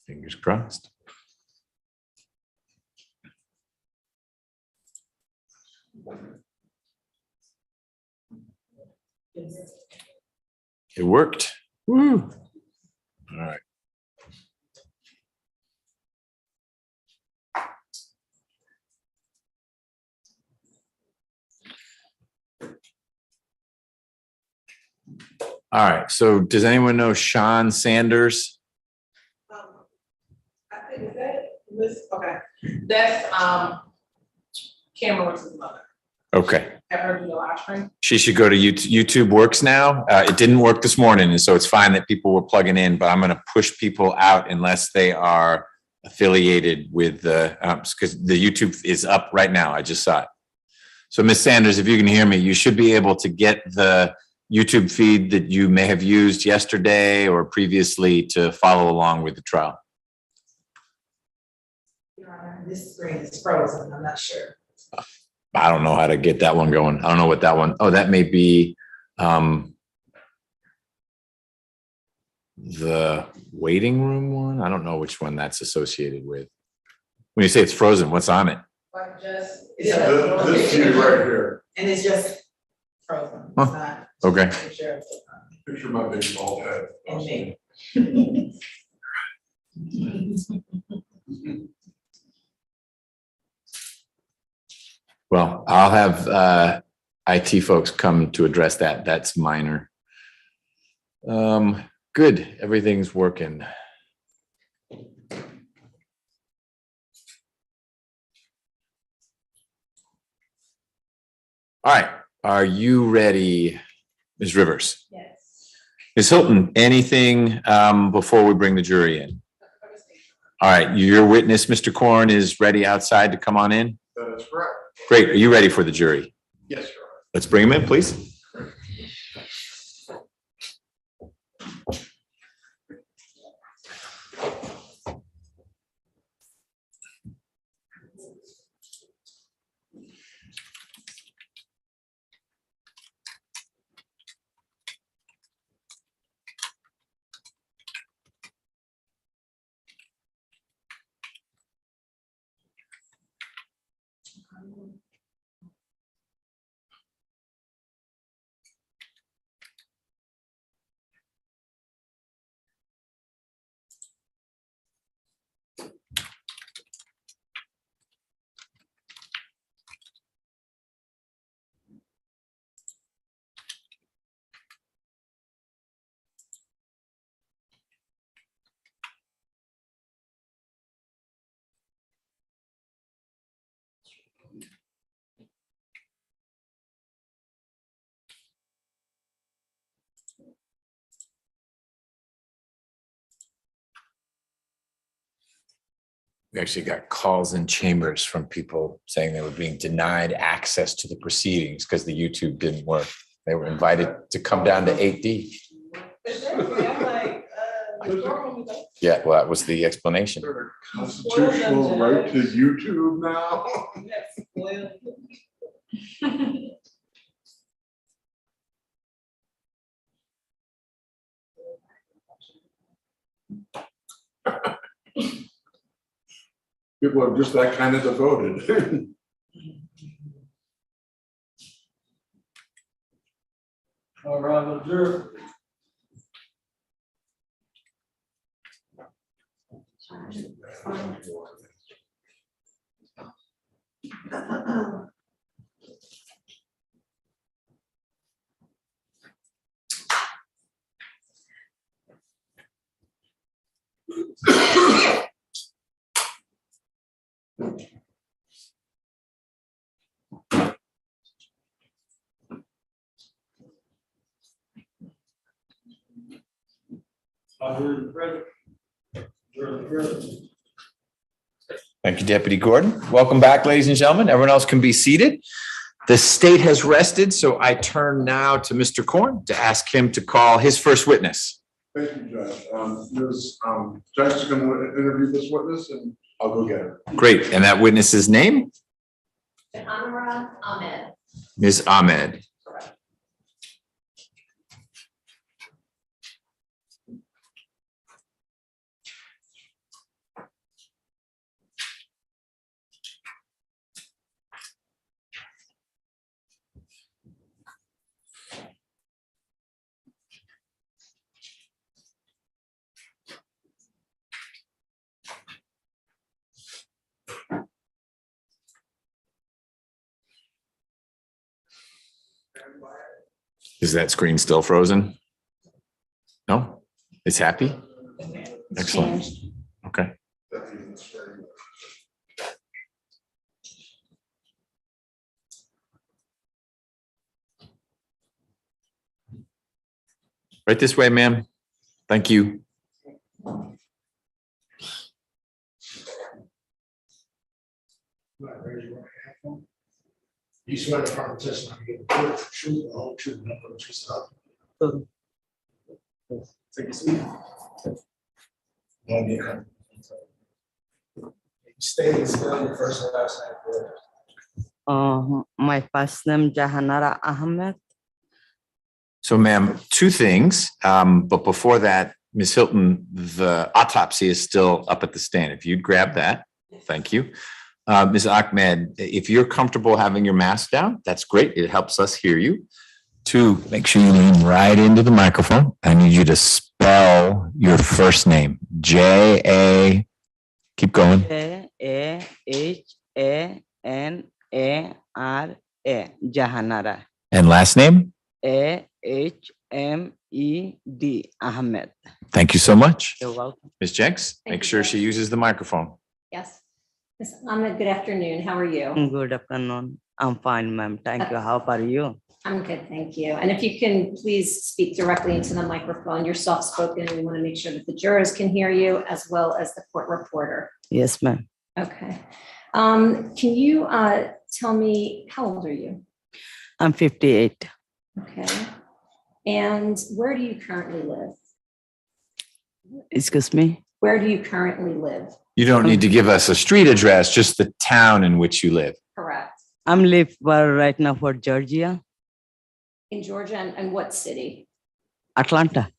Fingers crossed. It worked. Woo. All right. All right. So does anyone know Sean Sanders? I think is that Miss, okay. That's Cameron's mother. Okay. Have her do the live stream. She should go to YouTube. YouTube works now. It didn't work this morning, and so it's fine that people were plugging in, but I'm going to push people out unless they are affiliated with the, because the YouTube is up right now. I just saw it. So Ms. Sanders, if you can hear me, you should be able to get the YouTube feed that you may have used yesterday or previously to follow along with the trial. Your Honor, this screen is frozen. I'm not sure. I don't know how to get that one going. I don't know what that one. Oh, that may be the waiting room one. I don't know which one that's associated with. When you say it's frozen, what's on it? Like just This view right here. and it's just frozen. Huh. It's not. Okay. Just a picture of Picture my big bald head. and me. Well, I'll have IT folks come to address that. That's minor. Good. Everything's working. All right. Are you ready, Ms. Rivers? Yes. Ms. Hilton, anything before we bring the jury in? All right. Your witness, Mr. Korn, is ready outside to come on in? That is correct. Great. Are you ready for the jury? Yes, Your Honor. Let's bring him in, please. We actually got calls in chambers from people saying they were being denied access to the proceedings because the YouTube didn't work. They were invited to come down to 8D. Yeah, well, that was the explanation. Is there a constitutional right to YouTube now? People are just that kind of devoted. All right, adjourn. Thank you, Deputy Gordon. Welcome back, ladies and gentlemen. Everyone else can be seated. The state has rested, so I turn now to Mr. Korn to ask him to call his first witness. Thank you, Judge. Ms. Judge is going to interview this witness and I'll go get her. Great. And that witness's name? Ahmed. Ms. Ahmed. Is that screen still frozen? No? It's happy? It's Excellent. changed. Okay. Right this way, ma'am. Thank you. You swear to affirm the testimony you give the truth, truth, the whole truth, and nothing but the truth, so help you. Take a seat. Don't get comfortable. Stay and spell your first and last name for My first name Jahanara Ahmed. So ma'am, two things, but before that, Ms. Hilton, the autopsy is still up at the stand. If you'd grab that, thank you. Ms. Ahmed, if you're comfortable having your mask down, that's great. It helps us hear you. Two, make sure you lean right into the microphone. I need you to spell your first name. J-A, keep going. Jahanara. Jahanara. And last name? Ahmed Ahmed. Thank you so much. You're welcome. Ms. Jenks, Thank make you, sure Jeff. she uses the microphone. Yes. Ms. Ahmed, good afternoon. How are you? Good afternoon. I'm fine, ma'am. Thank you. How are you? I'm good, thank you. And if you can please speak directly into the microphone, you're soft-spoken. We want to make sure that the jurors can hear you as well as the court reporter. Yes, ma'am. Okay. Can you tell me, how old are you? I'm 58. Okay. And where do you currently live? Excuse me. Where do you currently live? You don't need to give us a street address, just the town in which you live. Correct. I'm live right now for Georgia, In Georgia, and what city? Atlanta.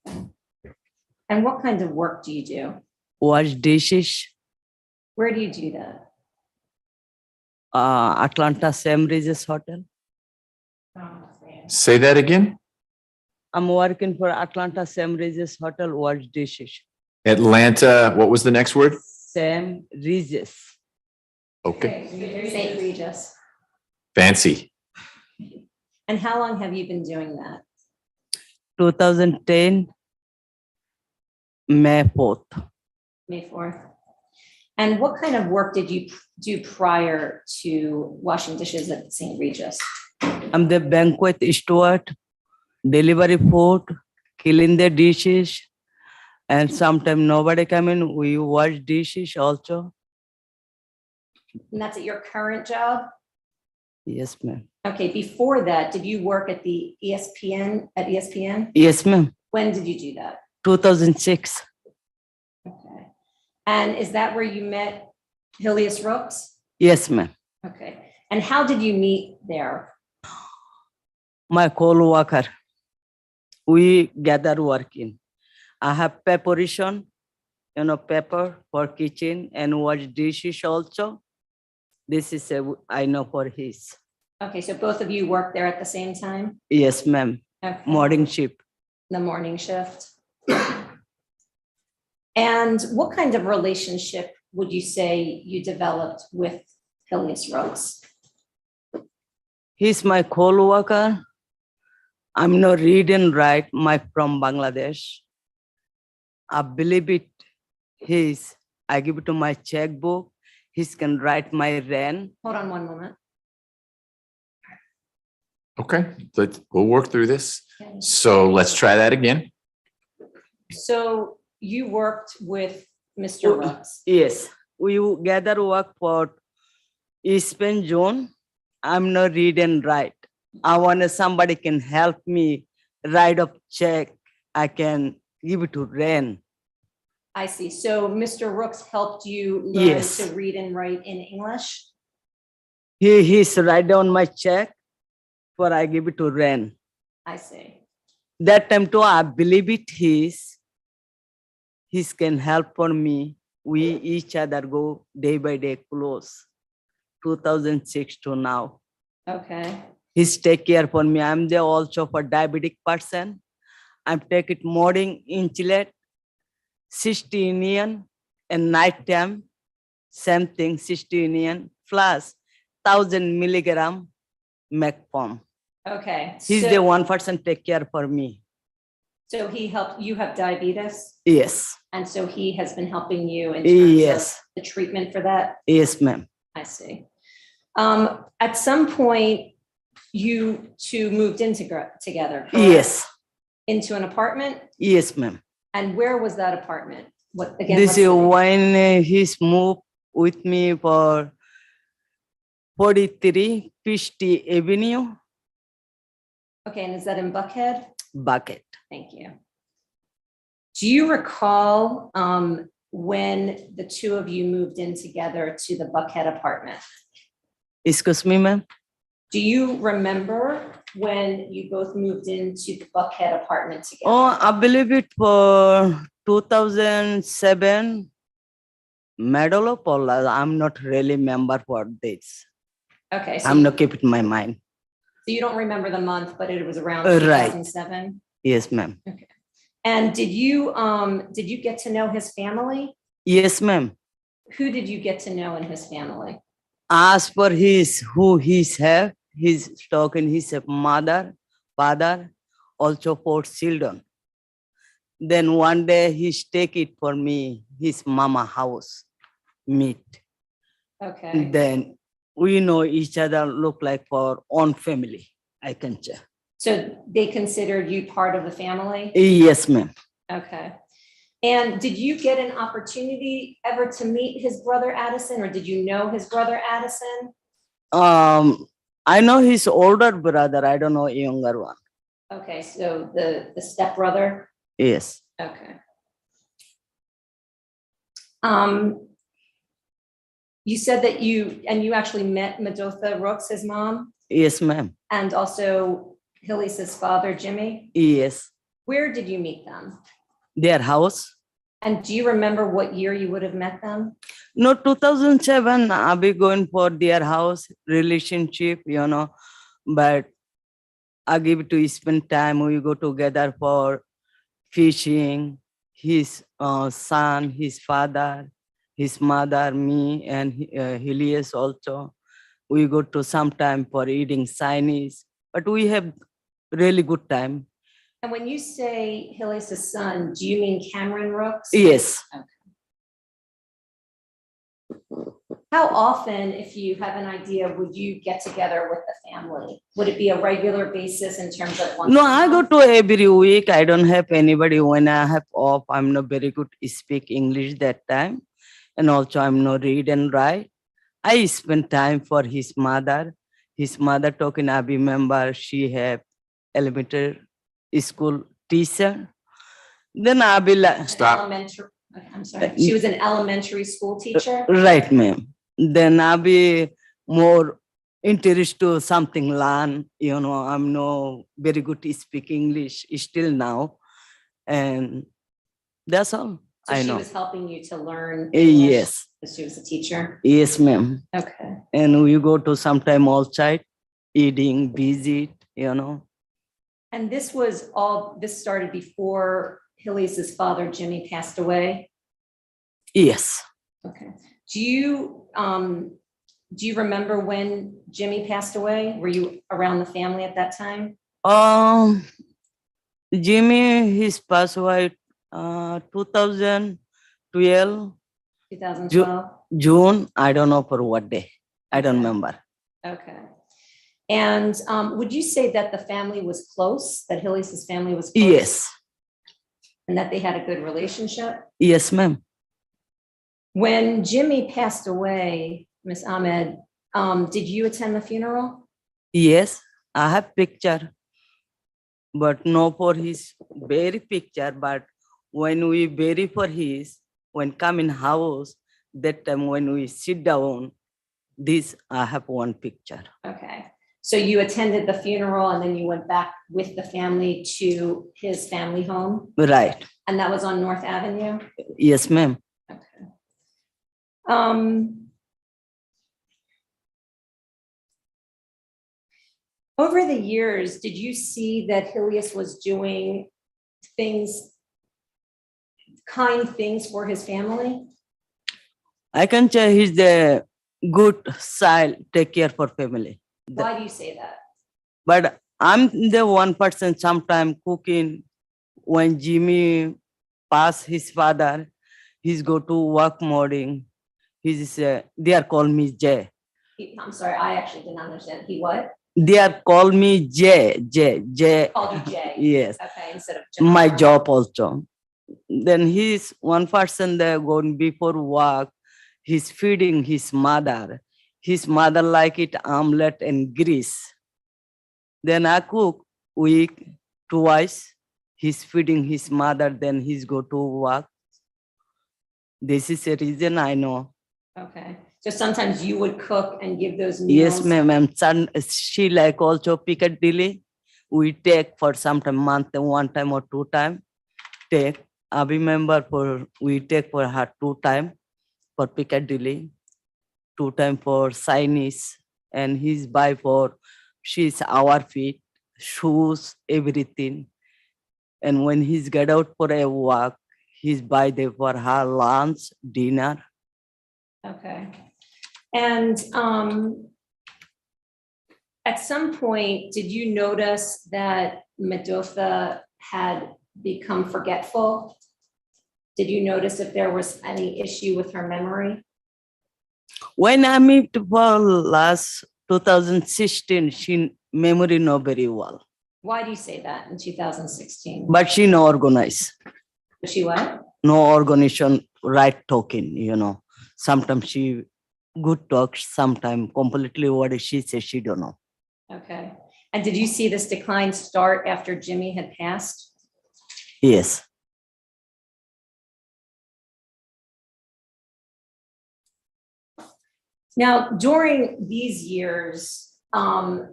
And what kind of work do you do? Wash dishes. Where do you do that? Atlanta Sam Regis Hotel. Say that again? I'm working for Atlanta Sam Regis Hotel. Wash dishes. Atlanta, what was the next word? Sam Regis. Okay, St. Regis. fancy. And how long have you been doing that? 2010 May 4th. May 4th. And what kind of work did you do prior to washing dishes at St. Regis? I'm the banquet steward, delivery food, clean the dishes, and sometimes nobody come in, we wash dishes also. And that's at your current job? Yes, ma'am. Okay, before that, did you work at the ESPN, at ESPN? Yes, ma'am. When did you do that? 2006. Okay. And is that where you met Hilius Rooks? Yes, ma'am. Okay. And how did you meet there? My co-worker, we gather working. I have preparation, paper for kitchen and wash dishes also. This is I know for his. Okay, so both of you work there at the same time? Yes, ma'am. Okay. Morning shift. The morning shift. And what kind of relationship would you say you developed with Hilius Rooks? He's my co-worker. I'm not read and write. My from Bangladesh. I believe it. I give it to my checkbook. He can write my rent. Hold on one moment. Okay, we'll work through this. Okay. So let's try that again. So you worked with Mr. Rooks. Yes, we gather work for Eastern Zone. I'm not read and write. I want somebody can help me write a check. I can give it to rent. I see. So Mr. Rooks helped you learn Yes. to read and write in English? He's write down my check for I give it to rent. I see. That time too, I believe it he can help for me. We each other go day by day close. 2006 to now. Okay. He's take care for me. I'm there also for diabetic person. I'm take it morning insulate, 16 yen, and night time, same thing, 16 yen plus 1000 milligram metformin. Okay. He's so- the one person take care for me. So he helped, you have diabetes, Yes, and so he has been helping you in terms of yes, the treatment for that? yes, ma'am. I see. At some point, you two moved in together, correct? Yes, Into an apartment? yes, ma'am. And where was that apartment? What, again? This what is city? when he's moved with me for 43 Pishti Avenue, Okay, and is that in Buckhead? Bucket. Thank you. Do you recall when the two of you moved in together to the Buckhead apartment? Excuse me, ma'am. Do you remember when you both moved into the Buckhead apartment together? Oh, I believe it for 2007. Medal of Paula. I'm not really member for this. Okay, so I'm not keep it in my mind. you don't remember the month, but it was around Right. 2007? Yes, ma'am. And did you get to know his family? Yes, ma'am. Who did you get to know in his family? As for who he's have, he's talking his mother, father, also 4 children. Then one day he's take it for me, his mama house, meet. Okay, Then we know each other look like for own family, I can say. so they considered you part of the family? Yes, ma'am. Okay. And did you get an opportunity ever to meet his brother Addison, or did you know his brother Addison? I know his older brother, I don't know younger one. Okay, so the stepbrother? Yes. Okay. You said that you actually met Medotha Rooks, his mom, Yes, ma'am. and also Hilly's father, Jimmy. Yes. Where did you meet them? Their house. And do you remember what year you would have met them? No, 2007, I'll be going for their house relationship, but I give to spend time. We go together for fishing. His son, his father, his mother, me, and Helios also. We go to some time for eating Chinese, but we have really good time. And when you say Hilly's son, do you mean Cameron Rooks? Yes. How often, if you have an idea, would you get together with the family? Would it be a regular basis in terms of once? No, a I go month? to every week. I don't have anybody. When I have off, I'm not very good to speak English that time. And also I'm not read and write. I spend time for his mother. His mother talking, I remember she have elementary school teacher. Then I be like, Stop. Elementary, okay, I'm sorry. She was an elementary school teacher? right, ma'am. Then I be more interest to something learn. I'm no very good to speak English still now. And that's all So I she know. was helping you to learn English? Yes, Because she was a teacher? yes, ma'am. Okay. And we go to sometime outside, eating, visit, And this started before Hilly's father, Jimmy, passed away? Yes. Okay. Do you remember when Jimmy passed away? Were you around the family at that time? Jimmy, his passed away 2012, 2012? June. I don't know for what day. I don't Okay. remember. Okay. And would you say that the family was close, that Hilly's family was close? Yes. And that they had a good relationship? Yes, ma'am. When Jimmy passed away, Miss Ahmed, did you attend the funeral? Yes, I have picture, but no for his very picture. But when we bury for when come in house, that time when we sit down, this I have one picture. Okay. So you attended the funeral and then you went back with the family to his family home? Right. And that was on North Avenue? Yes, ma'am. Okay. Over the years, did you see that Hilius was doing kind things for his family? I can say he's the good child, take care for family. Why do you say that? But I'm the one person sometime cooking. When Jimmy pass his father, he's go to work morning. He's they are call me Jay. I'm sorry, I actually didn't understand. He what? They are call me Jay. Called you Jay? Yes, Okay, instead of John. my job also. Then he's one person there going before work. He's feeding his mother. His mother like it omelette and grease. Then I cook week twice. He's feeding his mother. Then he's go to work. This is a reason I know. Okay, so sometimes you would cook and give those Yes, meals? ma'am. And she like also Piccadilly. We take for sometime month, one time or two time. Take. I remember we take for her 2 time for Piccadilly, 2 time for Chinese, and he's buy for she's our feet, shoes, everything. And when he's get out for a walk, he's buy there for her lunch, dinner. Okay. And at some point, did you notice that Medotha had become forgetful? Did you notice if there was any issue with her memory? When I meet for last 2016, she memory know very well, Why do you say that in 2016? but she no organize, Was she what? no organization, right talking. Sometimes she good talks, sometimes completely what she says, she don't know. Okay. And did you see this decline start after Jimmy had passed? Yes. Now, during these years, Hilius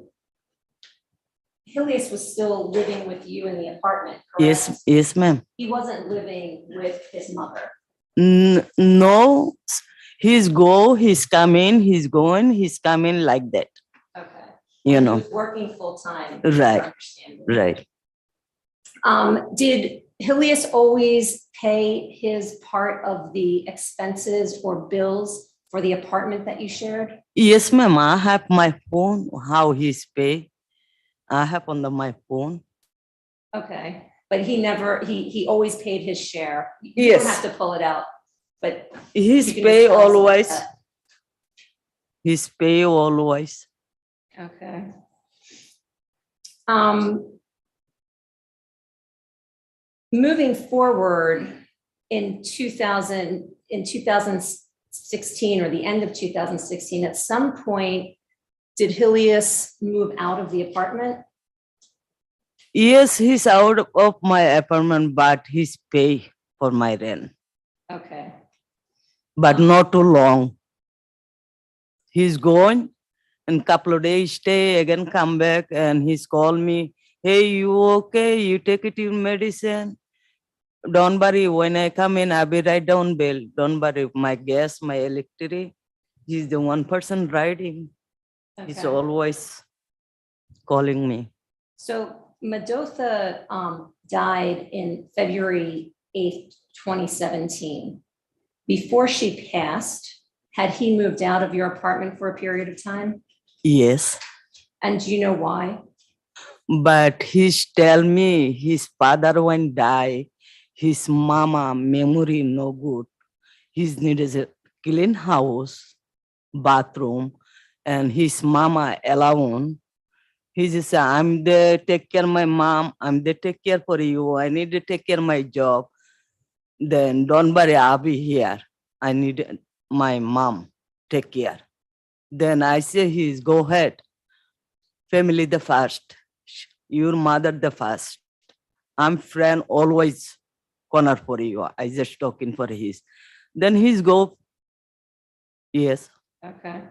was still living with you in the apartment, correct? Yes, ma'am. He wasn't living with his mother. No, he's go, he's coming, he's going, he's coming like that. Okay. You He know, was working full-time. Right. right. Did Hilius always pay his part of the expenses or bills for the apartment that you shared? Yes, ma'am. I have my phone, how he's pay. I have on my phone. Okay, but he always paid his share. You Yes. don't have to pull it out, but. He's you can pay just tell us about always. that. He's pay always. Okay. Moving forward in 2016 or the end of 2016, at some point, did Hilius move out of the apartment? Yes, he's out of my apartment, but he's pay for my rent, Okay, but not too long. He's going and couple of days stay, again come back, and he's called me, hey, you okay? You take it your medicine? Don't worry, when I come in, I'll be right down bill. Don't worry, my gas, my electricity. He's the one person riding. He's okay. always calling me. So Medotha died in February 8th, 2017. Before she passed, had he moved out of your apartment for a period of time? Yes, And do you know why? but he's tell me his father when die, his mama memory no good. He's needed a clean house, bathroom, and his mama alone. He just say, I'm there, take care of my mom, I'm there, take care for you. I need to take care of my job. Then don't worry, I'll be here. I need my mom, take care. Then I say, he's go ahead. Family the first. Your mother the first. I'm friend always corner for you. I just talking for his. Then he's go. Yes. Okay.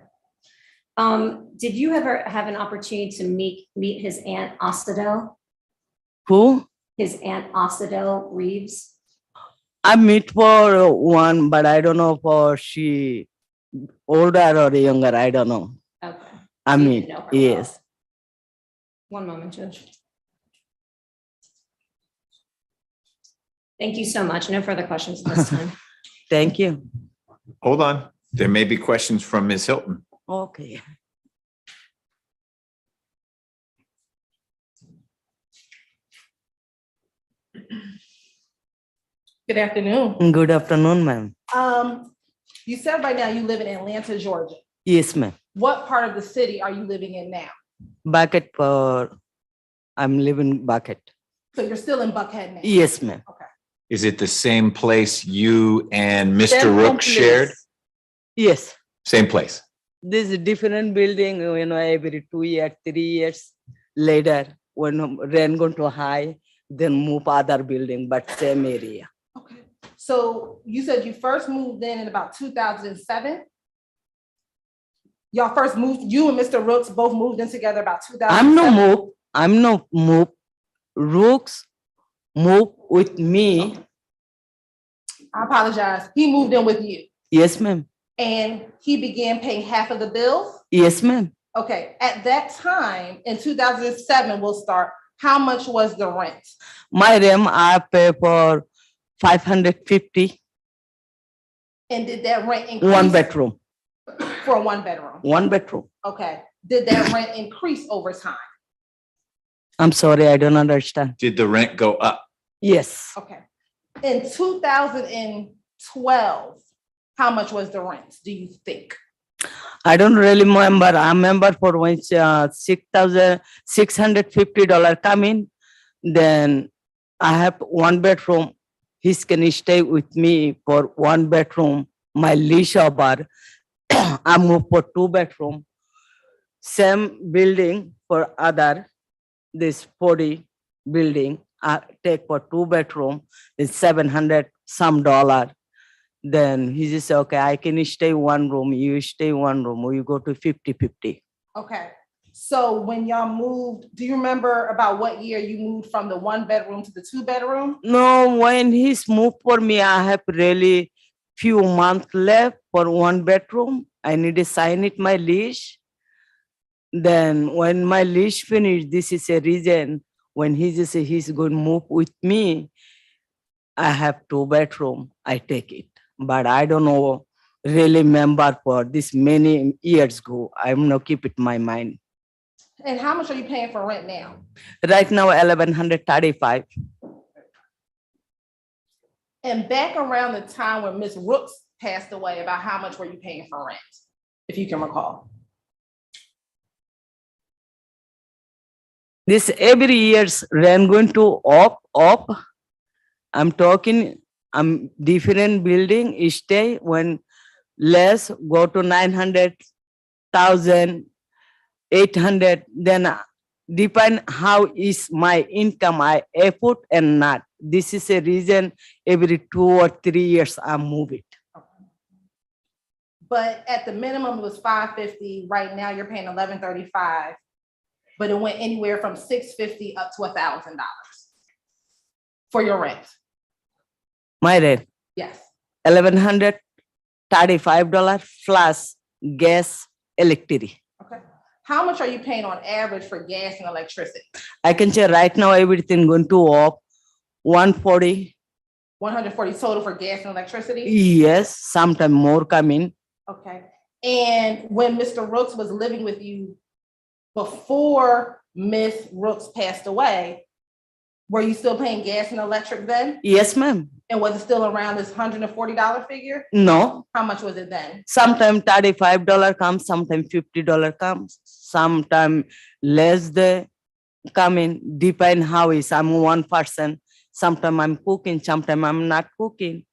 Did you ever have an opportunity to meet his aunt Osidel? Who? His aunt Osidel Reeves? I meet for one, but I don't know for she older or younger. I don't know. Okay. I So you mean, didn't know her well. yes. One moment, Judge. Thank you so much. No further questions at this time. Thank you. Hold on. There may be questions from Ms. Hilton. Okay. Good afternoon. Good afternoon, ma'am. You said right now you live in Atlanta, Georgia. Yes, ma'am. What part of the city are you living in now? Bucket for, I'm living Bucket. So you're still in Buckhead now? Yes, ma'am. Is it the same place you and Mr. Same Rook complex. shared? Yes. Same place. This is different building, every 2 years, 3 years later, when rent going to high, then move other building, but same area. Okay. So you said you first moved in about 2007? Y'all first moved, you and Mr. Rooks both moved in together about 2007? I'm no move. Rooks move with me. I apologize. He moved in with you Yes, ma'am. and he began paying half of the bills? Yes, ma'am. Okay, at that time, in 2007, we'll start, how much was the rent? My rent I pay for 550, And did that rent increase? 1 bedroom, For a 1 bedroom? 1 bedroom. Okay, did that rent increase over time? I'm sorry, I don't understand. Did the rent go up? Yes, Okay. In 2012, how much was the rent, do you think? I don't really remember. I remember for when $6,650 come in, then I have 1 bedroom. He can stay with me for 1 bedroom. My lease over, I move for 2 bedroom. Same building for other, this 40 building, I take for 2 bedroom, it's 700 some dollar. Then he just say, okay, I can stay 1 room, you stay 1 room, or you go to 50-50. Okay, so when y'all moved, do you remember about what year you moved from the 1 bedroom to the 2 bedroom? No, when he's moved for me, I have really few months left for 1 bedroom. I need to sign it, my lease. Then when my lease finished, this is a reason when he just say he's going to move with me, I have 2 bedroom, I take it. But I don't know, really remember for this many years ago. I'm not keep it in my mind. And how much are you paying for rent now? Right now, 1,135. And back around the time when Ms. Rooks passed away, about how much were you paying for rent, if you can recall? This every year's rent going to up. I'm talking, I'm different building stay when less go to 900,000, 800, then depend how is my income I effort and not. This is a reason every 2 or 3 years I move it. But at the minimum, it was $550. Right now, you're paying $1,135. But it went anywhere from $650 up to $1,000 for your rent. My rent, Yes. $1,135 plus gas, electricity. Okay. How much are you paying on average for gas and electricity? I can say right now everything going to up 140. 140 total for gas and electricity? Yes, sometime more coming. Okay. And when Mr. Rooks was living with you before Ms. Rooks passed away, were you still paying gas and electric then? Yes, ma'am. And was it still around this $140 figure? No, How much was it then? sometime $35 comes, sometime $50 comes, sometime less the coming, depend how is. I'm one person. Sometime I'm cooking, sometime I'm not cooking.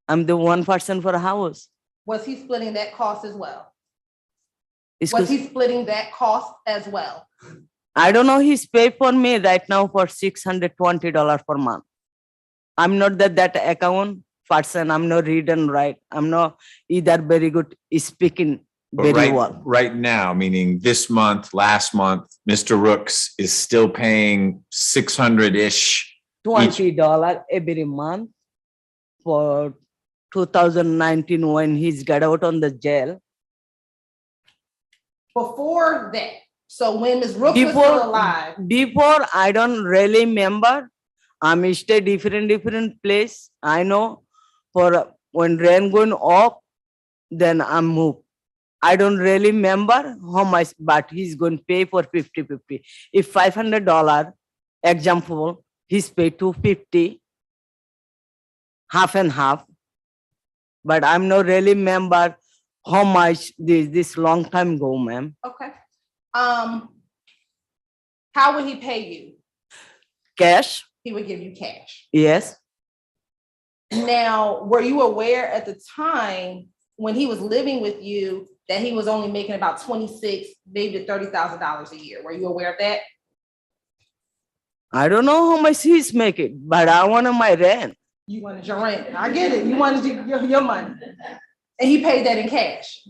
I'm the one person for a house. Was he splitting that cost as well? It's Was 'cause he splitting that cost as well? I don't know, he's paid for me right now for $620 per month. I'm not that account person. I'm not read and write. I'm not either very good speaking But very right, well. right now, meaning this month, last month, Mr. Rooks is still paying 600-ish. $20 every month for 2019 when he's got out on the jail. Before that, so when Ms. Rooks was still alive, Before, I don't really remember. I'm stay different place. I know for when rent going up, then I move. I don't really remember how much, but he's going to pay for 50-50. If $500, example, he's paid $250. half and half. But I'm not really remember how much this long time ago, ma'am. Okay. How would he pay you? Cash, He would give you cash. yes. Now, were you aware at the time when he was living with you that he was only making about 26, maybe to $30,000 a year? Were you aware of that? I don't know how much he's making, but I want my rent. You wanted your rent. I get it. You wanted your money. And he paid that in cash.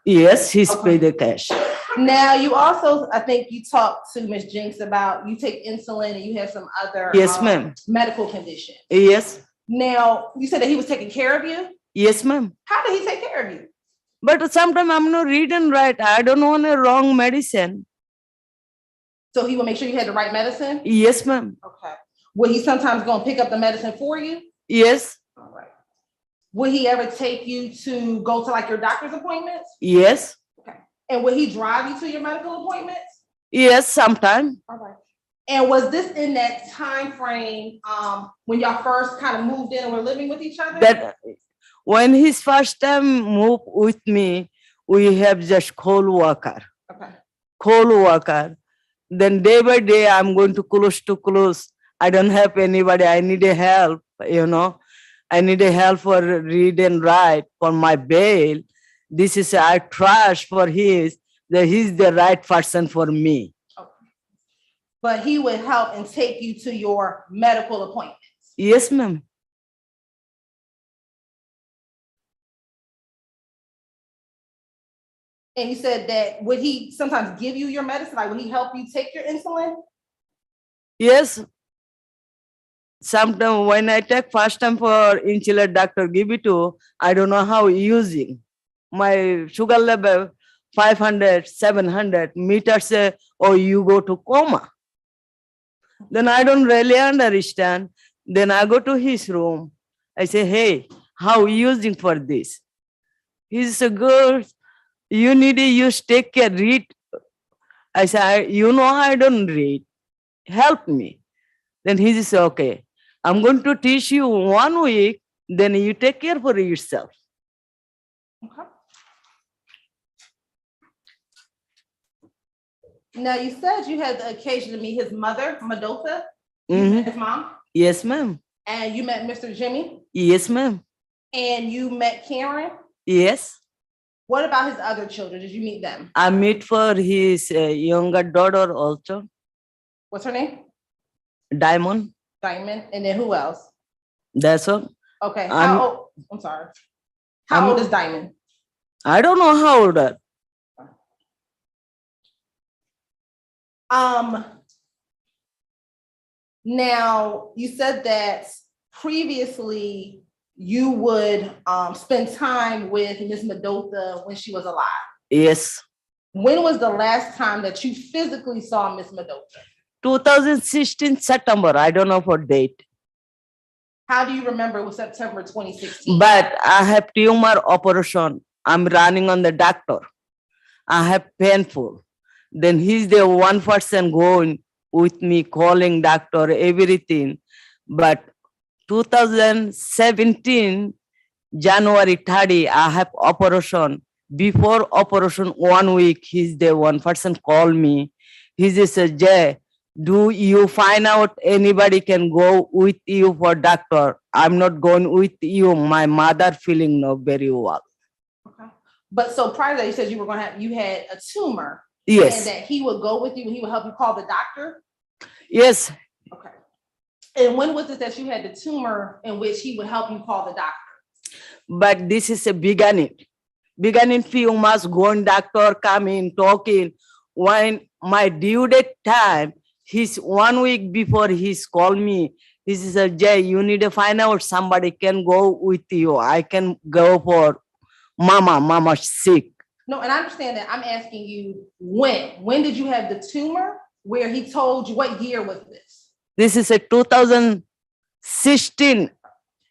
Yes, he's Okay. paid the cash. Now, you also, I think you talked to Ms. Jinx about you take insulin and you have some other Yes, ma'am. medical condition. Yes, Now, you said that he was taking care of you. yes, ma'am. How did he take care of you? But sometimes I'm not reading right. I don't want a wrong medicine. So he would make sure you had the right medicine? Yes, ma'am. Okay. Would he sometimes go and pick up the medicine for you? Yes, All right. Would he ever take you to go to like your doctor's appointments? yes, And would he drive you to your medical appointments? yes, sometime. All right. And was this in that time frame when y'all first kind of moved in and were living with each other? That when his first time moved with me, we have just co-worker. Okay. Co-worker. Then day by day, I'm going to close. I don't have anybody. I need a help, I need a help for read and write for my bail. This is I trust for that he's the right person for me. But he would help and take you to your medical appointments. Yes, ma'am. And you said that would he sometimes give you your medicine? Like would he help you take your insulin? Yes. Sometimes when I take first time for insulin, doctor give it to, I don't know how using. My sugar level 500, 700 meters say, oh, you go to coma. Then I don't really understand. Then I go to his room. I say, hey, how using for this? He said, girl, you need to use, take care, read. I say, I don't read. Help me. Then he says, okay, I'm going to teach you 1 week, then you take care for yourself. Okay. Now you said you had the occasion to meet his mother, Madotha, Mhm. his mom, Yes, ma'am. and you met Mr. Jimmy, Yes, ma'am. and you met Karen. Yes. What about his other children? Did you meet them? I meet for his younger daughter also, What's her name? Diamond. Diamond. And then who else? That's all. Okay. I'm- How old? I'm sorry. How I'm- old is Diamond? I don't know how old. Now you said that previously you would spend time with Miss Madotha when she was alive. Yes. When was the last time that you physically saw Miss Madotha? 2016 September. I don't know for date. How do you remember it was September 2016? But I have tumor operation. I'm running on the doctor. I have painful. Then he's the one person going with me, calling doctor, everything. But 2017, January 30, I have operation. Before operation 1 week, he's the one person call me. He just said, Jay, do you find out anybody can go with you for doctor? I'm not going with you. My mother feeling not very well. Okay. But so prior to that, you said you had a tumor. And Yes, that he would go with you and he would help you call the doctor? yes. Okay. And when was it that you had the tumor in which he would help you call the doctor? But this is a beginning. Beginning few months going doctor coming, talking. When my due date time, he's 1 week before he's called me. He says, Jay, you need to find out somebody can go with you. I can go for mama sick. No, and I understand that. I'm asking you when. When did you have the tumor where he told you, what year was this? This is a 2016.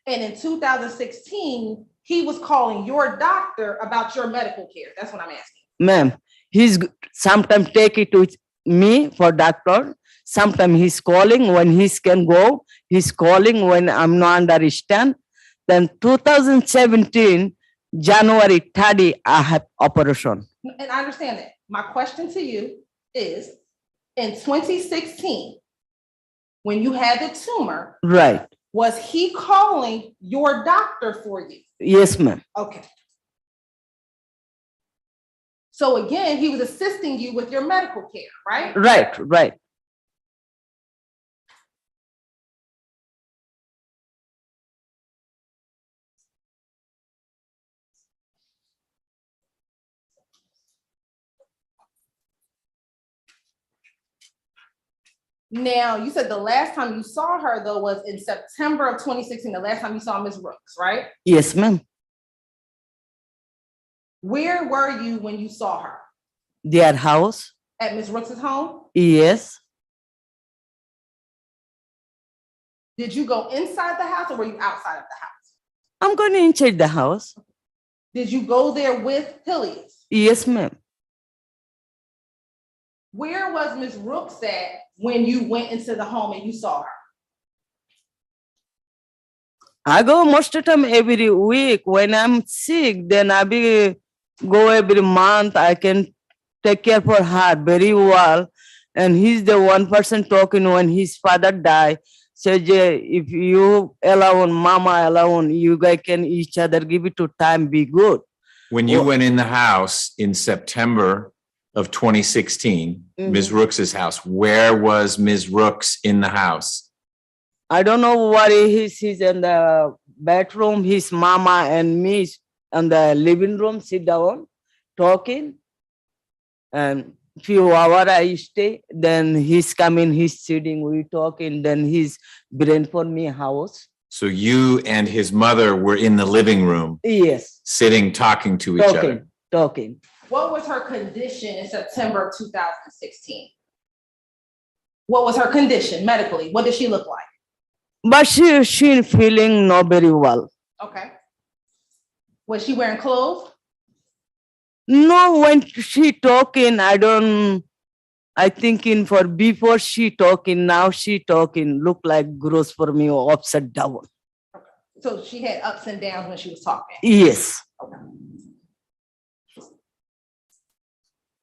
And in 2016, he was calling your doctor about your medical care. That's what I'm asking. Ma'am, sometimes take it with me for doctor. Sometimes he's calling when he can go. He's calling when I'm not understand. Then 2017, January 30, I have operation. And I understand that. My question to you is, in 2016, when you had the tumor, Right. was he calling your doctor for you? Yes, ma'am. Okay. So again, he was assisting you with your medical care, right? Right. Now, you said the last time you saw her though was in September of 2016, the last time you saw Ms. Brooks, right? Yes, ma'am. Where were you when you saw her? Their house. At Ms. Brooks's home? Yes. Did you go inside the house or were you outside of the house? I'm going inside the house. Did you go there with Helios? Yes, ma'am. Where was Ms. Brooks at when you went into the home and you saw her? I go most of the time every week. When I'm sick, then I go every month. I can take care for her very well. And he's the one person talking when his father died. Said, if you alone, mama alone, you guys can each other give it to time, be good. When you went in the house in September of 2016, Ms. Rooks's house, where was Ms. Rooks in the house? I don't know what he's in the bedroom, his mama and me in the living room, sit down, talking. And few hours I stay, then he's coming, he's sitting, we talking, then he's bring for me house. So you and his mother were in the living room, Yes, sitting, talking to each other. talking. What was her condition in September of 2016? What was her condition medically? What did she look like? But she feeling not very well. Okay. Was she wearing clothes? No, when she talking, I thinking for before she talking, now she talking, look like gross for me or upside down. So she had ups and downs when she was talking. Yes.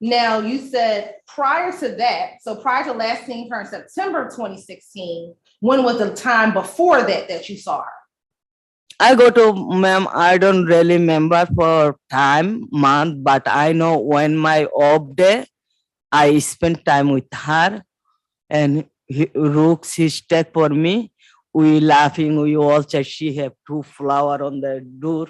Now you said prior to that, so prior to last seeing her in September of 2016, when was the time before that you saw her? I go to, ma'am, I don't really remember for time, month, but I know when my off day, I spend time with her and Rooks, his take for me. We laughing, we also, she have 2 flower on the door,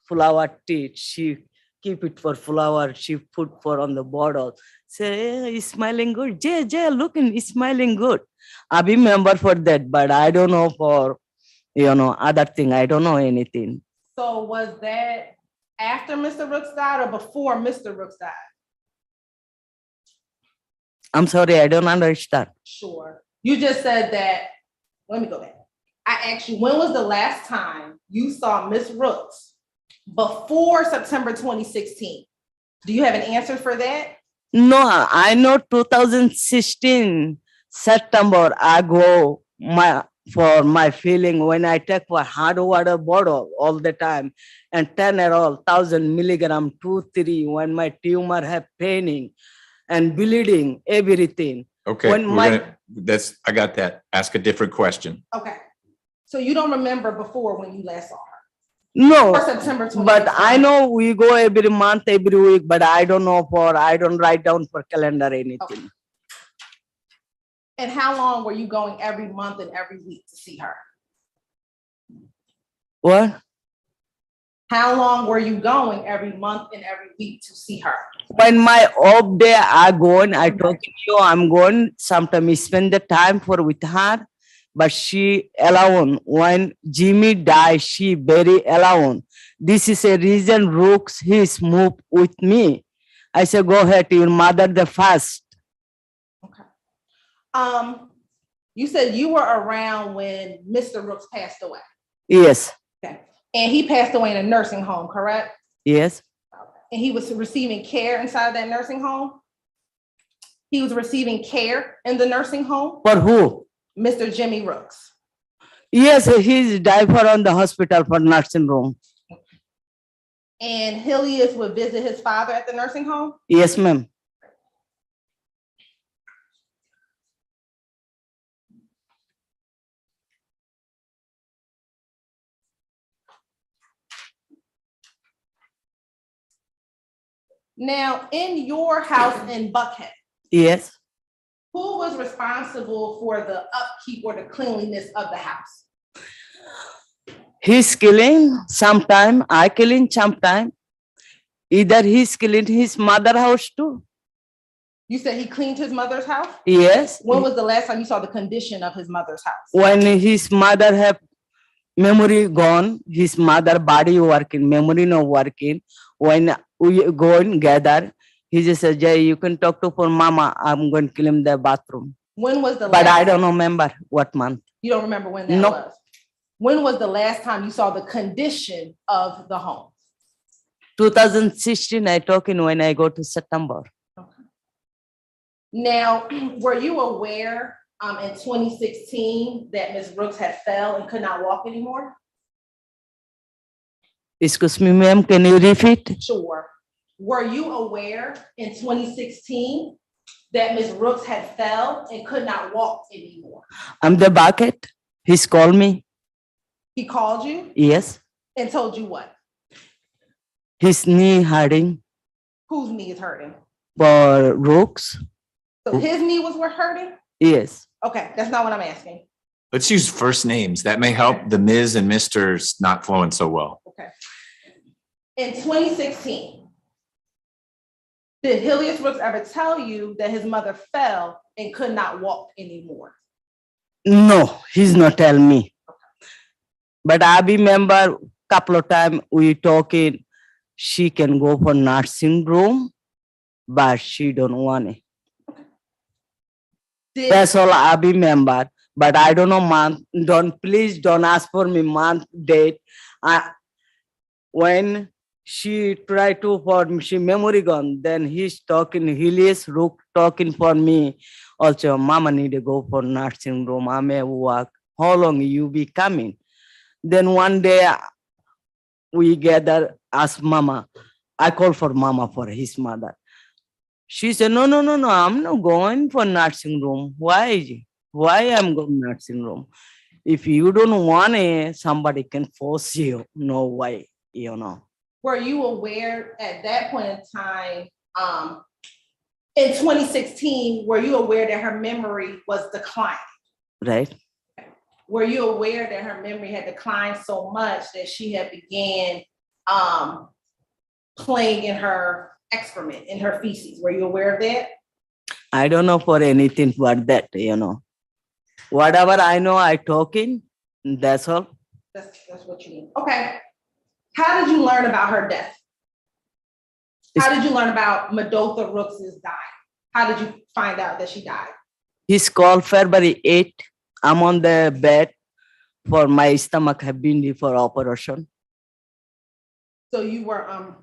flower teeth. She keep it for flower, she put for on the bottle. Say, he's smiling good. Jay, looking, he's smiling good. I remember for that, but I don't know for, other thing. I don't know anything. So was that after Mr. Rooks died or before Mr. Rooks died? I'm sorry, I don't understand. Sure. You just said that, let me go back. I asked you, when was the last time you saw Miss Rooks before September 2016? Do you have an answer for that? No, I know 2016, September, I go for my feeling when I take for hard water bottle all the time and 10 or all 1,000 milligram, 2, 3, when my tumor have paining and bleeding, everything. Okay, When I got that. Ask a different question. Okay. So you don't remember before when you last saw her? No, Or September 2016? but I know we go every month, every week, but I don't know I don't write down for calendar anything. Okay. And how long were you going every month and every week to see her? What? How long were you going every month and every week to see her? When my off day, I go and I talk to you, I'm going, sometimes spend the time with her, but she alone. When Jimmy died, she very alone. This is a reason Rooks, he's moved with me. I said, go ahead, your mother the first. Okay. You said you were around when Mr. Rooks passed away. Yes, Okay. And he passed away in a nursing home, correct? yes, And he was receiving care inside of that nursing home? He was receiving care in the nursing home? for who? Mr. Jimmy Rooks. Yes, he's diver on the hospital for nursing room. And Helios would visit his father at the nursing home? Yes, ma'am. Now, in your house in Buckhead, Yes. who was responsible for the upkeep or the cleanliness of the house? He's killing sometime, I killing sometime. Either he's killing his mother house too. You said he cleaned his mother's house? Yes. When was the last time you saw the condition of his mother's house? When his mother have memory gone, his mother body working, memory no working. When we go and gather, he just says, Jay, you can talk to for mama. I'm going to clean the bathroom. When was the But last? I don't remember what month. You don't remember when that No. was? When was the last time you saw the condition of the home? 2016, I talking when I go to September. Now, were you aware in 2016 that Ms. Brooks had fell and could not walk anymore? Excuse me, ma'am, can you repeat? Sure. Were you aware in 2016 that Ms. Brooks had fell and could not walk anymore? I'm the bucket. He's called me. He called you Yes. and told you what? His knee hurting Whose knee is hurting? for rooks. So his knee was hurting? Yes. Okay, that's not what I'm asking. Let's use first names. That may help the Ms. and Mr.'s not flowing so well. Okay. In 2016, did Helios Brooks ever tell you that his mother fell and could not walk anymore? No, he's not tell me. But I remember couple of times we talking, she can go for nursing room, but she don't want it. Did, That's all I remember. But I don't know month. Please don't ask for me month, date. When she tried to for me, she memory gone. Then he's talking, Helios Rook talking for me. Also, mama need to go for nursing room. I may work. How long you be coming? Then one day we gather, ask mama. I call for mama for his mother. She said, no, I'm not going for nursing room. Why? Why I'm going nursing room? If you don't want it, somebody can force you. No way, you know. were you aware at that point in time, in 2016, were you aware that her memory was declining? Right? Were you aware that her memory had declined so much that she had began playing in her excrement, in her feces? Were you aware of that? I don't know for anything but that, you know. Whatever I know, I talking. That's all. That's what you mean. Okay. How did you learn about her death? How did you learn about Medotha Rooks's dying? How did you find out that she died? He's called February 8. I'm on the bed for my stomach have been for operation. So you were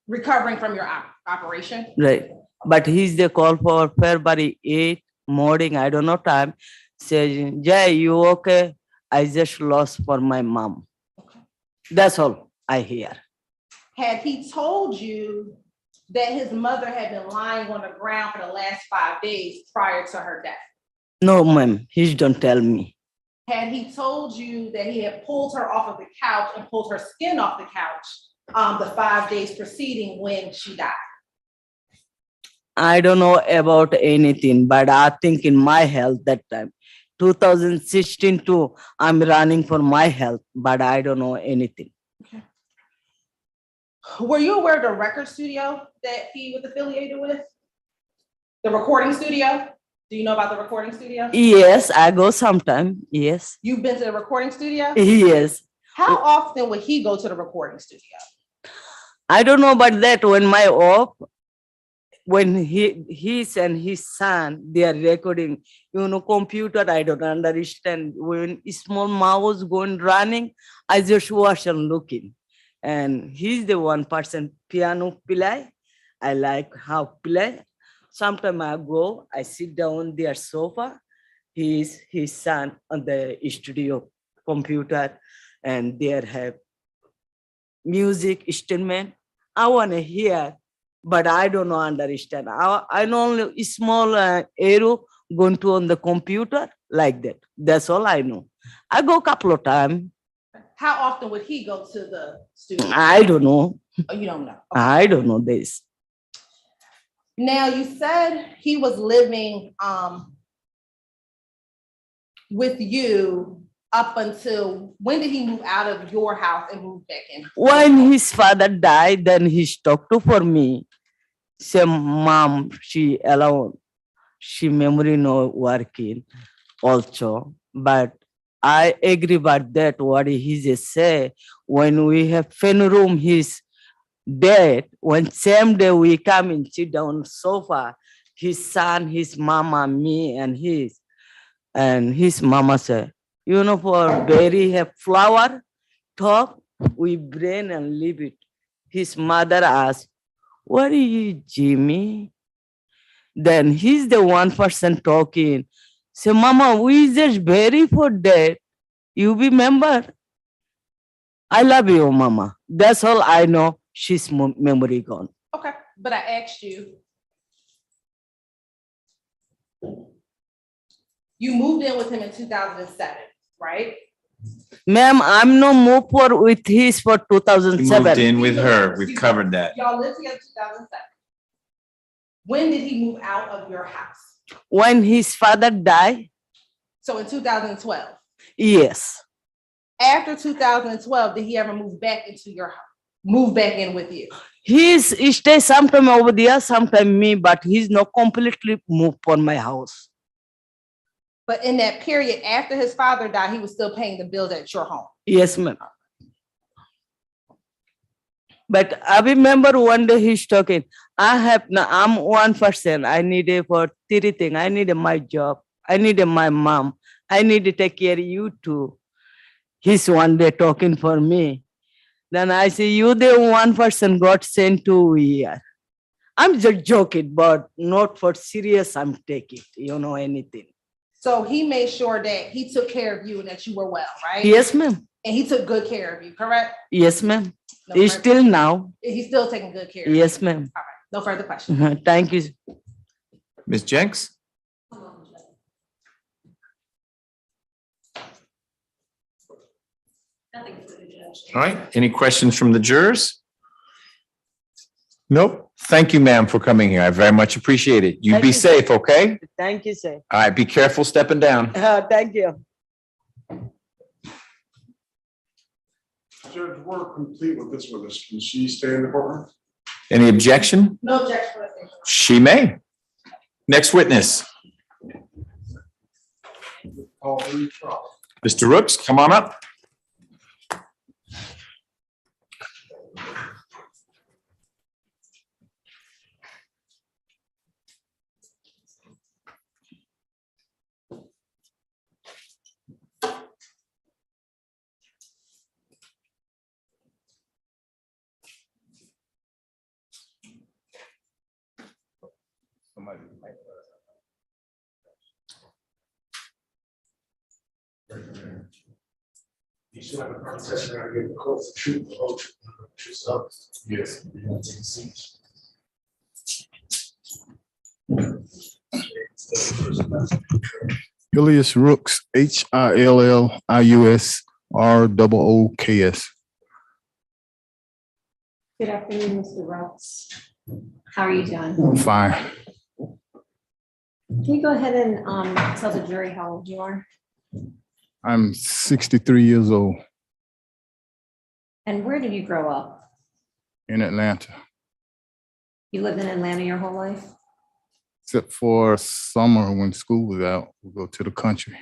recovering from your operation? Right. But he's the call for February 8 morning. I don't know time. Says, Jay, you okay? I just lost for my mom. Okay. That's all I hear. Had he told you that his mother had been lying on the ground for the last 5 days prior to her death? No, ma'am. He don't tell me. Had he told you that he had pulled her off of the couch and pulled her skin off the couch the 5 days preceding when she died? I don't know about anything, but I think in my health that time, 2016 too, I'm running for my health, but I don't know anything. Okay. Were you aware of the record studio that he was affiliated with? The recording studio? Do you know about the recording studio? Yes, I go sometime. Yes. You've been to the recording studio? Yes. How often would he go to the recording studio? I don't know about that. When my off, when he and his son, they are recording, computer, I don't understand. When small mouse going running, I just watch and looking. And he's the one person piano play. I like how play. Sometimes I go, I sit down on their sofa. He's his son on the studio computer and there have music instrument. I want to hear, but I don't know understand. I know only small arrow going to on the computer like that. That's all I know. I go couple of times. How often would he go to the studio? I don't know. Oh, you don't know. I don't know this. Now, you said he was living with you up until, when did he move out of your house and move back in? When his father died, then he talked to for me. Say, mom, she alone. She memory no working also. But I agree about that, what he just say. When we have fan room, he's dead. When same day we come and sit down on sofa, his son, his mama, me, and his mama say, you know, for berry have flower, top, we brain and leave it. His mother asked, what are you, Jimmy? Then he's the one person talking. Say, mama, we just berry for that. You remember? I love you, mama. That's all I know. She's memory gone. Okay, but I asked you. You moved in with him in 2007, right? Ma'am, I'm no move for with his for You 2007. moved in with her. We've covered that. Y'all lived together 2007. When did he move out of your house? When his father died, So in 2012. yes. After 2012, did he ever move back into your house? Move back in with you? He stay sometime over there, sometime me, but he's not completely moved for my house. But in that period after his father died, he was still paying the bills at your home. Yes, ma'am. But I remember one day he's talking, I'm one person. I need it for 3 things. I need my job. I need my mom. I need to take care of you too. He's one day talking for me. Then I say, you the one person God sent to here. I'm just joking, but not for serious. I'm taking, anything. So he made sure that he took care of you and that you were well, right? Yes, ma'am. And he took good care of you, correct? Yes, ma'am. No He's further- still now. He's still taking good care of you. Yes, ma'am. All right, no further questions. Thank you. Ms. Jenks? Nothing for the judge. All right, any questions from the jurors? Nope. Thank you, ma'am, for coming here. I very much appreciate it. You Thank be you. safe, okay? Thank you, sir. All right, be careful stepping down. Thank you. Judge, we're complete with this witness. Can she stay in the courtroom? Any objection? No objection. for this. She may. Next witness, Call for retrial. Mr. Rooks, come on up. You should have a process where I give the court the truth, the whole truth, and the truth, so. Yes. You want to take a seat? Hillius Rooks, HILLIUS ROOKS. Good afternoon, Mr. Rooks. How are you doing? I'm fine. Can you go ahead and tell the jury how old you are? I'm 63 years old And where did you grow up? in Atlanta, You lived in Atlanta your whole life? except for summer when school was out. We go to the country.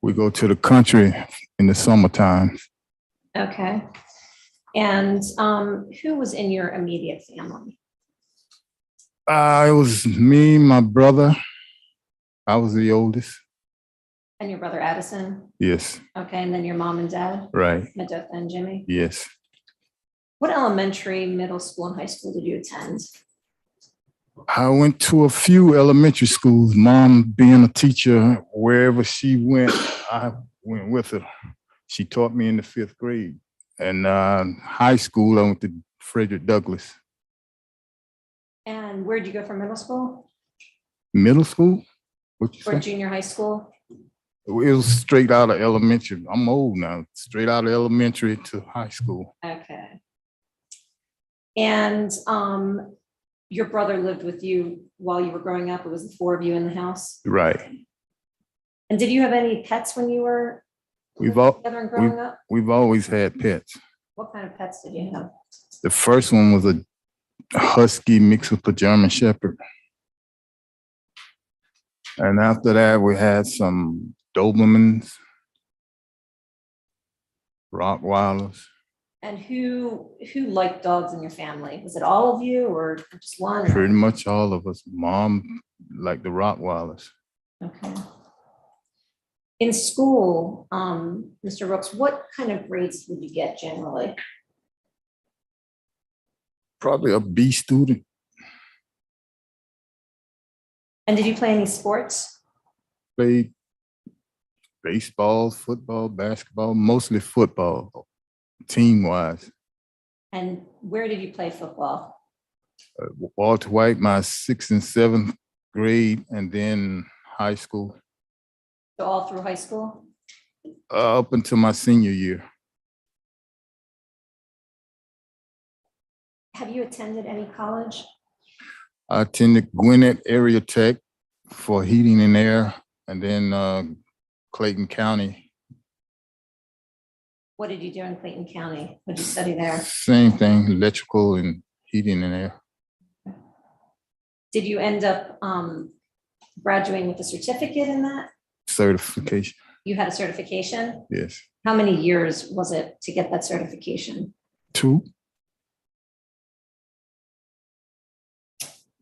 We go to the country in the summertime. Okay. And who was in your immediate family? It was me, my brother. I was the oldest. And your brother Addison? Yes, Okay, and then your mom and dad, right. Medotha and Jimmy? Yes. What elementary, middle school, and high school did you attend? I went to a few elementary schools. Mom being a teacher, wherever she went, I went with her. She taught me in the 5th grade. And high school, I went to Frederick Douglass. And where'd you go for middle school Middle school? What you or say? junior high school? It was straight out of elementary. I'm old now. Straight out of elementary to high school. Okay. And your brother lived with you while you were growing up. It was the 4 of you in the house. Right. And did you have any pets when you were We've living all together and growing up? we've always had pets. What kind of pets did you have? The first one was a husky mixed with a German shepherd. And after that, we had some Dobermans, Rottweilers. And who liked dogs in your family? Was it all of you or just one? or- Pretty much all of us. Mom liked the Rottweilers. Okay. In school, Mr. Rooks, what kind of grades would you get generally? Probably a B student. And did you play any sports? Played baseball, football, basketball, mostly football, team-wise. And where did you play football? Walter White, my 6th and 7th grade, and then high school, So all through high school? up until my senior year. Have you attended any college? I attended Gwinnett Area Tech for heating and air, and then Clayton County. What did you do in Clayton County? What did you study there? Same thing, electrical and heating and air. Did you end up graduating with a certificate in that? Certification, You had a certification? yes. How many years was it to get that certification? 2.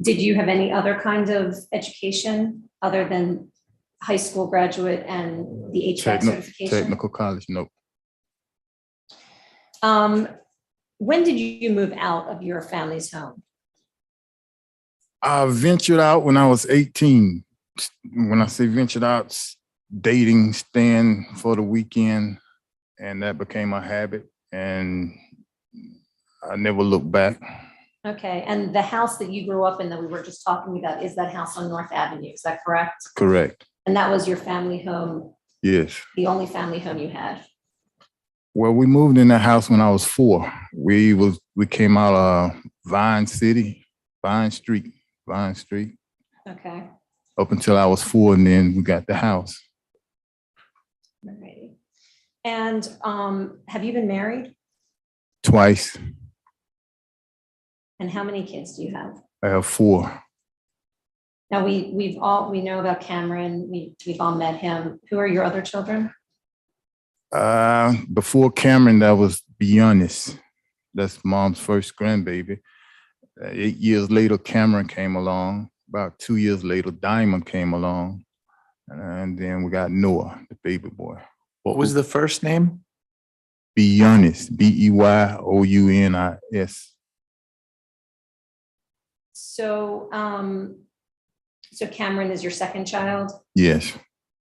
Did you have any other kind of education other than high school graduate and the HVAC certification? Technical college, nope. When did you move out of your family's home? I ventured out when I was 18. When I say ventured out, dating, staying for the weekend, and that became a habit, and I never looked back. Okay, and the house that you grew up in that we were just talking about, is that house on North Avenue, is that correct? Correct. And that was your family home, Yes. the only family home you had? Well, we moved in that house when I was 4. We came out of Vine Street, Okay, up until I was 4, and then we got the house. alrighty. And have you been married? Twice. And how many kids do you have? I have 4. Now, we know about Cameron, we've all met him. Who are your other children? Before Cameron, that was Beyondis. That's Mom's first grandbaby. 8 years later, Cameron came along. About 2 years later, Diamond came along. And then we got Noah, the baby boy. What was the first name? Beyondis, Beyounis. So, so Cameron is your second child. Yes.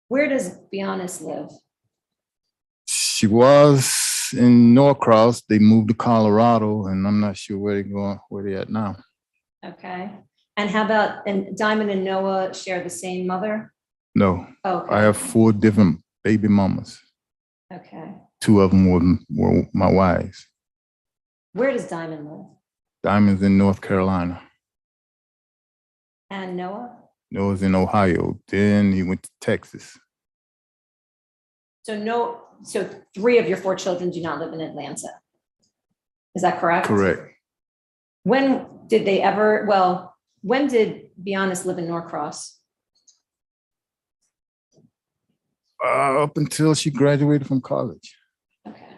Where does Beyonce live? She was in Norcross. They moved to Colorado, and I'm not sure where they're at now. Okay. And how about, and Diamond and Noah share the same mother? No, Okay. I have 4 different baby mamas. Okay. 2 of them were my wives. Where does Diamond live? Diamond's in North Carolina. And Noah? Noah's in Ohio. Then he went to Texas. So 3 of your 4 children do not live in Atlanta. Is that correct? Correct. When did Beyonce live in Norcross? Up until she graduated from college. Okay.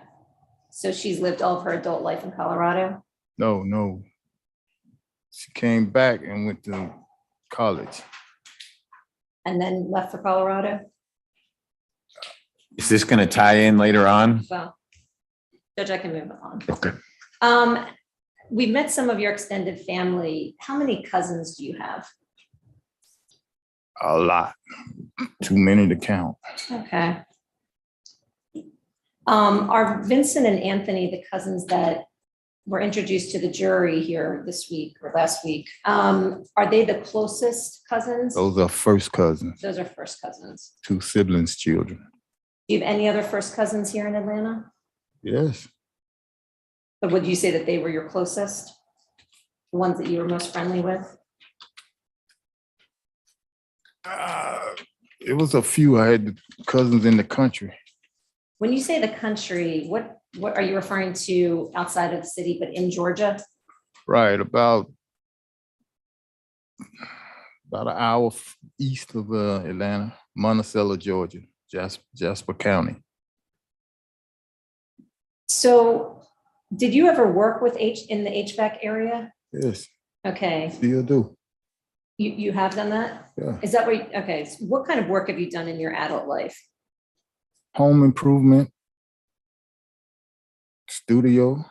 So she's lived all of her adult life in Colorado? No. She came back and went to college. And then left for Colorado? Is this going to tie in later on? Well, Judge, I can move on. Okay. we've met some of your extended family. How many cousins do you have? A lot, too many to count. Okay. Are Vincent and Anthony the cousins that were introduced to the jury here this week or last week? Are they the closest cousins? Those are first cousins, Those are first cousins. two siblings' children. Do you have any other first cousins here in Atlanta? Yes, But would you say that they were your closest? The ones that you were most friendly with? it was a few. I had cousins in the country. When you say the country, what are you referring to outside of the city, but in Georgia? Right, about an hour east of Atlanta, Monticello, Georgia, Jasper County. So did you ever work with in the HVAC area? Yes, Okay, still do. you have done that? Yeah. Is that what, okay, so what kind of work have you done in your adult life? Home improvement, studio.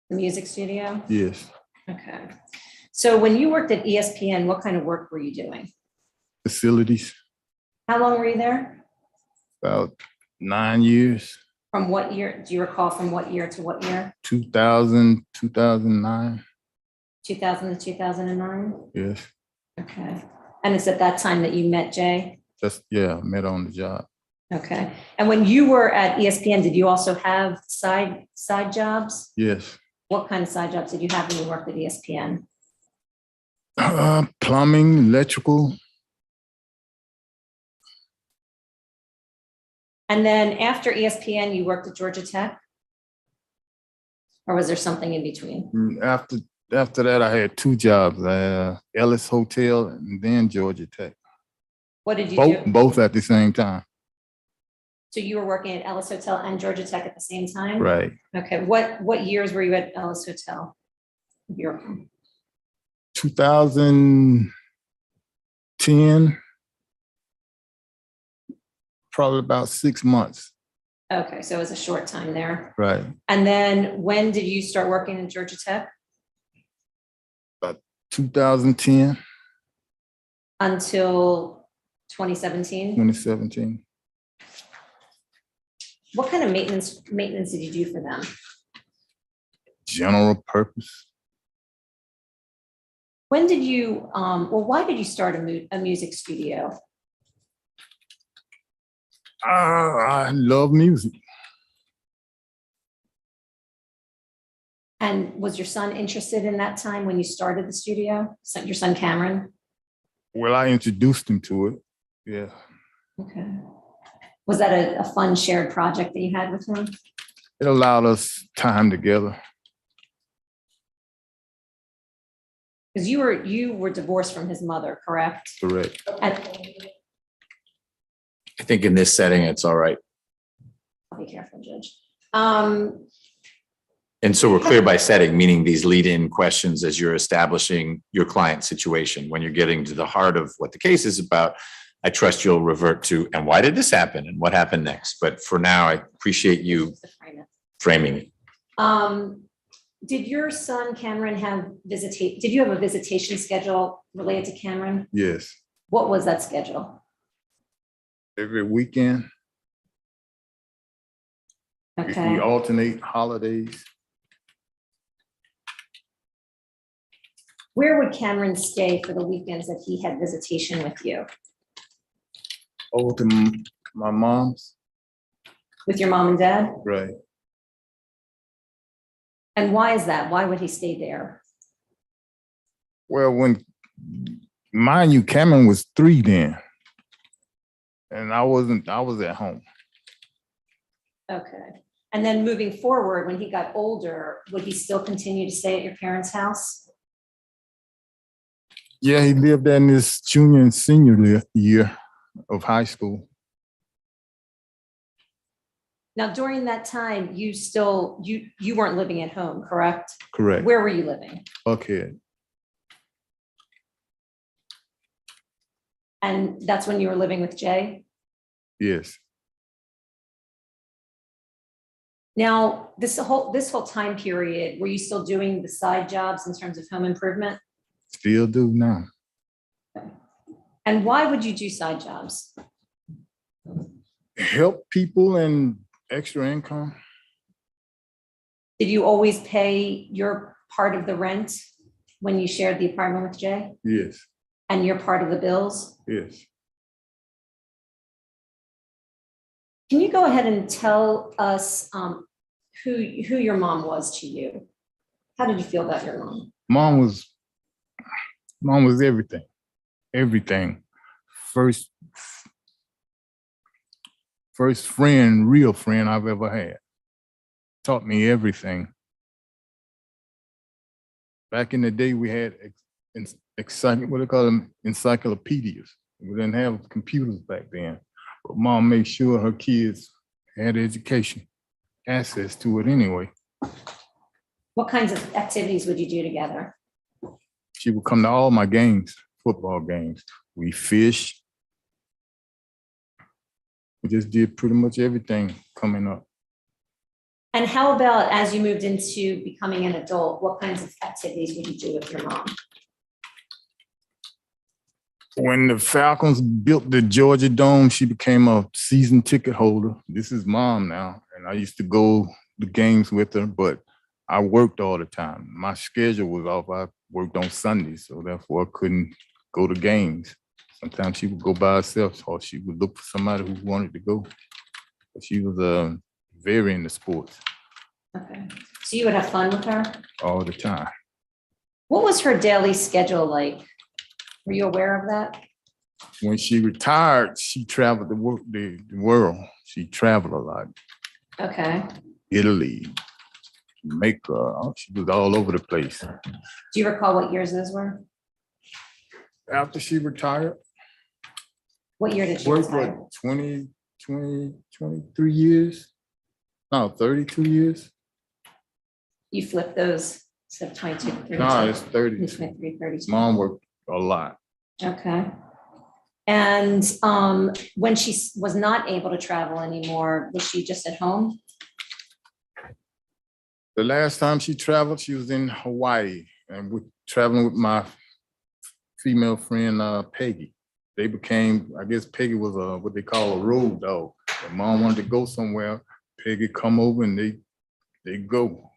The music studio? Yes, Okay. So when you worked at ESPN, what kind of work were you doing? facilities. How long were you there? About 9 years. From what year? Do you recall from what year to what year? 2000, 2009. 2000 to 2009? Yes, Okay. And it's at that time that you met Jay? met on the job. Okay. And when you were at ESPN, did you also have side jobs? Yes. What kind of side jobs did you have when you worked at ESPN? Plumbing, electrical. And then after ESPN, you worked at Georgia Tech? Or was there something in between? After that, I had two jobs, Ellis Hotel and then Georgia Tech. What did you do? Both at the same time. So you were working at Ellis Hotel and Georgia Tech at the same time? Right. Okay. What years were you at Ellis Hotel? Your 2010, probably about 6 months. Okay, so it was a short time there. Right. And then when did you start working at Georgia Tech? 2010, Until 2017? 2017. What kind of maintenance did you do for them? General purpose. When did you, why did you start a music studio? I love music. And was your son interested in that time when you started the studio? Your son Cameron? Well, I introduced him to it. Yeah. Okay. Was that a fun shared project that you had with him? It allowed us time together. Because you were divorced from his mother, correct? Correct. And I think in this setting, it's all right. I'll be careful, Judge. And so we're clear by setting, meaning these lead-in questions as you're establishing your client's situation. When you're getting to the heart of what the case is about, I trust you'll revert to, and why did this happen? And what happened next? But for now, I appreciate you framing it. Did your son Cameron did you have a visitation schedule related to Cameron? Yes. What was that schedule? Every weekend. We Okay. alternate holidays. Where would Cameron stay for the weekends that he had visitation with you? Over to my mom's. With your mom and dad? Right. And why is that? Why would he stay there? Well, mind you, Cameron was 3 then. And I was at home. Okay. And then moving forward, when he got older, would he still continue to stay at your parents' house? Yeah, he lived there in his junior and senior year of high school. Now, during that time, you weren't living at home, correct? Correct. Where were you living? Buckhead. And that's when you were living with Jay? Yes. Now, this whole time period, were you still doing the side jobs in terms of home improvement? Still do now. And why would you do side jobs? Help people and extra income. Did you always pay your part of the rent when you shared the apartment with Jay? Yes, And your part of the bills? yes. Can you go ahead and tell us who your mom was to you? How did you feel about your mom? Mom was everything, everything. First friend, real friend I've ever had. Taught me everything. Back in the day, we had what they call them, encyclopedias. We didn't have computers back then. But Mom made sure her kids had education, access to it anyway. What kinds of activities would you do together? She would come to all my games, football games. We fished. We just did pretty much everything coming up. And how about as you moved into becoming an adult, what kinds of activities would you do with your mom? When the Falcons built the Georgia Dome, she became a season ticket holder. This is Mom now, and I used to go to games with her, but I worked all the time. My schedule was off. I worked on Sundays, so therefore I couldn't go to games. Sometimes she would go by herself, or she would look for somebody who wanted to go. But she was very into sports. Okay, so you would have fun with her? All the time. What was her daily schedule like? Were you aware of that? When she retired, she traveled the world. She traveled a lot. Okay. Italy, Jamaica, she was all over the place. Do you recall what years those were? After she retired, What year did she worked retire? what, 23 years? No, 32 years? You flipped those, so 22, 32. No, it's 30. 23, 32. Mom worked a lot. Okay. And when she was not able to travel anymore, was she just at home? The last time she traveled, she was in Hawaii, and we're traveling with my female friend, Peggy. They became, I guess Peggy was what they call a road dog. When Mom wanted to go somewhere, Peggy come over and they go.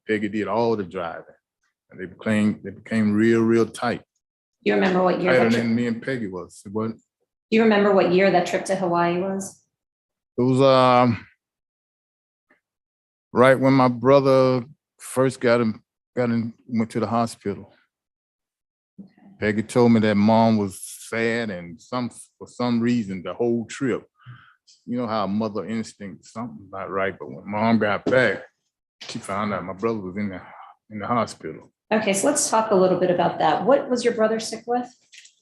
Peggy did all the driving, and they became real tight. Do you remember what year? Tighter That than me and Peggy was. But Do you remember what year that trip to Hawaii was? it was right when my brother first went to the hospital. Peggy told me that Mom was sad, and for some reason the whole trip, you know how a mother instinct, something not right. But when Mom got back, she found out my brother was in the hospital. Okay, so let's talk a little bit about that. What was your brother sick with?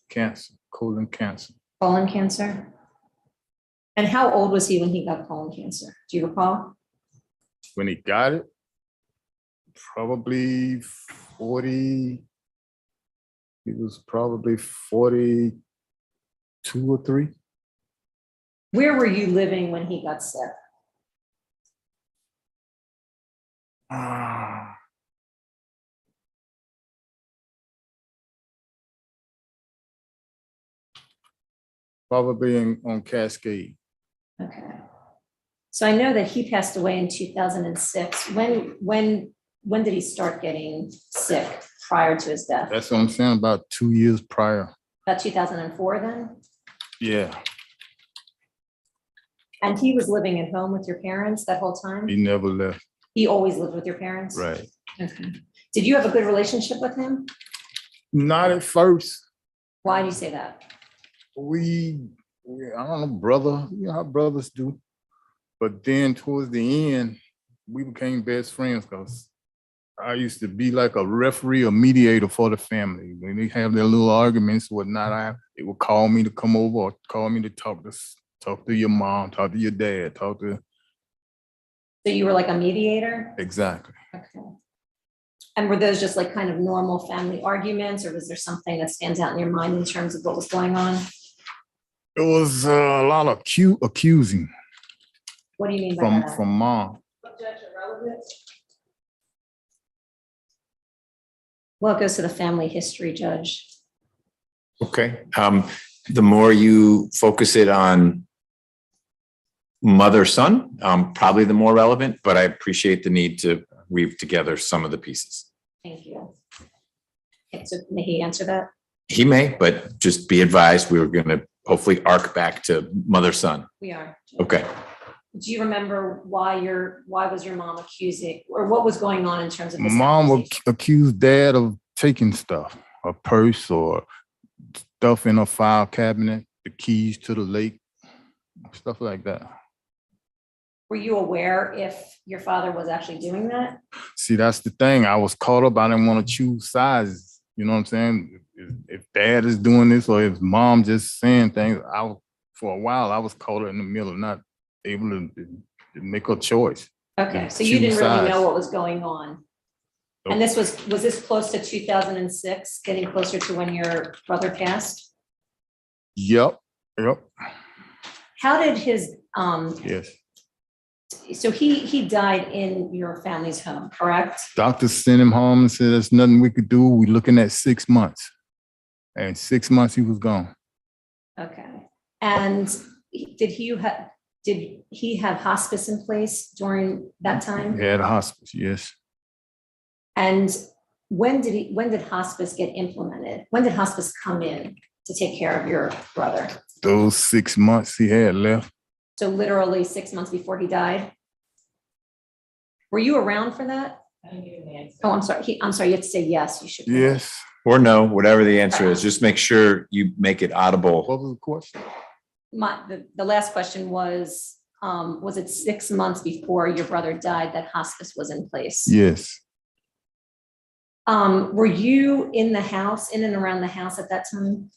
Cancer, colon cancer. Colon cancer? And how old was he when he got colon cancer? Do you recall? When he got it, probably 40. He was probably 42 or 3. Where were you living when he got sick? Probably on Cascade. Okay. So I know that he passed away in 2006. When did he start getting sick prior to his death? That's what I'm saying, about 2 years prior. About 2004 then? Yeah, And he was living at home with your parents that whole time? he never left. He always lived with your parents? Right. Okay. Did you have a good relationship with him? Not at first. Why do you say that? We I don't know, brother, you know how brothers do. But then towards the end, we became best friends because I used to be like a referee or mediator for the family. When they have their little arguments or whatnot, they would call me to come over or call me to talk to your mom, talk to your dad, talk to. So you were like a mediator? Exactly. Okay. And were those just like kind of normal family arguments, or was there something that stands out in your mind in terms of what was going on? It was a lot of accusing What do you mean by that? from Mom. But Judge, appropriate? Well, it goes to the family history judge. Okay. The more you focus it on mother-son, probably the more relevant, but I appreciate the need to weave together some of the pieces. Thank you. Okay, so may he answer that? He may, but just be advised, we were going to hopefully arc back to mother-son. We are. Okay. Do you remember why was your mom accusing, or what was going on in terms of this? Mom would accusation? accuse dad of taking stuff, a purse or stuff in a file cabinet, the keys to the lake, stuff like that. Were you aware if your father was actually doing that? See, that's the thing. I was caught up. I didn't want to choose sides. You know what I'm saying? If dad is doing this or if mom just saying things, for a while, I was caught in the middle, not able to make a choice. Okay, so Choose you didn't really know sides. what was going on. And Nope. was this close to 2006, getting closer to when your brother passed? Yep. How did his, Yes. so he died in your family's home, correct? Doctor sent him home and said, there's nothing we could do. We're looking at 6 months. And 6 months he was gone. Okay. And did he have hospice in place during that time? He had a hospice, yes. And when did hospice get implemented? When did hospice come in to take care of your brother? Those 6 months he had left. So literally 6 months before he died? Were you around for that? I didn't get an answer. Oh, I'm sorry. I'm sorry. You have to say yes. You should. Yes. Or no, whatever the answer is, just make sure you make it audible. What was the question? The last question was it 6 months before your brother died that hospice was in place? Yes. Were you in the house, in and around the house at that time?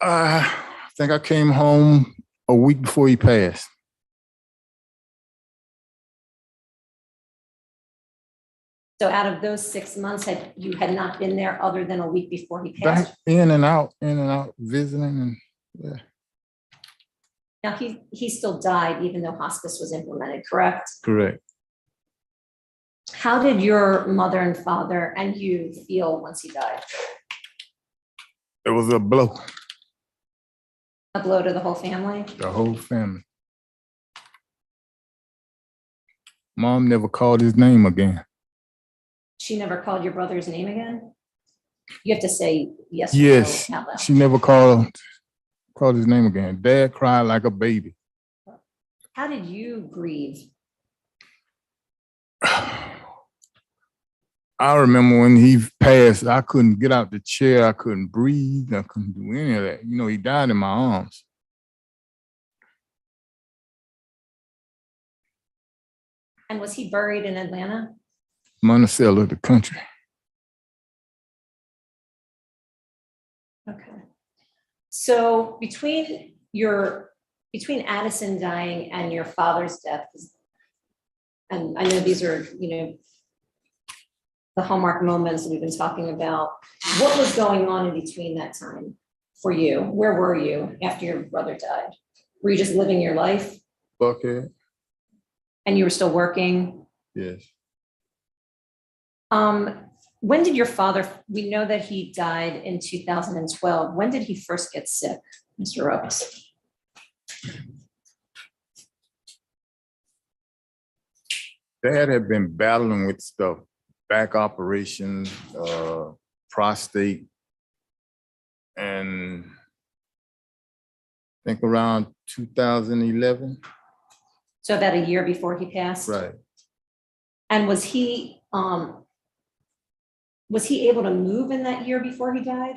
I think I came home a week before he passed. So out of those 6 months, you had not been there other than a week before he Back passed? in and out, visiting and yeah. Now, he still died even though hospice was implemented, correct? Correct. How did your mother and father and you feel once he died? It was a blow, A blow to the whole family? the whole family. Mom never called his name again. She never called your brother's name again? You have to say yes or no Yes, out loud. she never called his name again. Dad cried like a baby. How did you grieve? I remember when he passed, I couldn't get out the chair. I couldn't breathe. I couldn't do any of that. You know, he died in my arms. And was he buried in Atlanta? Monticello, the country. Okay. So between Addison dying and your father's death, and I know these are, the hallmark moments that we've been talking about, what was going on in between that time for you? Where were you after your brother died? Were you just living your life Buckhead? and you were still working? Yes. When did your father, we know that he died in 2012. When did he first get sick, Mr. Rooks? Dad had been battling with stuff, back operations, prostate, and I think around 2011. So about a year before he passed? Right. And was he able to move in that year before he died?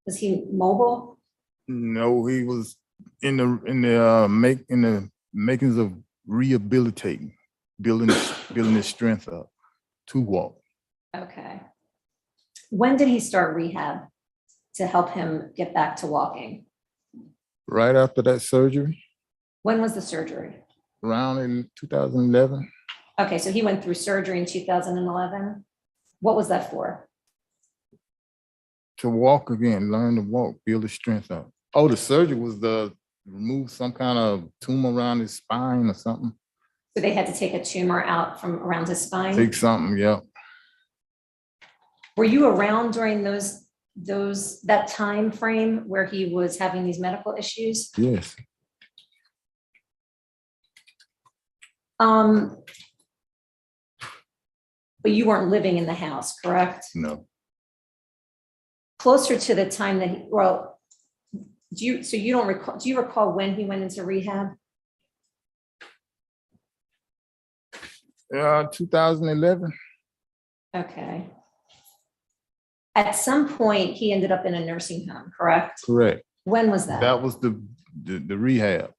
Was he mobile? No, he was in the makings of rehabilitating, building his strength up to walk. Okay. When did he start rehab to help him get back to walking? Right after that surgery, When was the surgery? around in 2011. Okay, so he went through surgery in 2011. What was that for? To walk again, learn to walk, build his strength up. Oh, the surgery was to remove some kind of tumor around his spine or something. So they had to take a tumor out from around his spine? Take something, yeah. Were you around during that time frame where he was having these medical issues? Yes, But you weren't living in the house, correct? no. Closer to the time that do you recall when he went into rehab? 2011, Okay. At some point, he ended up in a nursing home, correct? correct. When was that? That was the rehab.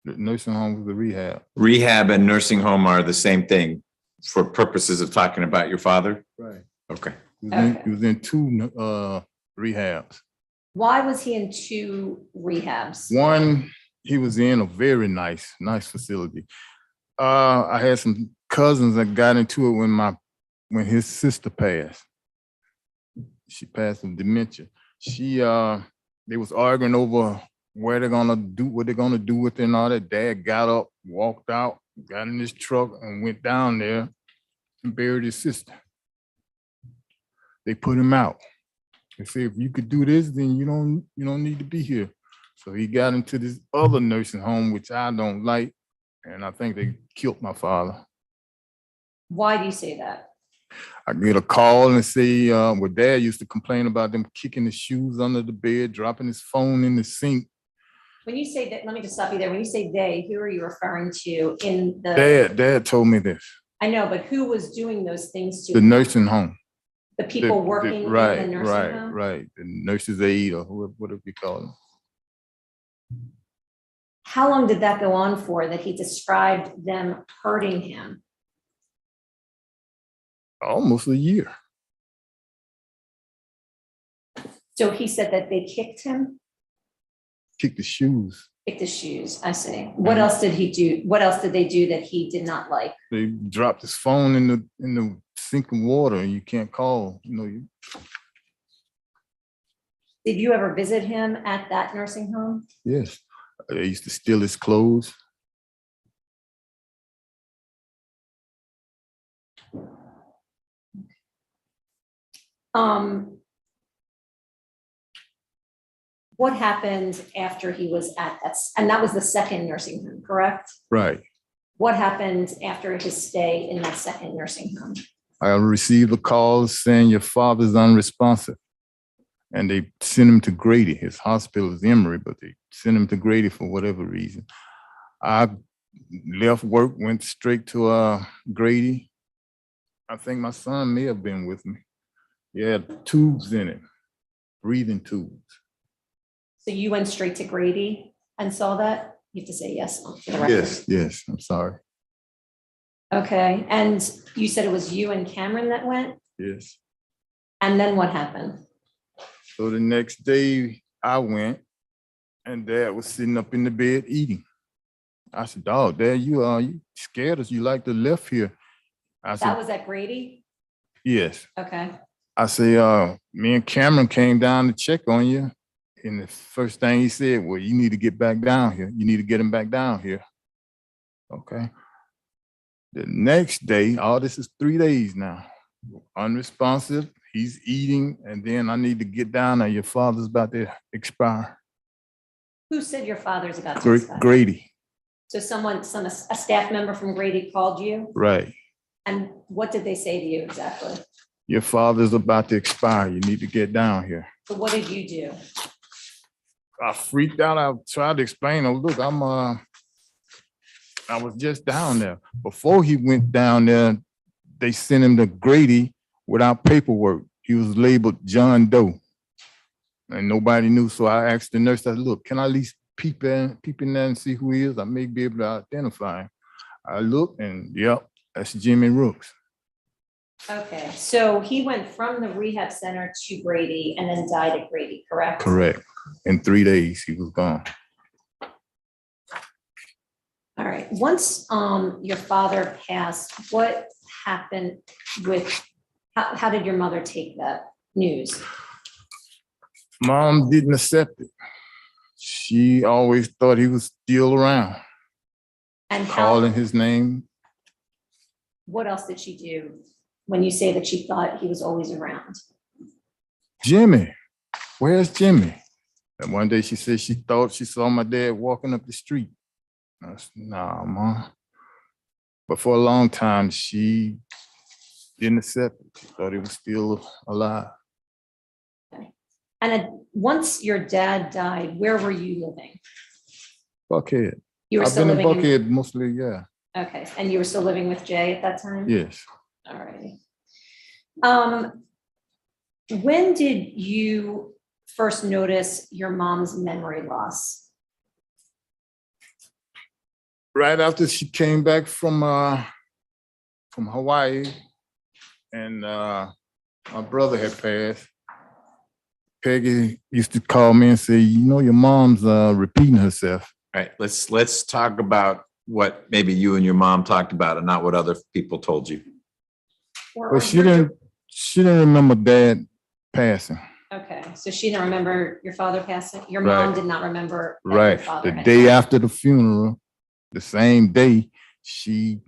The nursing home was the rehab. Rehab and nursing home are the same thing for purposes of talking about your father? Right. Okay. He was in two rehabs. Why was he in 2 rehabs? One, he was in a very nice facility. I had some cousins that got into it when his sister passed. She passed of dementia. They was arguing over what they're gonna do with it and all that. Dad got up, walked out, got in his truck and went down there and buried his sister. They put him out. They said, if you could do this, then you don't need to be here. So he got into this other nursing home, which I don't like. And I think they killed my father. Why do you say that? I get a call and say, well, Dad used to complain about them kicking his shoes under the bed, dropping his phone in the sink. When you say that, let me just stop you there. When you say they, who are you referring to in the? Dad told me this. I know, but who was doing those things to The him? nursing home. The people working in the Right, nursing home? right. The nurse's aide or whatever you call them. How long did that go on for that he described them hurting him? Almost a year. So he said that they kicked him, Kicked the shoes. kicked his shoes. I see. What else did he do? What else did they do that he did not like? They dropped his phone in the sink of water and you can't call. Did you ever visit him at that nursing home? Yes. They used to steal his clothes. What happened after he was at that? And that was the second nursing home, correct? Right. What happened after his stay in that second nursing home? I received a call saying your father's unresponsive. And they sent him to Grady. His hospital is Emory, but they sent him to Grady for whatever reason. I left work, went straight to Grady. I think my son may have been with me. He had tubes in it, breathing tubes. So you went straight to Grady and saw that? You have to say yes. For the record. Yes, I'm sorry. Okay, and you said it was you and Cameron that went? Yes. And then what happened? So the next day I went and Dad was sitting up in the bed eating. I said, dog, Dad, you scared us. You like to left here. I said, That was at Grady? yes. Okay. I say, me and Cameron came down to check on you. And the first thing he said, well, you need to get back down here. You need to get him back down here. Okay. The next day, all this is 3 days now. Unresponsive, he's eating, and then I need to get down there. Your father's about to expire. Who said your father's about to expire? Grady. So a staff member from Grady called you? Right. And what did they say to you exactly? Your father's about to expire. You need to get down here. So what did you do? I freaked out. I tried to explain, look, I was just down there. Before he went down there, they sent him to Grady without paperwork. He was labeled John Doe. And nobody knew. So I asked the nurse, I said, look, can I at least peep in there and see who he is? I may be able to identify him. I looked and yep, that's Jimmy Rooks. Okay, so he went from the rehab center to Grady and then died at Grady, correct? Correct. In 3 days, he was gone. All right, once your father passed, what happened with, how did your mother take that news? Mom didn't accept it. She always thought he was still around. And calling his name. what else did she do when you say that she thought he was always around? Jimmy, where's Jimmy? And one day she said she thought she saw my dad walking up the street. I said, nah, Mom. But for a long time, she didn't accept it. She thought he was still alive. And once your dad died, where were you living? Buckhead. You were I've still been in living in, Buckhead mostly, yeah. okay, and you were still living with Jay at that time? Yes. All righty. When did you first notice your mom's memory loss? Right after she came back from Hawaii and my brother had passed, Peggy used to call me and say, you know, your mom's repeating herself. All right, let's talk about what maybe you and your mom talked about and not what other people told you. But she didn't remember Dad passing. Okay, so she didn't remember your father passing? Your mom Right. did not remember that your Right. father The had day passed. after the funeral, the same day, she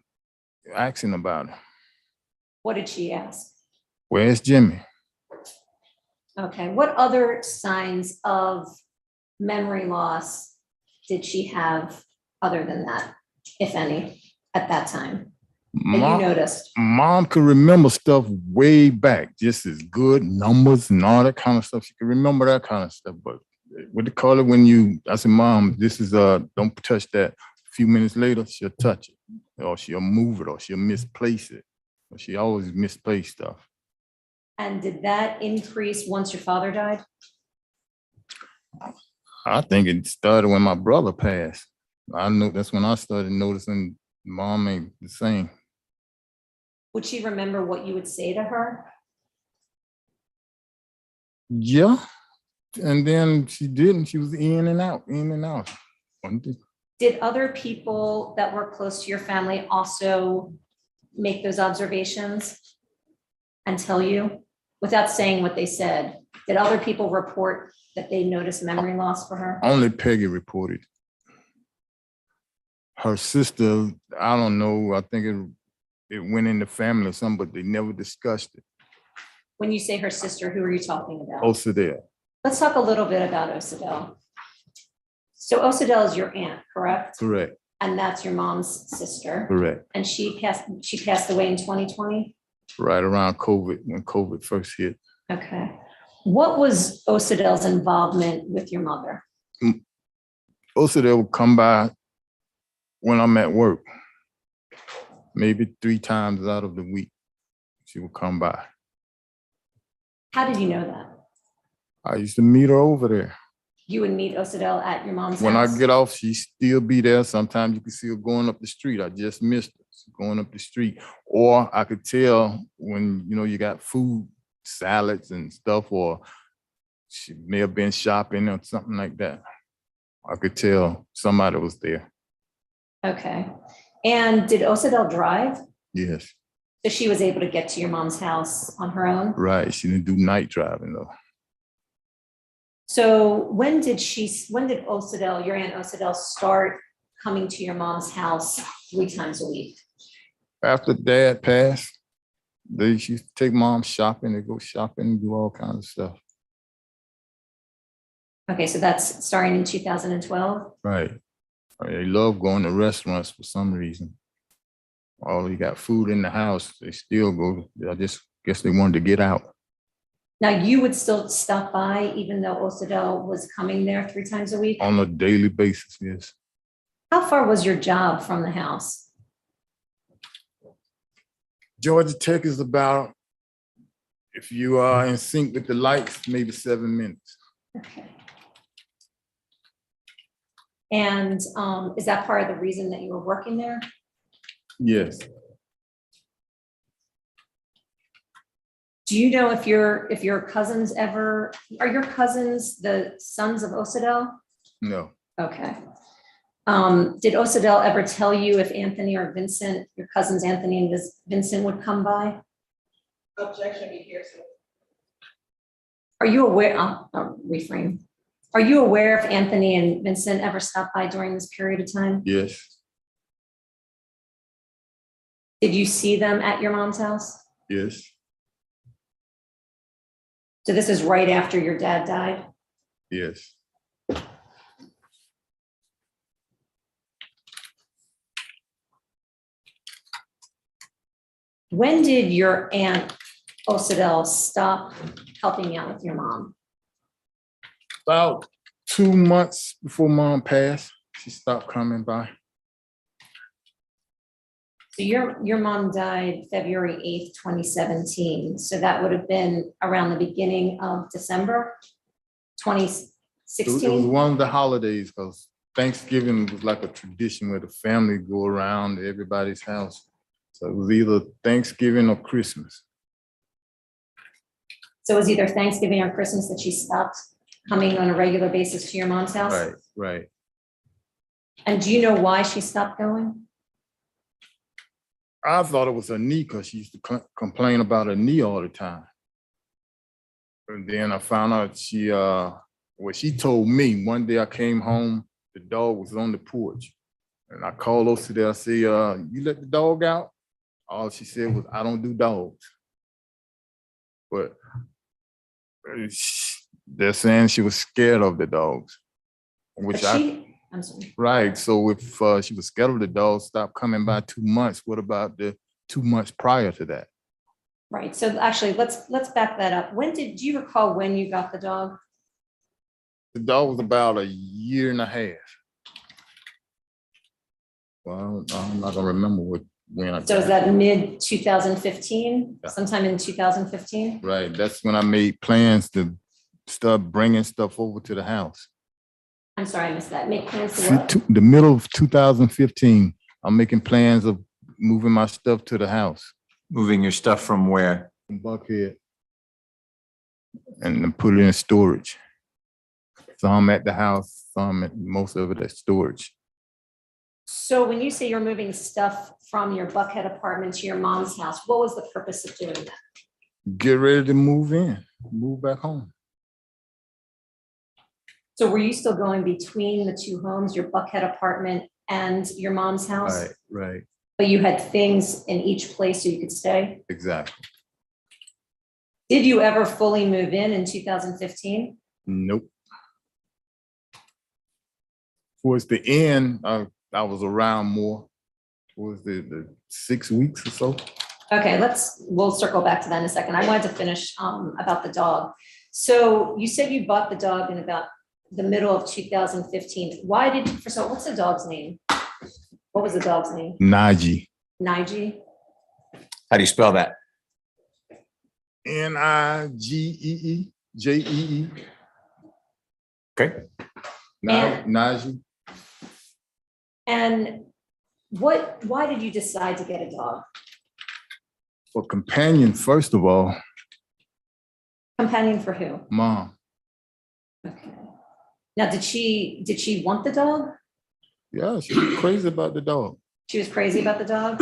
asking about it. What did she ask? Where's Jimmy? Okay, what other signs of memory loss did she have other than that, if any, at that time that you Mom, noticed? Mom could remember stuff way back, just as good numbers and all that kind of stuff. She could remember that kind of stuff. But what they call it when I said, Mom, this is don't touch that. A few minutes later, she'll touch it, or she'll move it, or she'll misplace it. But she always misplaced stuff. And did that increase once your father died? I think it started when my brother passed. I knew that's when I started noticing Mom ain't the same. Would she remember what you would say to her? Yeah. And then she didn't. She was in and out, in and out. Did other people that were close to your family also make those observations and tell you, without saying what they said? Did other people report that they noticed memory loss for her? Only Peggy reported. Her sister, I don't know, I think it went in the family or something, but they never discussed it. When you say her sister, who are you talking about? Osadell. Let's talk a little bit about Osadell. So Osadell is your aunt, correct? Correct, And that's your mom's sister. correct. And she passed away in 2020? Right around COVID, when COVID first hit. Okay. What was Osadell's involvement with your mother? Osadell would come by when I'm at work. Maybe 3 times out of the week, she would come by. How did you know that? I used to meet her over there. You would meet Osadell at your mom's When house? I get off, she still be there. Sometimes you can see her going up the street. I just missed her. She's going up the street. Or I could tell when, you got food, salads and stuff, or she may have been shopping or something like that. I could tell somebody was there. Okay. And did Osadell drive? Yes, So she was able to get to your mom's house on her own? right. She didn't do night driving though. So when did Osadell, your aunt Osadell, start coming to your mom's house 3 times a week? After Dad passed, they used to take Mom shopping. They go shopping, do all kinds of stuff. Okay, so that's starting in 2012? Right. They love going to restaurants for some reason. Oh, you got food in the house, they still go. I just guess they wanted to get out. Now, you would still stop by even though Osadell was coming there 3 times a week? On a daily basis, yes. How far was your job from the house? Georgia Tech is about, if you are in sync with the lights, maybe 7 minutes. Okay. And is that part of the reason that you were working there? Yes, Do you know if your cousins are your cousins the sons of Osadell? no, Okay. Did Osadell ever tell you if Anthony or Vincent, your cousins Anthony and Vincent would come by? Objection, be hearsay. Are you aware, I'll reframe. Are you aware if Anthony and Vincent ever stopped by during this period of time? yes, Did you see them at your mom's house? Yes. So this is right after your dad died? Yes. When did your aunt Osadel stop helping out with your mom? About 2 months before mom passed, she stopped coming by. So your mom died February 8th, 2017. So that would have been around the beginning of December It was 2016? one of the holidays because Thanksgiving was like a tradition where the family go around to everybody's house. So it was either Thanksgiving or Christmas. So it was either Thanksgiving or Christmas that she stopped coming on a regular basis to your mom's house? Right, right. And do you know why she stopped going? I thought it was her knee because she used to complain about her knee all the time. And then I found out she told me one day I came home, the dog was on the porch. And I called over there, I say, you let the dog out? All she said was, I don't do dogs. But they're saying she was scared of the dogs. Which But I'm sorry. right, so if she was scared of the dogs, stopped coming by 2 months, what about the 2 months prior to that? Right, so actually, let's back that up. Do you recall when you got the dog? The dog was about a year and a half. Well, I'm not gonna remember when I. So is that mid 2015, Yeah. sometime in 2015? Right, that's when I made plans to start bringing stuff over to the house. I'm sorry, I missed that. Make plans to what? The middle of 2015, I'm making plans of moving my stuff to the house Moving your stuff from where? in Buckhead and then put it in storage. Some at the house, most of it at storage. So when you say you're moving stuff from your Buckhead apartment to your mom's house, what was the purpose of doing that? Get ready to move back home. So were you still going between the two homes, your Buckhead apartment and your mom's house? Right, right, But you had things in each place so you could stay? exactly. Did you ever fully move in 2015? Nope. Towards the end, I was around more. Towards the 6 weeks or so. Okay, we'll circle back to that in a second. I wanted to finish about the dog. So you said you bought the dog in about the middle of 2015. First of all, what's the dog's name? What was the dog's name? Najee. Nige? How do you spell that? Nigeejee. Okay. Najee. And why did you decide to get a dog? For companion, first of all, Companion for who? mom. Okay. Now, did she want the dog? Yeah, she was crazy about the dog. She was crazy about the dog?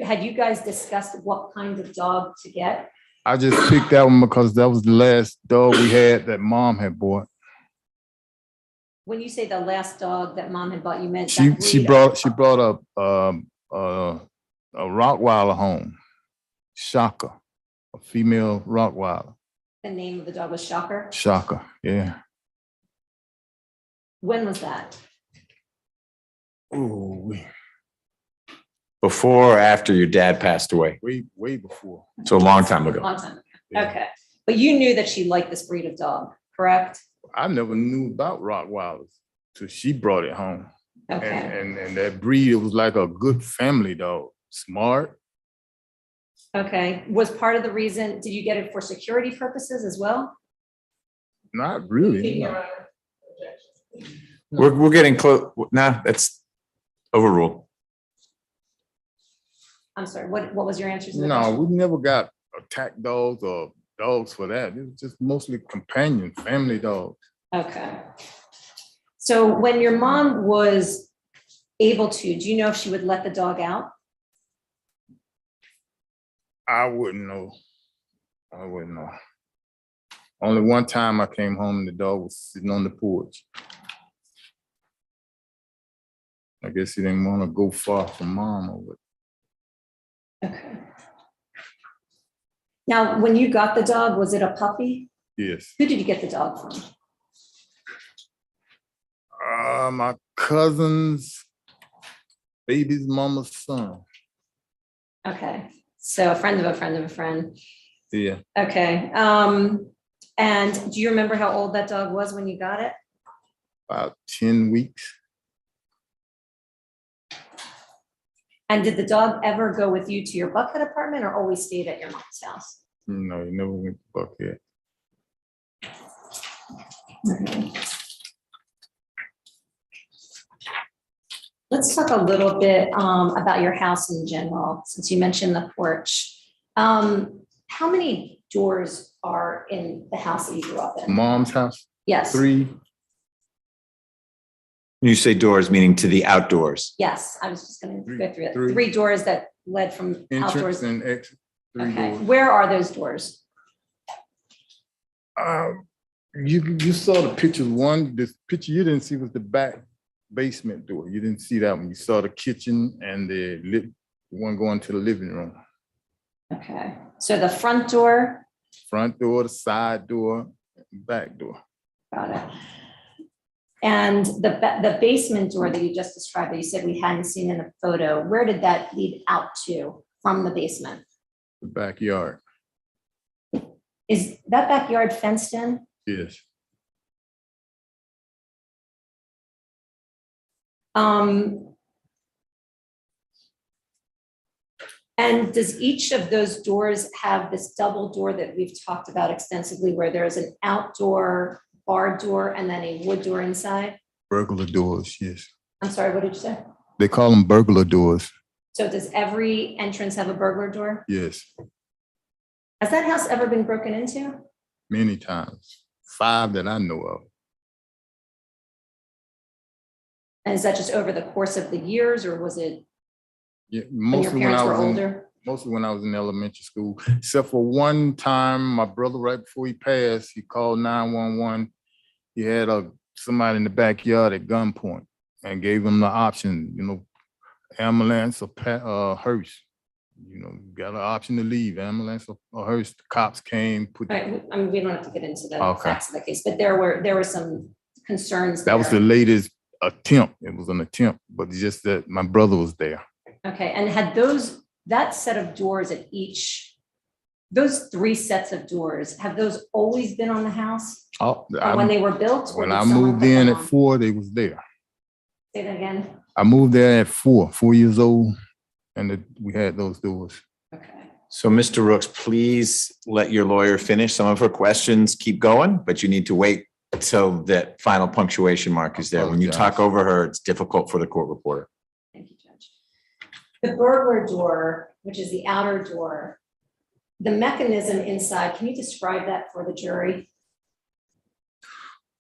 Had you guys discussed what kind of dog to get? I just picked that one because that was the last dog we had that mom had bought. When you say the last dog that mom had bought, you meant She that breed? brought a Rottweiler home, Shaka, a female Rottweiler. The name of the dog was Shocker. Shaka, yeah. When was that? Oh, Before or after your dad passed away? way before. So a long time ago. Long time ago. Yeah. Okay. But you knew that she liked this breed of dog, correct? I never knew about Rottweilers till she brought it home. Okay. And that breed, it was like a good family dog, smart. Okay. Was part of the reason, did you get it for security purposes as well? Not really. Keep no. your honor. Objection. We're getting close. Nah, that's overruled. I'm sorry, what was your answer to the No, question? we never got attack dogs or dogs for that. It was just mostly companion, family dogs. Okay. So when your mom was able to, do you know if she would let the dog out? I wouldn't know. I wouldn't know. Only one time I came home and the dog was sitting on the porch. I guess he didn't want to go far from mom over it. Okay. Now, when you got the dog, was it a puppy? Yes. Who did you get the dog from? My cousin's baby's mama's son. Okay, so a friend of a friend of a friend. Yeah. Okay, and do you remember how old that dog was when you got it? About 10 weeks. And did the dog ever go with you to your Buckhead apartment or always stayed at your mom's house? No, he never went to Buckhead. Okay. Let's talk a little bit about your house in general, since you mentioned the porch. How many doors are in the house that you grew up in? Mom's house, Yes. 3. You say doors, meaning to the outdoors. Yes, I was just gonna go through it. Three. 3 doors that led from Entrance outdoors. and exit. 3 Okay, doors. where are those doors? You saw the pictures. This picture you didn't see was the back basement door. You didn't see that one. You saw the kitchen and the one going to the living room. Okay, so the front door, Front door, the side door, back door. got it. And the basement door that you just described, that you said we hadn't seen in the photo, where did that lead out to from the basement? The backyard. Is that backyard fenced in? Yes. And does each of those doors have this double door that we've talked about extensively, where there's an outdoor bar door and then a wood door inside? Burglar doors, yes. I'm sorry, what did you say? They call them burglar doors. So does every entrance have a burglar door? Yes, Has that house ever been broken into? many times. 5 that I know of. And is that just over the course of the years, or was it Yeah, when your mostly when parents I were was in, older? mostly when I was in elementary school, except for one time, my brother, right before he passed, he called 911. He had somebody in the backyard at gunpoint and gave him the option, ambulance or hearse. You got an option to leave, ambulance or hearse. The cops came, Right, I mean, we don't have to get into the Okay. facts of the case, but there were some concerns that was the there. latest attempt. It was an attempt, but it's just that my brother was there. Okay, and had that set of doors at those 3 sets of doors, have those always been on the house? Oh, Or when they were built? or when did I someone moved put them in at on? 4, they was there. Say that again? I moved there at 4 years old, and we had those doors. Okay. So Mr. Rooks, please let your lawyer finish. Some of her questions keep going, but you need to wait till that final punctuation mark is there. When you talk over her, it's difficult for the court reporter. Thank you, Judge. The burglar door, which is the outer door, the mechanism inside, can you describe that for the jury?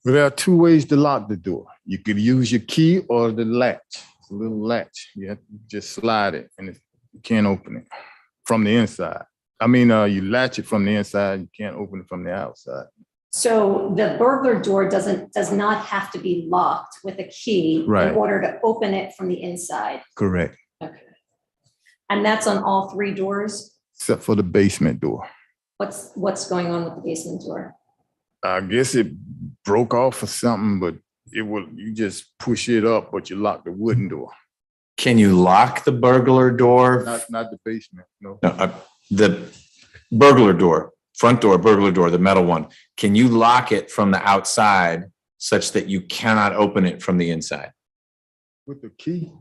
Well, there are 2 ways to lock the door. You could use your key or the latch. It's a little latch. You have to just slide it, and you can't open it from the inside. I mean, you latch it from the inside. You can't open it from the outside. So the burglar door does not have to be locked with a key Right. in order to open it from the inside. Correct, Okay. And that's on all 3 doors? except for the basement door. What's going on with the basement door? I guess it broke off or something, but you just push it up, but you lock the wooden door. Can you lock the burglar door? Not the basement, no. No, the burglar door, front door, burglar door, the metal one. Can you lock it from the outside such that you cannot open it from the inside? With the key,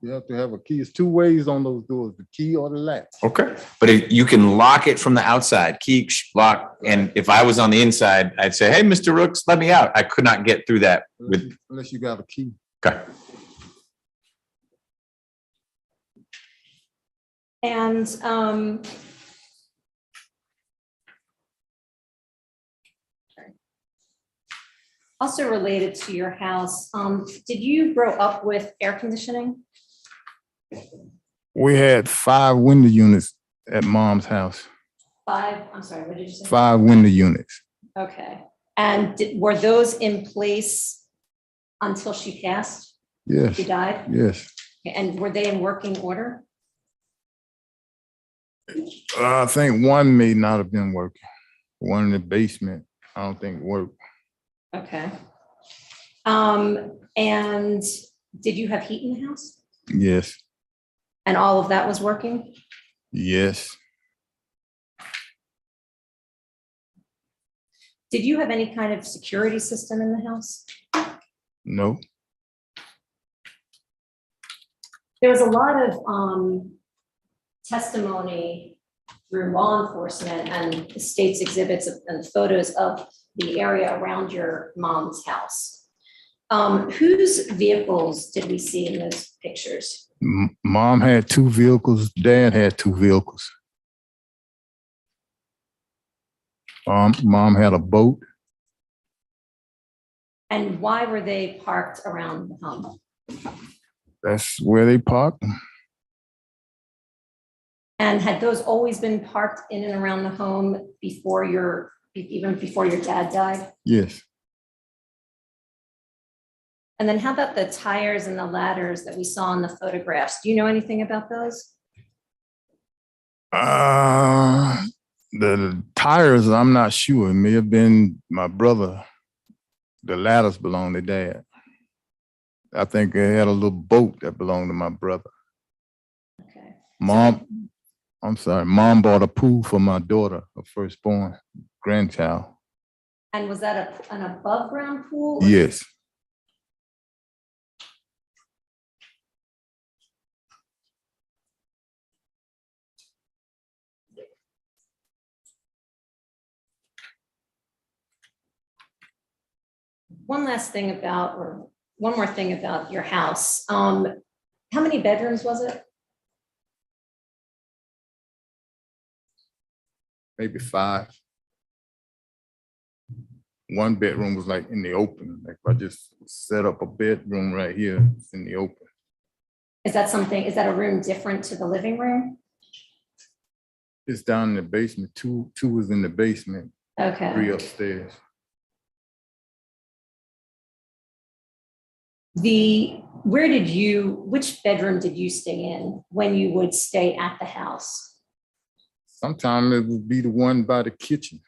you have to have a key. It's 2 ways on those doors, the key or the latch. Okay, but if you can lock it from the outside, key, lock, and if I was on the inside, I'd say, hey, Mr. Rooks, let me out. I could not get through that with, Unless you got a key. okay. And also related to your house, did you grow up with air conditioning? We had 5 window units at mom's house. 5, I'm sorry, what did you say? 5 window units. Okay, and were those in place until she passed? Yes, She died? yes. And were they in working order? I think one may not have been working. One in the basement, I don't think worked. Okay. And did you have heat in the house? Yes, And all of that was working? yes. Did you have any kind of security system in the house? No, There was a lot of testimony through law enforcement and the state's exhibits and photos of the area around your mom's house. Whose vehicles did we see in those pictures? Mom had 2 vehicles, dad had 2 vehicles. Mom had a boat. And why were they parked around the home? That's where they parked. And had those always been parked in and around the home even before your dad died? Yes. And then how about the tires and the ladders that we saw in the photographs? Do you know anything about those? The tires, I'm not sure. It may have been my brother. The ladders belonged to dad. I think they had a little boat that belonged to my brother. Okay. Mom bought a pool for my daughter, her firstborn grandchild. And was that an above ground pool? Yes. One more thing about your house. How many bedrooms was it? Maybe 5. One bedroom was like in the open. Like if I just set up a bedroom right here, it's in the open. Is that a room different to the living room? It's down in the basement. Two was in the basement, 3 Okay. upstairs. Which bedroom did you stay in when you would stay at the house? Sometimes it would be the one by the kitchen.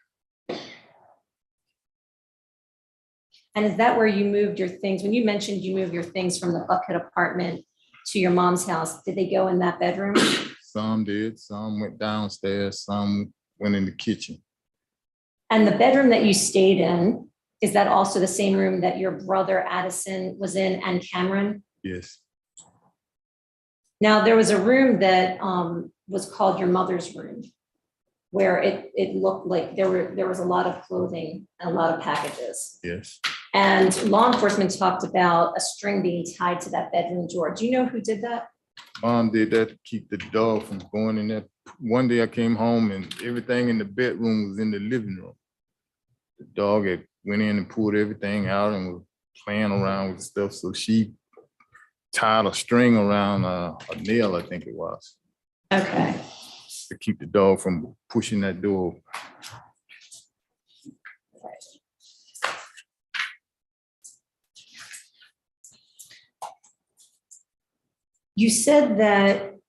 And is that where you moved your things? When you mentioned you moved your things from the Buckhead apartment to your mom's house, did they go in that bedroom? Some did, some went downstairs, some went in the kitchen. And the bedroom that you stayed in, is that also the same room that your brother Addison was in and Cameron? Yes, Now, there was a room that was called your mother's room, where it looked like there was a lot of clothing and a lot of packages. yes. And law enforcement talked about a string being tied to that bedroom door. Do you know who did that? Mom did that to keep the dog from going in there. One day I came home and everything in the bedroom was in the living room. The dog had went in and pulled everything out and was playing around with stuff. So she tied a string around a nail, I think it was, Okay. to keep the dog from pushing that door. You said that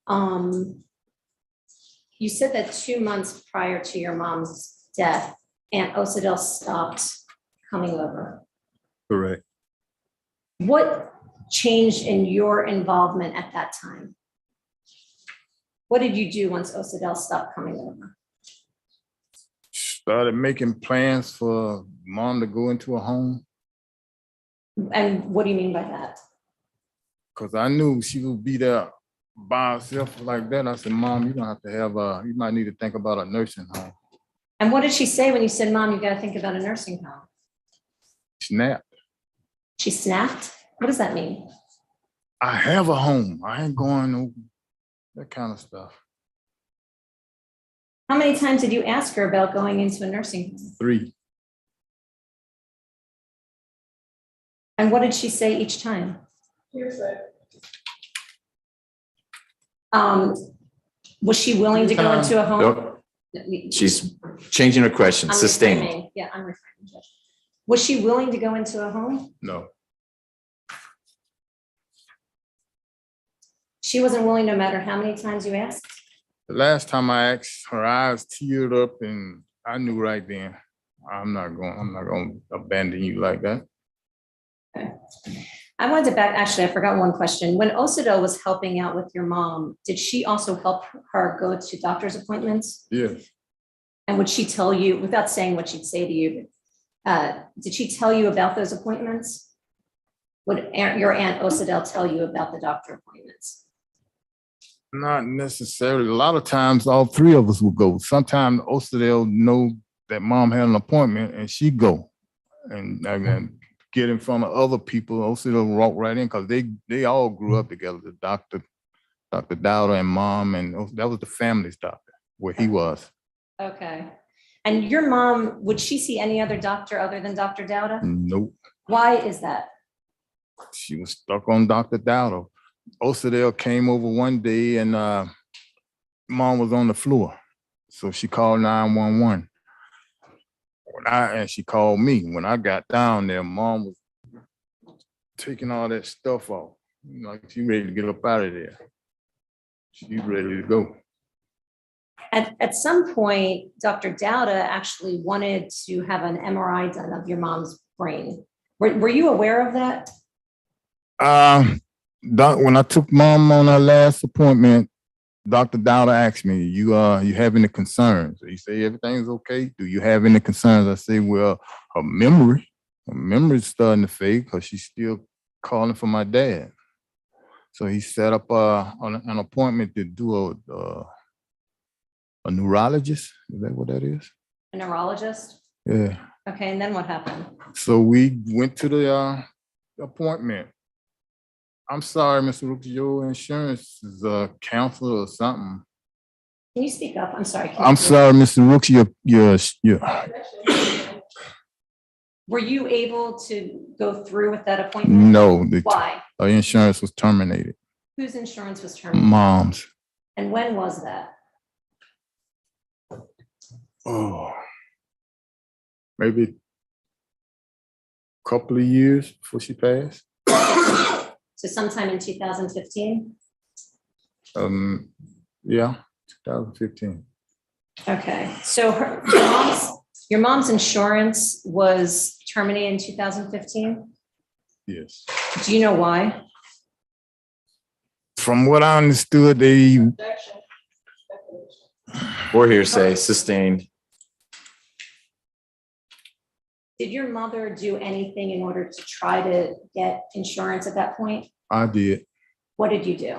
2 months prior to your mom's death, Aunt Osadel stopped coming over. Correct. What changed in your involvement at that time? What did you do once Osadel stopped coming over? Started making plans for Mom to go into a home And what do you mean by that? because I knew she would be there by herself like that. I said, Mom, you're gonna have to have you might need to think about a nursing home. And what did she say when you said, Mom, you got to think about a nursing home? Snap. She snapped? What does that mean? I have a home. I ain't going no, that kind of stuff. How many times did you ask her about going into a nursing home? 3. And what did she say each time? Hearsay. Was she willing to go into a home? Nope, she's changing her question, I'm sustained. reframing. Yeah, I'm reframing, Judge. Was she willing to go into a home? No. She wasn't willing no matter how many times you asked? The last time I asked, her eyes teared up and I knew right then, I'm not going to abandon you like that. I wanted to actually, I forgot one question. When Osadil was helping out with your mom, did she also help her go to doctor's appointments? Yes. And would she tell you, without saying what she'd say to you, did she tell you about those appointments? Would your Aunt Osadil tell you about the doctor appointments? Not necessarily. A lot of times, all three of us would go. Sometimes Osadil know that mom had an appointment and she go and get in front of other people. Osadil walk right in because they all grew up together. The Dr. Dowder and mom, and that was the family's doctor where he was. Okay. And your mom, would she see any other doctor other than Dr. Dowda? Nope. Why is that? She was stuck on Dr. Dowder. Osadil came over one day and mom was on the floor. So she called 911. And she called me. When I got down there, mom was taking all that stuff off. Like she ready to get up out of there. She's ready to go. At some point, Dr. Dowda actually wanted to have an MRI done of your mom's brain. Were you aware of that? When I took mom on her last appointment, Dr. Dowder asked me, you have any concerns? He said, everything's okay. Do you have any concerns? I say, well, her memory's starting to fade because she's still calling for my dad. So he set up an appointment to do a neurologist. Is that what that is? A neurologist? Yeah. Okay, and then what happened? So we went to the appointment. I'm sorry, Mr. Rookie, your insurance is canceled or something. Can you speak up? I'm sorry. I'm sorry, Mr. Rookie, Were you able to go through with that appointment? No. Why? Her insurance was terminated. Whose insurance was terminated? Mom's. And when was that? Oh, maybe a couple of years before she passed. So sometime in 2015? Yeah, 2015. Okay, so your mom's insurance was terminated in 2015? Yes. Do you know why? From what I understood, they Or hearsay, sustained. Did your mother do anything in order to try to get insurance at that point? I did. What did you do?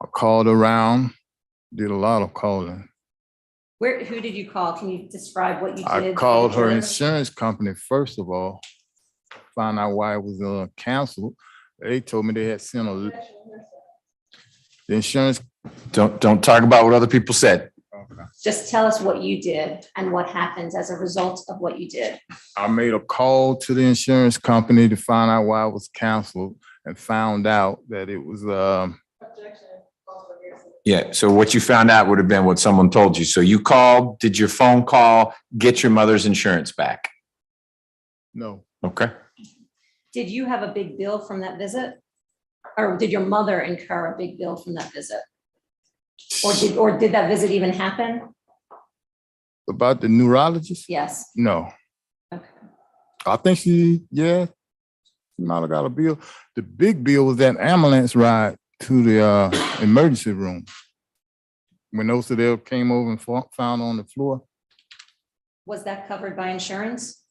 I called around, did a lot of calling. Who did you call? Can you describe what you did? I called her insurance company first of all, find out why it was canceled. They told me they had sent the insurance. Don't talk about what other people said. Just tell us what you did and what happened as a result of what you did. I made a call to the insurance company to find out why it was canceled and found out that it was Yeah, so what you found out would have been what someone told you. So you called, did your phone call, get your mother's insurance back? no. Okay. Did you have a big bill from that visit? Or did your mother incur a big bill from that visit? Or did that visit even happen? About the neurologist? Yes. No. Okay. I think she might have got a bill. The big bill was that ambulance ride to the emergency room. When Osadil came over and found on the floor. Was that covered by insurance?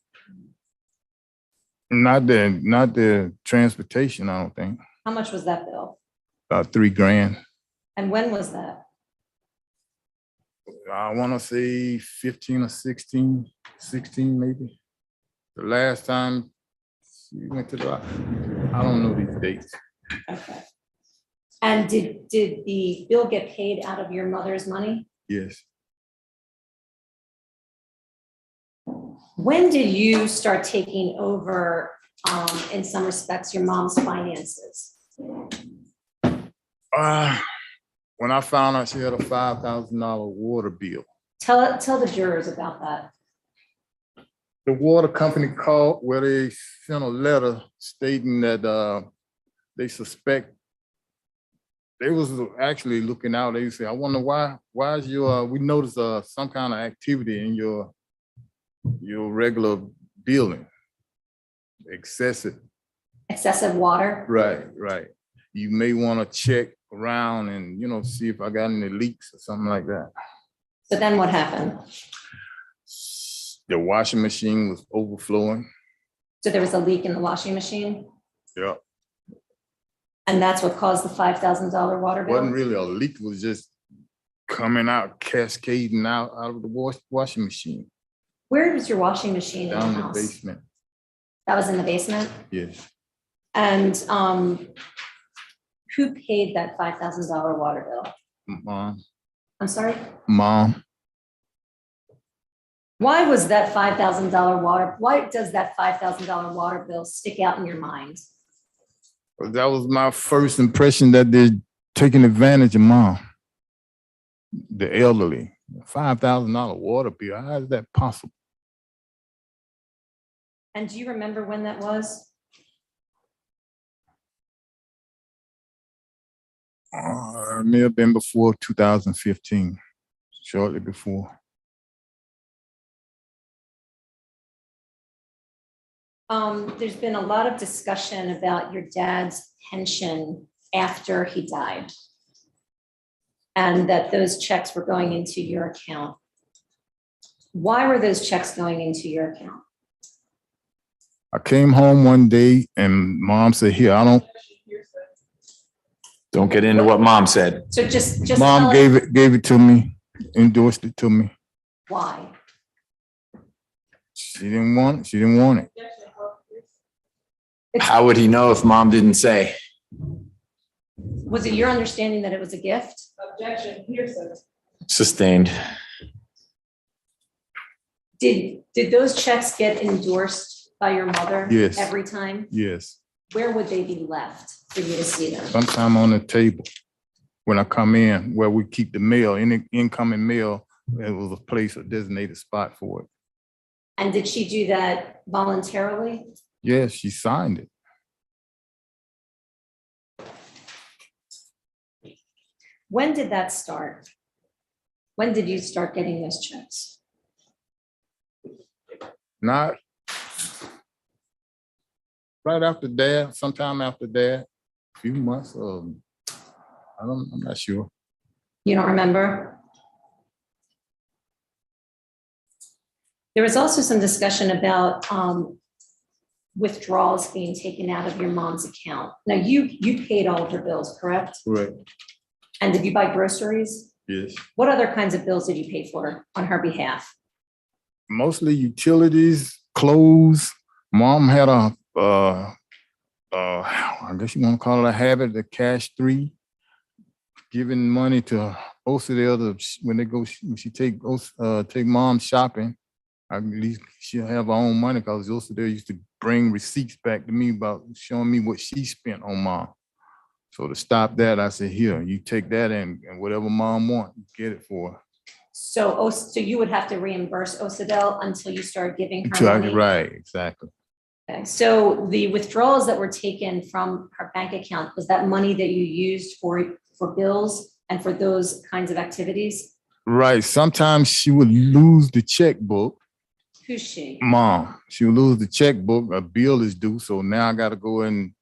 Not the transportation, I don't think. How much was that bill? About $3,000. And when was that? I want to say 15 or 16 maybe. The last time she went to I don't know these dates. Okay. And did the bill get paid out of your mother's money? Yes. When did you start taking over, in some respects, your mom's finances? When I found out she had a $5,000 water bill. Tell the jurors about that. The water company called where they sent a letter stating that they suspect they was actually looking out. They say, I wonder why is your, we noticed some kind of activity in your regular building. Excessive. Excessive water? Right. You may want to check around and, see if I got any leaks or something like that. So then what happened? The washing machine was overflowing. So there was a leak in the washing machine, Yep. and that's what caused the $5,000 water bill? Wasn't really a leak, it was just coming out, cascading out of the washing machine. Where was your washing machine in the Down in the house? basement. That was in the basement? Yes. And who paid that $5,000 water bill? Mom. I'm sorry? Mom. Why was that $5,000 water, why does that $5,000 water bill stick out in your mind? That was my first impression that they're taking advantage of Mom. The elderly. $5,000 water bill. How is that possible? And do you remember when that was? It may have been before 2015, shortly before. There's been a lot of discussion about your dad's pension after he died, and that those checks were going into your account. Why were those checks going into your account? I came home one day and Mom said, here, Don't get into what mom said. So just Mom tell us gave it to me, endorsed it to me. why. She didn't want it. How would he know if mom didn't say? Was it your understanding that it was a gift? Objection, hearsay. Sustained. Did those checks get endorsed by your mother? Yes. Every time? Yes. Where would they be left for you to see them? Sometime on the table when I come in, where we keep the mail, any incoming mail, there was a place, a designated spot for it. And did she do that voluntarily? Yes, she signed it. When did that start? When did you start getting those checks? Not right after that, sometime after that, a few months, I'm not sure. You don't remember? There was also some discussion about withdrawals being taken out of your mom's account. Now, you paid all of her bills, correct? Right. And did you buy groceries? Yes. What other kinds of bills did you pay for on her behalf? Mostly utilities, clothes. Mom had I guess you want to call it a habit, the cash 3, giving money to both of the others when she take mom shopping. At least she'll have her own money because those there used to bring receipts back to me about showing me what she spent on mom. So to stop that, I said, here, you take that and whatever mom wants, get it for her. So you would have to reimburse Osadell until you start giving her money? Right, exactly. Okay, so the withdrawals that were taken from her bank account, was that money that you used for bills and for those kinds of activities? Right. Sometimes she would lose the checkbook. Who's she? Mom, she would lose the checkbook. A bill is due, so now I got to go and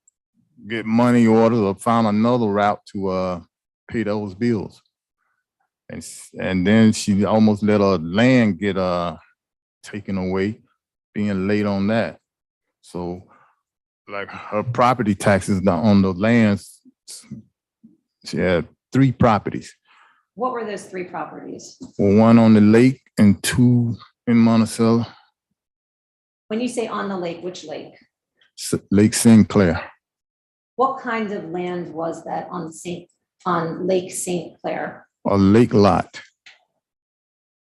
get money orders or find another route to pay those bills. And then she almost let her land get taken away, being late on that. So, like her property taxes on the lands, she had 3 properties. What were those 3 properties? Well, 1 on the lake and 2 in Monticello. When you say on the lake, which lake? Lake Sinclair. What kind of land was that on Lake St. Clair? A lake lot.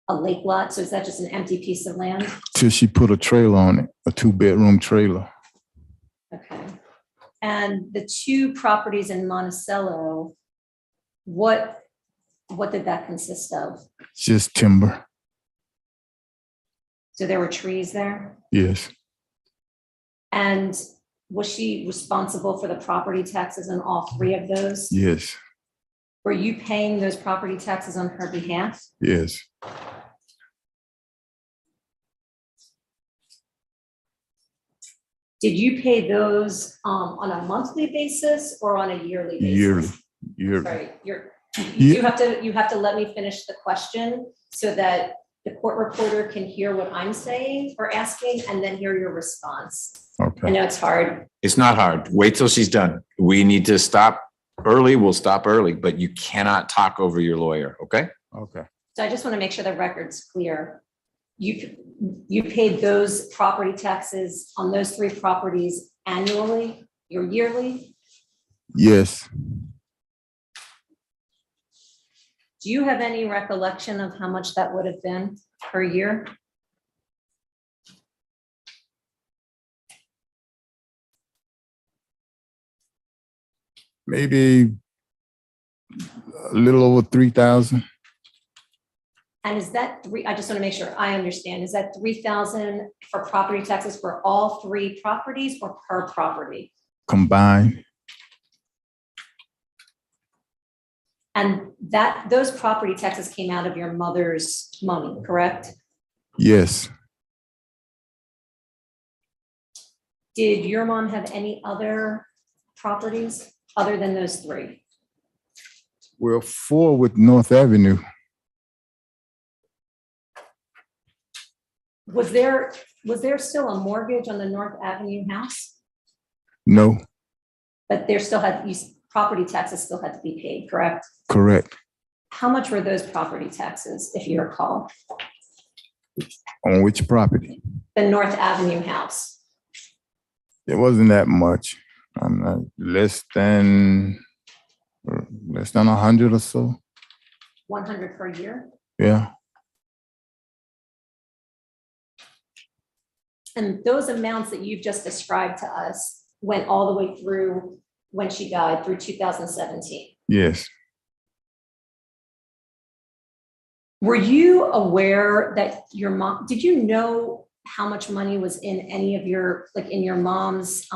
A lake lot? So is that just an empty piece of land? Till she put a trailer on it, a 2-bedroom trailer. Okay. And the 2 properties in Monticello, what did that consist of? Just timber. So there were trees there? Yes. And was she responsible for the property taxes on all 3 of those? Yes. Were you paying those property taxes on her behalf? Yes. Did you pay those on a monthly basis or on a yearly basis? Yearly. Sorry, you Yeah. you have to let me finish the question so that the court reporter can hear what I'm saying or asking and then hear your response. I Okay. know it's hard. It's not hard. Wait till she's done. We need to stop early. We'll stop early, but you cannot talk over your lawyer, okay? Okay. So I just want to make sure the record's clear. You paid those property taxes on those 3 properties annually or yearly? Yes. Do you have any recollection of how much that would have been per year? Maybe a little over 3,000. And is that I just want to make sure I understand, is that 3,000 for property taxes for all 3 properties or per property? Combined. And those property taxes came out of your mother's money, correct? Yes. Did your mom have any other properties other than those 3? Well, 4 with North Avenue. Was there still a mortgage on the North Avenue house? No. But property taxes still had to be paid, correct? Correct. How much were those property taxes, if you recall? On which property? The North Avenue house? It wasn't that much. I'm not less than 100 or so. 100 per year? Yeah. And those amounts that you've just described to us went all the way through when she died, through 2017. Yes. Were you aware that your mom, did you know how much money was in any of your, like in your mom's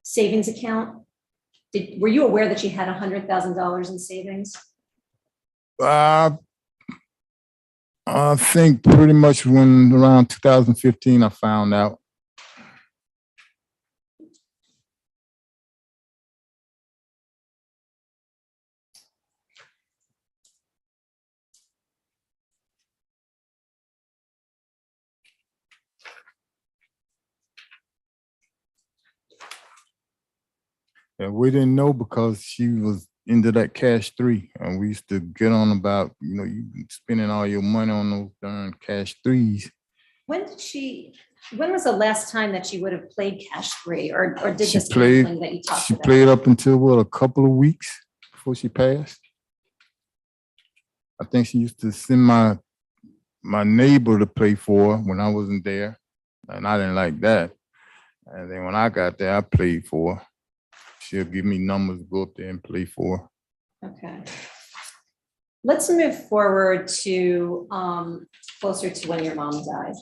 savings account? Were you aware that she had $100,000 in savings? I think pretty much when around 2015, I found out. And we didn't know because she was into that cash 3. And we used to get on about, you spending all your money on those darn cash 3s. When was the last time that she would have played cash 3 or did She this played- gambling that you talked She about? played up until, a couple of weeks before she passed. I think she used to send my neighbor to play for her when I wasn't there. And I didn't like that. And then when I got there, I played for her. She'll give me numbers, go up there and play for her. Okay. Let's move forward to closer to when your mom died.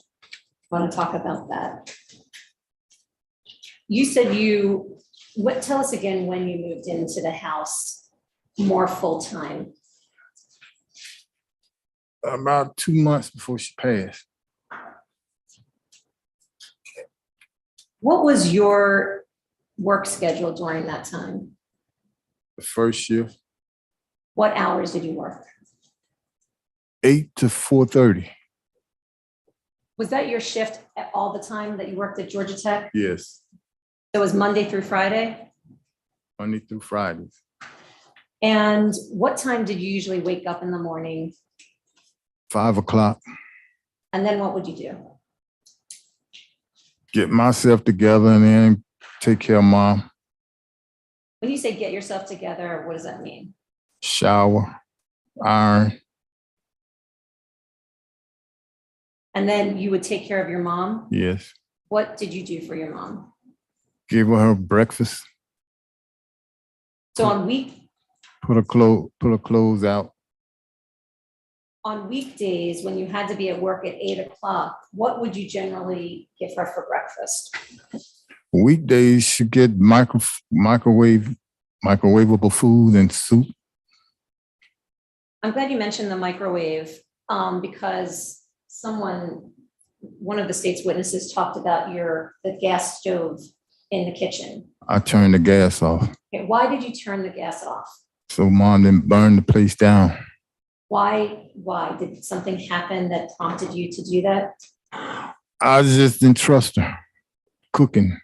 Want to talk about that? You said tell us again when you moved into the house more full-time. About 2 months before she passed. What was your work schedule during that time? The first shift, What hours did you work? 8 to 4:30. Was that your shift all the time that you worked at Georgia Tech? Yes, It was Monday through Friday? Monday through Fridays. And what time did you usually wake up in the morning? 5 o'clock. And then what would you do? Get myself together and then take care of mom. When you say get yourself together, what does that mean? Shower, iron. And then you would take care of your mom? Yes. What did you do for your mom? Give her breakfast. So Put her clothes out. on weekdays, when you had to be at work at 8 o'clock, what would you generally give her for breakfast? Weekdays, she get microwavable food and soup. I'm glad you mentioned the microwave, because one of the state's witnesses talked about the gas stove in the kitchen. I turned the gas off, Okay, why did you turn the gas off? so mom didn't burn the place down. Why? Did something happen that prompted you to do that? I just didn't trust her. Cooking,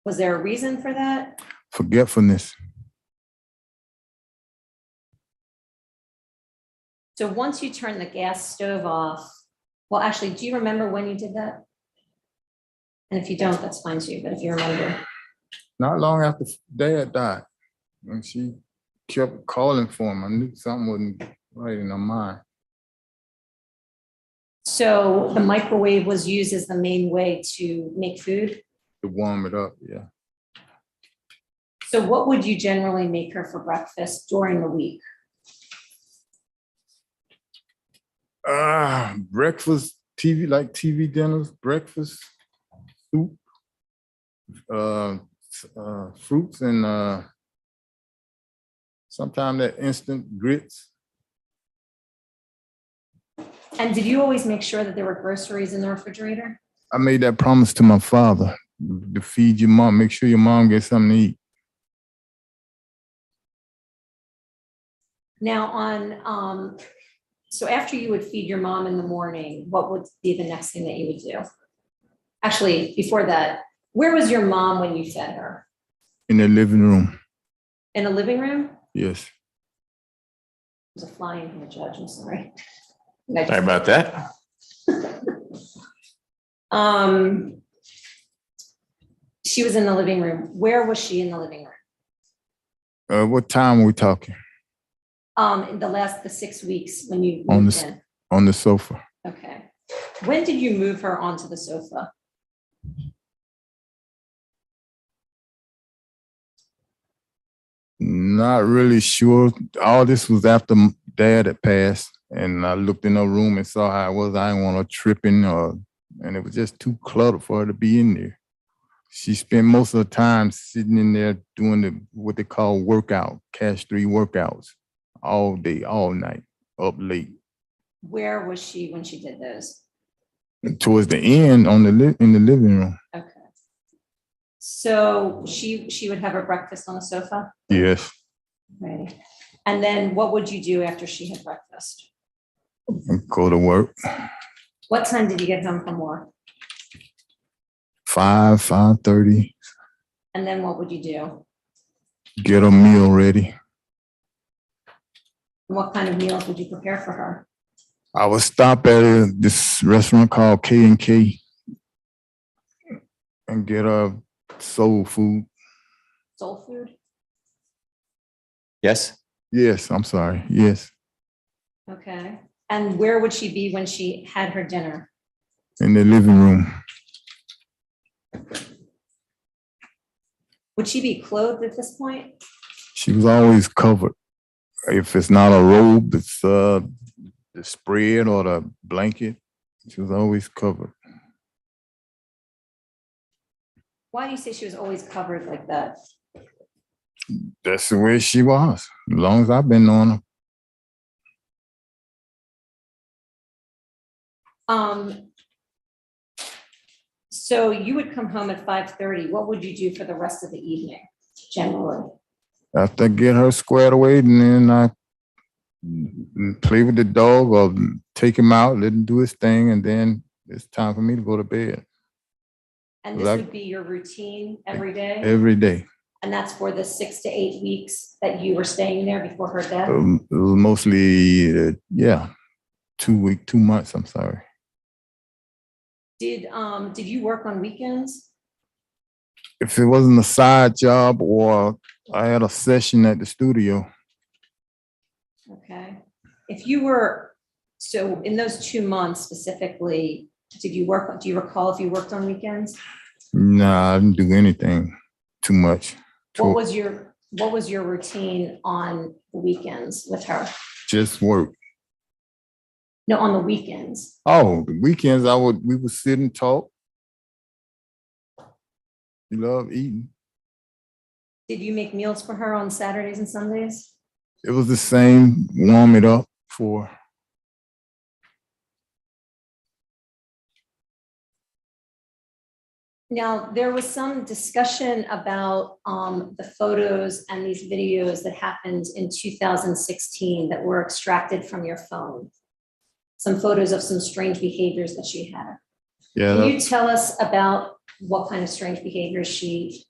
Was there a reason for that? forgetfulness. So once you turn the gas stove off, well, actually, do you remember when you did that? And if you don't, that's fine too, but if you remember. Not long after Dad died, when she kept calling for him, I knew something wasn't right in her mind. So the microwave was used as the main way to make food. To warm it up, yeah. So what would you generally make her for breakfast during the week? Breakfast, TV dinners, breakfast, soup, fruits, and sometimes that instant grits. And did you always make sure that there were groceries in the refrigerator? I made that promise to my father to feed your mom, make sure your mom gets something to eat. Now so after you would feed your mom in the morning, what would be the next thing that you would do? Actually, before that, where was your mom when you fed her? In the living room, In a living room? yes. There's a fly in here, Judge, I'm sorry. Sorry about that. She was in the living room. Where was she in the living room? What time are we talking? In the 6 weeks when you On moved the in. On the sofa. Okay. When did you move her onto the sofa? Not really sure. All this was after Dad had passed, and I looked in her room and saw how it was. I didn't want her tripping, and it was just too cluttered for her to be in there. She spent most of the time sitting in there doing what they call workout, cash 3 workouts, all day, all night, up late. Where was she when she did those? And towards the end, in the living room. Okay. So she would have her breakfast on the sofa? Yes, Right. And then what would you do after she had breakfast? and go to work. What time did you get home from work? 5:30. And then what would you do? Get a meal ready. And what kind of meals would you prepare for her? I would stop at this restaurant called K&K and get a soul food. Soul food? Yes? Yes, I'm sorry. Yes, Okay. And where would she be when she had her dinner? in the living room. Would she be clothed at this point? She was always covered. If it's not a robe, it's the spread or the blanket. She was always covered. Why do you say she was always covered like that? That's the way she was, as long as I've been knowing her. So you would come home at 5:30. What would you do for the rest of the evening, generally? After I get her squared away, and then I play with the dog or take him out, let him do his thing, and then it's time for me to go to bed And this Like- would be your routine every day? every day. And that's for the 6 to 8 weeks that you were staying there before her death? It was mostly, 2 months, I'm sorry. Did you work on weekends? If it wasn't a side job or I had a session at the studio, Okay. If you were, so in those 2 months specifically, do you recall if you worked on weekends? nah, I didn't do anything too much. What was your routine on the weekends with her? Just work. No, on the weekends. Oh, the weekends we would sit and talk. We love eating. Did you make meals for her on Saturdays and Sundays? It was the same, warm it up for. Now, there was some discussion about the photos and these videos that happened in 2016 that were extracted from your phone. Some photos of some strange behaviors that she had. Yeah, Can you tell us about what kind of strange behaviors she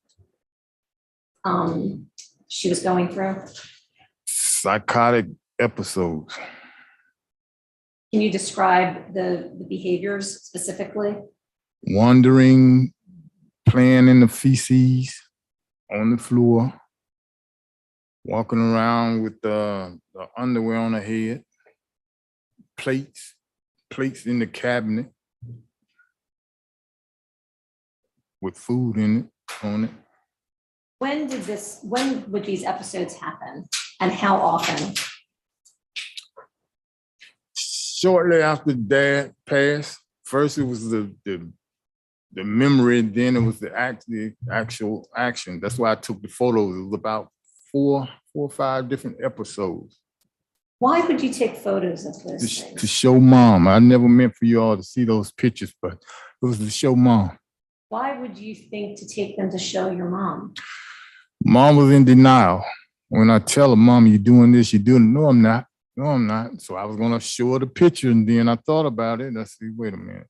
was going through? psychotic episodes. Can you describe the behaviors specifically? Wandering, playing in the feces on the floor, walking around with the underwear on her head, plates in the cabinet with food in it, on it. When would these episodes happen and how often? Shortly after Dad passed, first it was the memory, then it was the actual action. That's why I took the photos. It was about four or five different episodes. Why would you take photos of those To things? show Mom. I never meant for you all to see those pictures, but it was to show Mom. Why would you think to take them to show your mom? Mom was in denial. When I tell her, Mom, you're doing this, you're doing it. No, I'm not. No, I'm not. So I was going to show her the picture, and then I thought about it. And I said, wait a minute.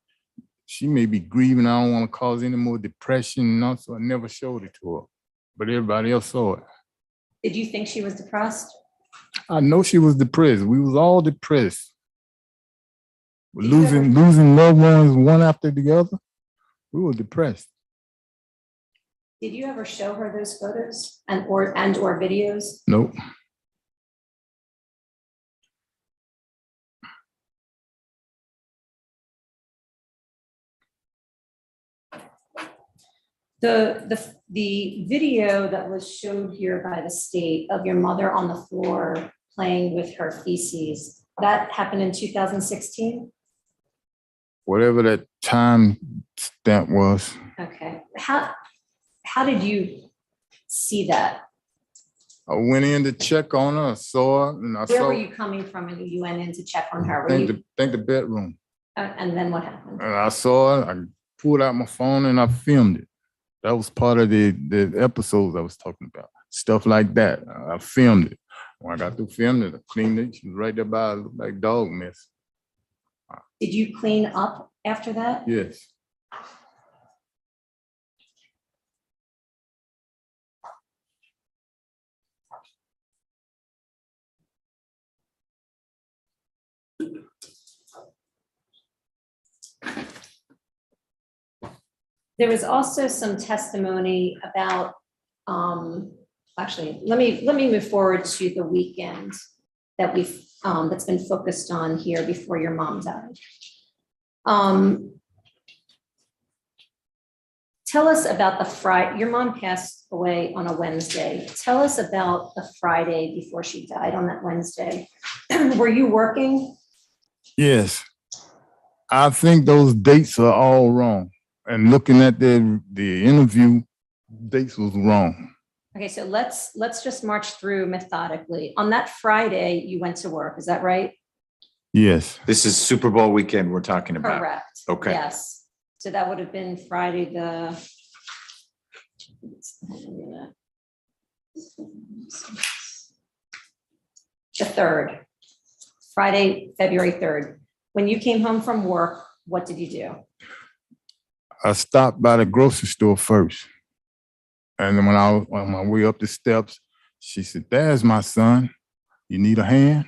She may be grieving. I don't want to cause any more depression. So I never showed it to her. But everybody else saw it. Did you think she was depressed? I know she was depressed. We was all depressed. Did you ever- Losing loved ones one after the other. We were depressed. Did you ever show her those photos and or videos? Nope. The video that was showed here by the state of your mother on the floor playing with her feces, that happened in 2016? Whatever that time stamp was. Okay. How did you see that? I went in to check on her, saw her, and I Where saw. were you coming from and you went in to check on her? Were think you, the bedroom. and then what happened? And I saw it, I pulled out my phone and I filmed it. That was part of the episodes I was talking about. Stuff like that. I filmed it. When I got through filming it, I cleaned it. She was right there by, it looked like dog mess. Did you clean up after that? Yes. There was also some testimony about, actually, let me move forward to the weekend that that's been focused on here before your mom died. Tell us about the Friday, your mom passed away on a Wednesday. Tell us about the Friday before she died on that Wednesday. Were you working? Yes. I think those dates are all wrong. And looking at the interview, dates was wrong. Okay, so let's just march through methodically. On that Friday, you went to work, is that right? Yes. This is Super Bowl weekend we're talking about. Correct. Okay. Yes. So that would have been Friday the 3rd, Friday, February 3rd. When you came home from work, what did you do? I stopped by the grocery store first. And then when I was on my way up the steps, she said, there's my son. You need a hand?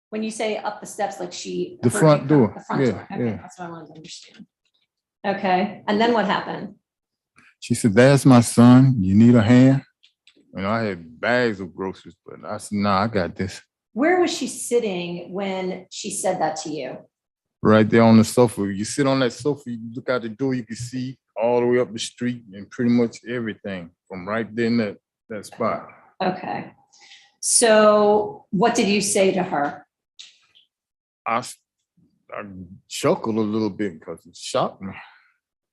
When you say up the steps, like she. The heard front you come- door. The front Yeah, door. Okay, yeah. that's what I wanted to understand. Okay, and then what happened? She said, there's my son. You need a hand? And I had bags of groceries, but I said, nah, I got this. Where was she sitting when she said that to you? Right there on the sofa. You sit on that sofa, you look out the door, you can see all the way up the street and pretty much everything from right there in that spot. Okay. So what did you say to her? I chuckled a little bit because it shocked me.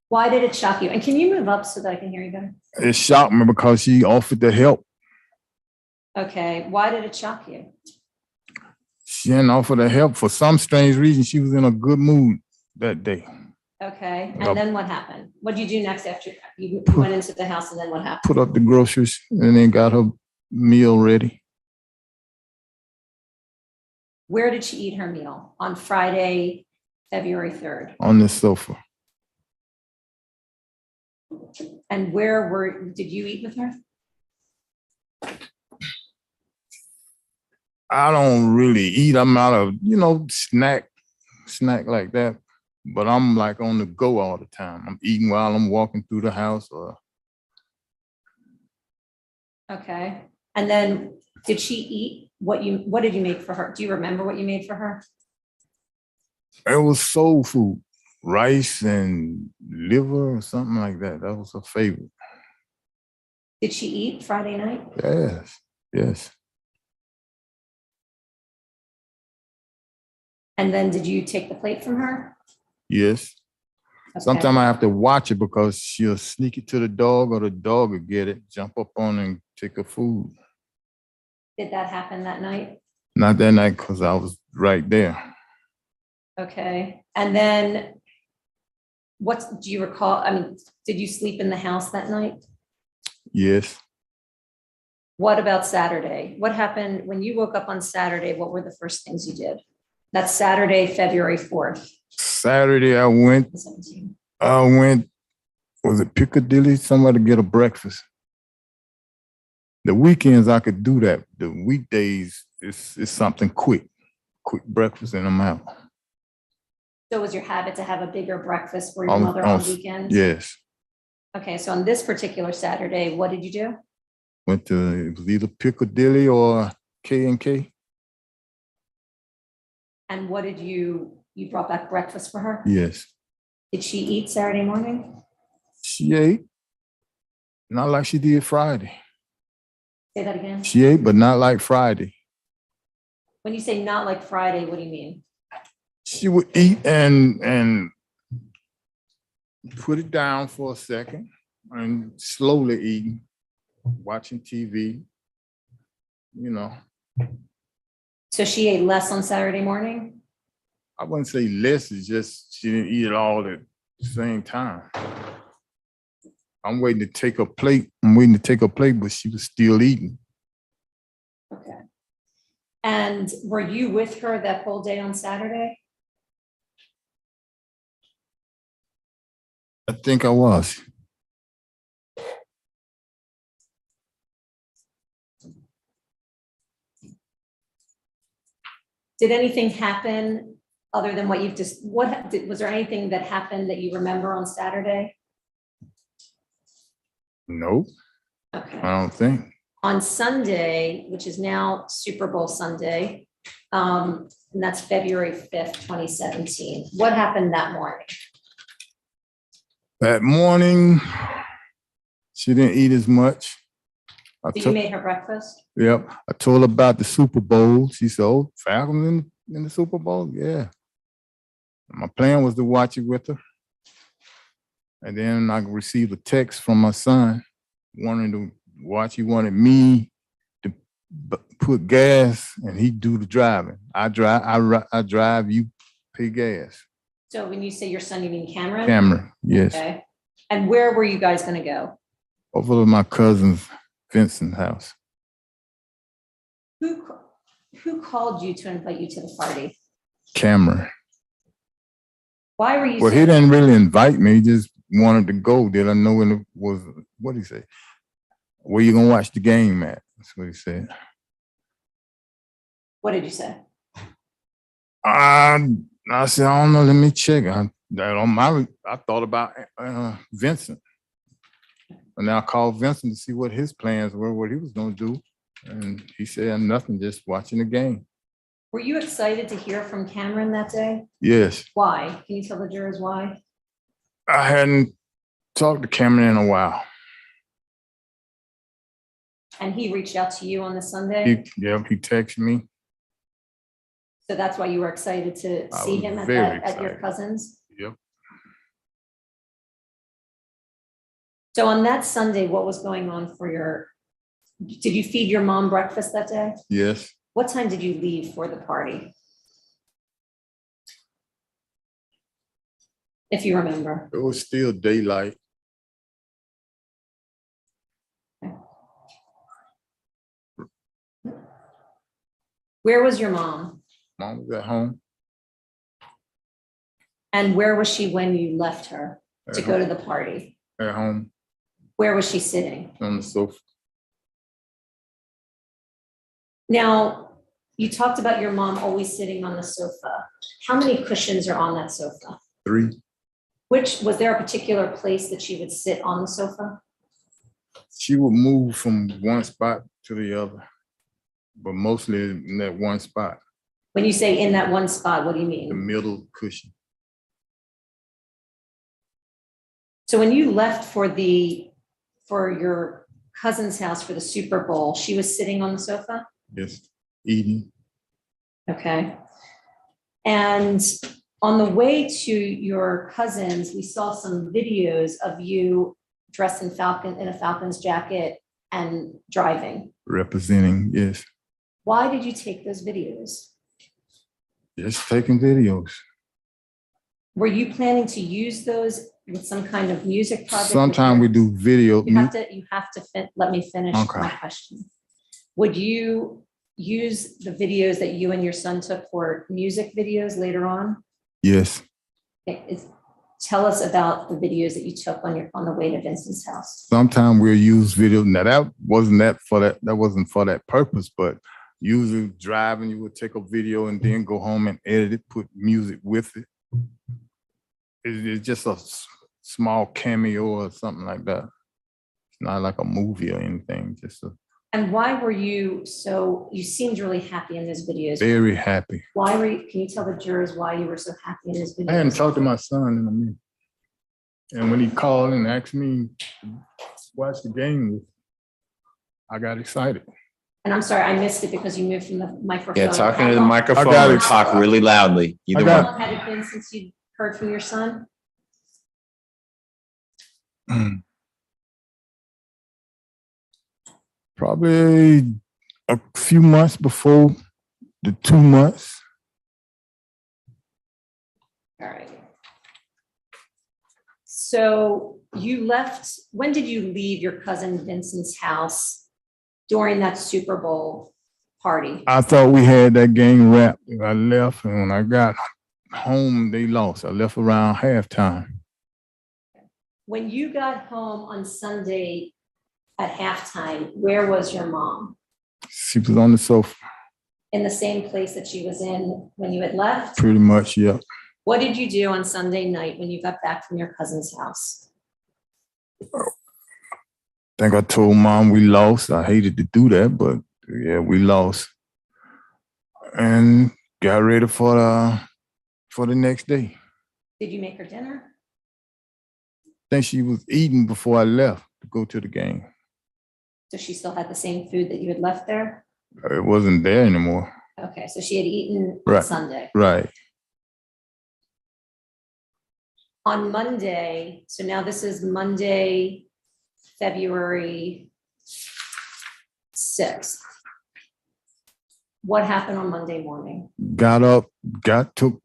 Why did it shock you? And can you move up so that I can hear you better? It shocked me because she offered to help. Okay, why did it shock you? She didn't offer the help. For some strange reason, she was in a good mood that day. Okay, Yep. and then what happened? What did you do next after you went into the house, and then what happened? Put up the groceries and then got her meal ready. Where did she eat her meal? On Friday, February 3rd? On the sofa. And did you eat with her? I don't really eat. I'm out of, snack like that. But I'm like on the go all the time. I'm eating while I'm walking through the house or. Okay, and then did she eat what did you make for her? Do you remember what you made for her? It was soul food, rice and liver or something like that. That was her favorite. Did she eat Friday night? Yes. And then did you take the plate from her? Yes. Okay. Sometimes I have to watch it because she'll sneak it to the dog or the dog will get it, jump up on it and take her food. Did that happen that night? Not that night because I was right there. Okay, and then do you recall? I mean, did you sleep in the house that night? Yes. What about Saturday? What happened when you woke up on Saturday? What were the first things you did? That's Saturday, February 4th. Saturday I went, 17. was it Piccadilly? Somewhere to get a breakfast. The weekends I could do that. The weekdays it's something quick breakfast and I'm out. So was your habit to have a bigger breakfast for your mother on weekends? Yes. Okay, so on this particular Saturday, what did you do? It was either Piccadilly or K&K. And what did you brought back breakfast for her? Yes. Did she eat Saturday morning? She ate. Not like she did Friday. Say that again. She ate, but not like Friday. When you say not like Friday, what do you mean? She would eat and put it down for a second and slowly eating, watching TV, So she ate less on Saturday morning? I wouldn't say less, it's just she didn't eat it all at the same time. I'm waiting to take a plate. But she was still eating. Okay. And were you with her that whole day on Saturday? I think I was. Did anything happen other than what you've just, was there anything that happened that you remember on Saturday? Nope, Okay. I don't think. On Sunday, which is now Super Bowl Sunday, and that's February 5th, 2017. What happened that morning? That morning, she didn't eat as much. So you made her breakfast? Yep. I told her about the Super Bowl. She said, "Oh, Falcons in the Super Bowl?" Yeah. My plan was to watch it with her. And then I received a text from my son wanting to watch. He wanted me to put gas and he do the driving. I drive, you pay gas. So when you say your son, you mean Cameron? Cameron, yes. Okay. And where were you guys going to go? Over to my cousin's Vincent's house. Who called you to invite you to the party? Cameron. Why were you? Well, he didn't really invite me. He just wanted to go. Did I know when it was, what did he say? Where you gonna watch the game at? That's what he said. What did you say? I said, I don't know, let me check. I thought about Vincent. And I called Vincent to see what his plans were, what he was gonna do. And he said nothing, just watching the game. Were you excited to hear from Cameron that day? Yes. Why? Can you tell the jurors why? I hadn't talked to Cameron in a while. And he reached out to you on the Sunday? He texted me. So that's why you were excited to I see was him very at your excited. cousin's? Yep. So on that Sunday, what was going on for Did you feed your mom breakfast that day? Yes, What time did you leave for the party? If you remember. it was still daylight. Where was your mom? Mom was at home. And where was she when you left her to At go home. to the party? At home Where was she sitting? on the sofa. Now, you talked about your mom always sitting on the sofa. How many cushions are on that sofa? 3. Was there a particular place that she would sit on the sofa? She would move from one spot to the other, but mostly in that one spot, When you say in that one spot, what do you the mean? middle cushion. So when you left for your cousin's house for the Super Bowl, she was sitting on the sofa? Yes, eating. Okay. And on the way to your cousin's, we saw some videos of you dressed in a Falcons jacket and driving. Representing, yes. Why did you take those videos? Just taking videos. Were you planning to use those with some kind of music project? Sometimes we do video. You have to let me finish Okay. my question. Would you use the videos that you and your son took for music videos later on? Yes, Tell us about the videos that you took on the way to Vincent's house. sometimes we'll use video. Now that wasn't for that purpose, but usually driving, you would take a video and then go home and edit it, put music with it. It's just a small cameo or something like that. It's not like a movie or anything, just And why were you you seemed really happy in those videos. very happy. Can you tell the jurors why you were so happy in those videos? I hadn't talked to my son in a minute. And when he called and asked me to watch the game, I got excited. And I'm sorry, I missed it because you moved from the microphone. Yeah, talking to the How microphone I got or it. talk really loudly. Either got one. long had it been since you heard from your son? Probably a few months before the 2 months. All right. So you left, when did you leave your cousin Vincent's house during that Super Bowl party? I thought we had that game wrapped. I left, and when I got home, they lost. I left around halftime. When you got home on Sunday at halftime, where was your mom? She was on the sofa, In the same place that she was in when you had left? pretty much, yeah. What did you do on Sunday night when you got back from your cousin's house? I think I told Mom we lost. I hated to do that, but yeah, we lost. And got ready for the next day. Did you make her dinner? I think she was eating before I left to go to the game. So she still had the same food that you had left there? It wasn't there anymore. Okay, so she had eaten on Right. Sunday. Right. On Monday, so now this is Monday, February 6th. What happened on Monday morning? Got up, took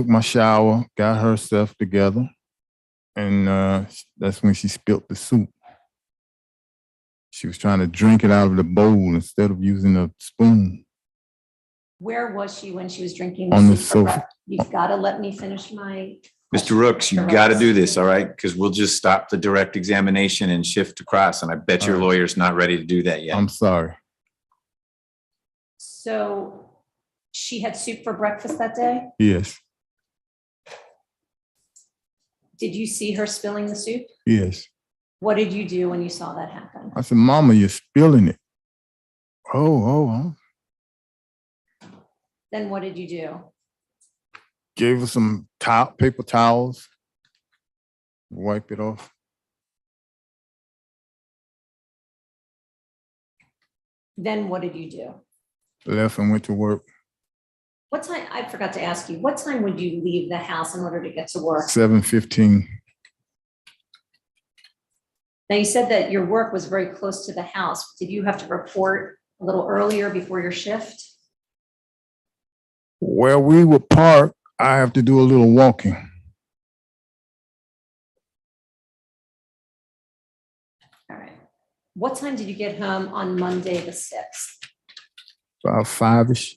my shower, got herself together, and that's when she spilled the soup. She was trying to drink it out of the bowl instead of using a spoon. Where was she when she was drinking On the soup for sofa. breakfast? You've got to let me finish my. Mr. Rooks, you got to do this, all right? Because we'll just stop the direct examination and shift across. And I bet your All right. lawyer's not ready to do that yet. I'm sorry. So she had soup for breakfast that day? Yes, Did you see her spilling the soup? yes. What did you do when you saw that happen? I said, Mama, you're spilling it. Oh. Then what did you do? Gave her some paper towels. Wipe it off. Then what did you do? Left and went to work. What time, I forgot to ask you, what time would you leave the house in order to get to work? 7:15. Now, you said that your work was very close to the house. Did you have to report a little earlier before your shift? Where we would park, I have to do a little walking. All right. What time did you get home on Monday, the 6th? About 5-ish.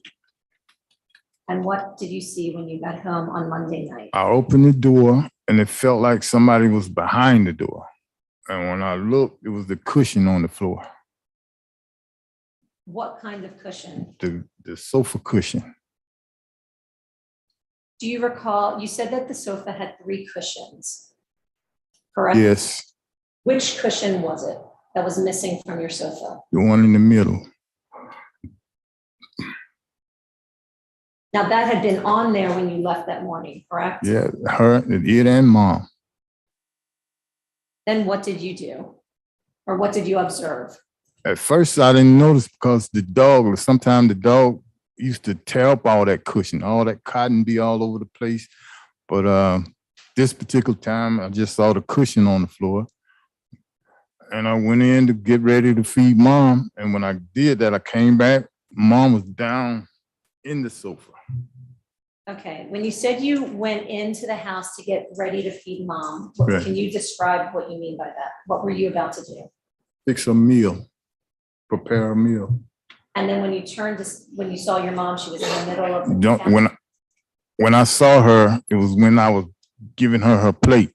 And what did you see when you got home on Monday night? I opened the door and it felt like somebody was behind the door. And when I looked, it was the cushion on the floor, What kind of cushion? the sofa cushion. Do you recall, you said that the sofa had 3 cushions, correct? Yes, Which cushion was it that was missing from your sofa? the one in the middle. Now, that had been on there when you left that morning, correct? Yeah, her, it and mom. Then what did you do? Or what did you observe? At first, I didn't notice because sometimes the dog used to tear up all that cushion, all that cotton be all over the place. But this particular time, I just saw the cushion on the floor. And I went in to get ready to feed mom. And when I did that, I came back, mom was down in the sofa. Okay, when you said you went into the house to get ready to feed mom, Right. can you describe what you mean by that? What were you about to do? Fix a meal, prepare a meal. And then when you when you saw your mom, she was in the middle of the couch? When I saw her, it was when I was giving her her plate.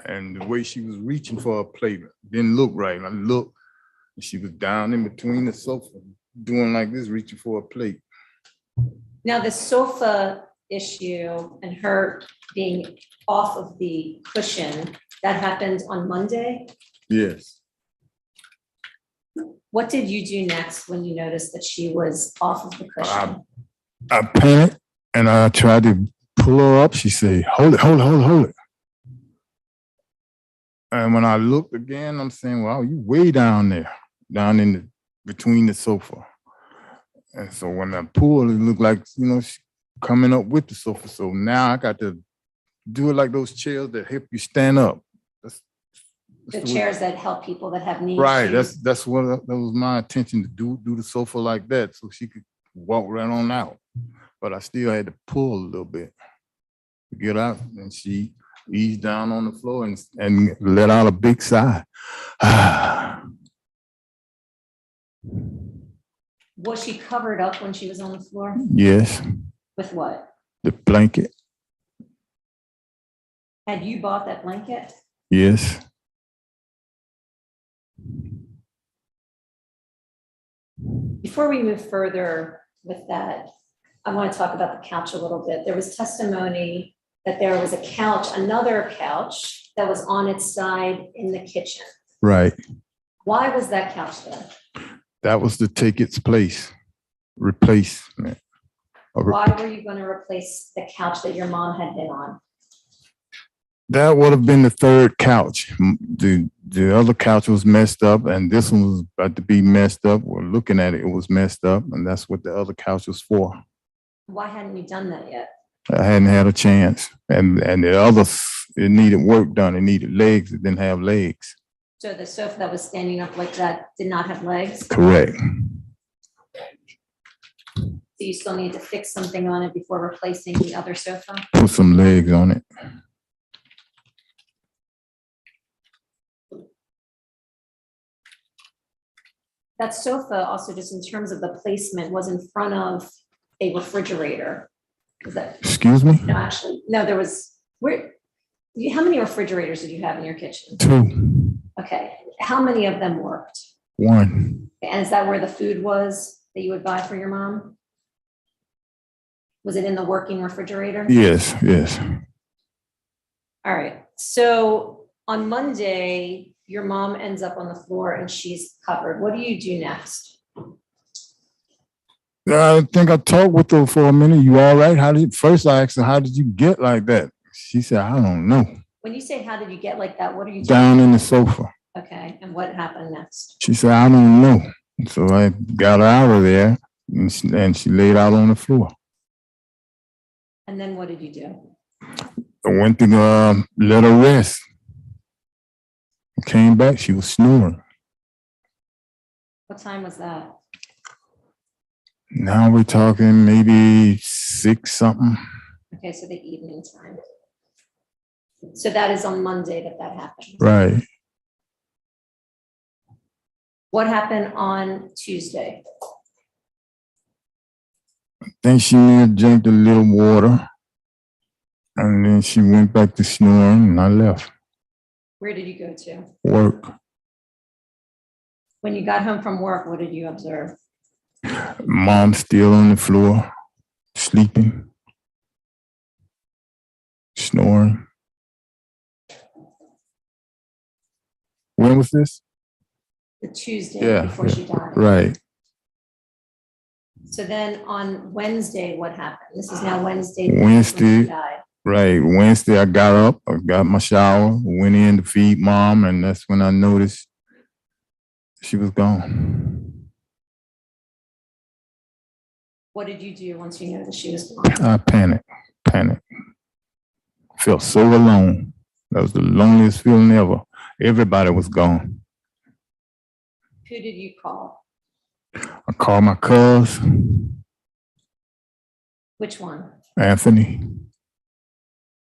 And the way she was reaching for her plate didn't look right. I looked, and she was down in between the sofa, doing like this, reaching for a plate. Now, the sofa issue and her being off of the cushion, that happened on Monday. Yes. What did you do next when you noticed that she was off of the cushion? I panicked and I tried to pull her up. She said, hold it, hold it, hold it, hold it. And when I looked again, I'm saying, wow, you way down there, down in between the sofa. And so when I pulled, it looked like, she coming up with the sofa. So now I got to do it like those chairs that help you stand up. The chairs that help people that have knee Right, issues. that was my intention, to do the sofa like that so she could walk right on out. But I still had to pull a little bit to get out, and she eased down on the floor and let out a big sigh. Was she covered up when she was on the floor? Yes, With what? the blanket. Had you bought that blanket? Yes. Before we move further with that, I want to talk about the couch a little bit. There was testimony that there was a couch, another couch that was on its side in the kitchen. Right. Why was that couch there? That was to take its place, replacement. Why were you going to replace the couch that your mom had been on? That would have been the 3rd couch. The other couch was messed up, and this one was about to be messed up. We're looking at it, it was messed up, and that's what the other couch was for. Why hadn't you done that yet? I hadn't had a chance. And the others, it needed work done. It needed legs. It didn't have legs. So the sofa that was standing up like that did not have legs? Correct. So you still need to fix something on it before replacing the other sofa? Put some legs on it. That sofa also, just in terms of the placement, was in front of a refrigerator. Is that, Excuse me? no, actually, no, there was, how many refrigerators did you have in your kitchen? 2. Okay, how many of them worked? 1. And is that where the food was that you would buy for your mom? Was it in the working refrigerator? Yes, yes. All right, so on Monday, your mom ends up on the floor and she's covered. What do you do next? I think I talked with her for a minute. You all right? First I asked her, how did you get like that? She said, I don't know. When you say, how did you get like that? What are you Down in the sofa. Okay, and what happened next? She said, I don't know. So I got her out of there, and she laid out on the floor. And then what did you do? I went to let her rest. came back, she was snoring. What time was that? Now we're talking maybe 6 something. Okay, so the evening time. So that is on Monday that happened. Right. What happened on Tuesday? Then she may have drank a little water. And then she went back to snoring and I left. Where did you go to? Work. When you got home from work, what did you observe? Mom still on the floor, sleeping, snoring. When was this? The Tuesday Yeah, before she died. Right. So then on Wednesday, what happened? This is now Wednesday. Wednesday. when she died. Right. Wednesday, I got up, I got my shower, went in to feed Mom, and that's when I noticed she was gone. What did you do once you noticed she was gone? I panicked. Felt so alone. That was the loneliest feeling ever. Everybody was gone. Who did you call? I called my cousin, Which one? Anthony.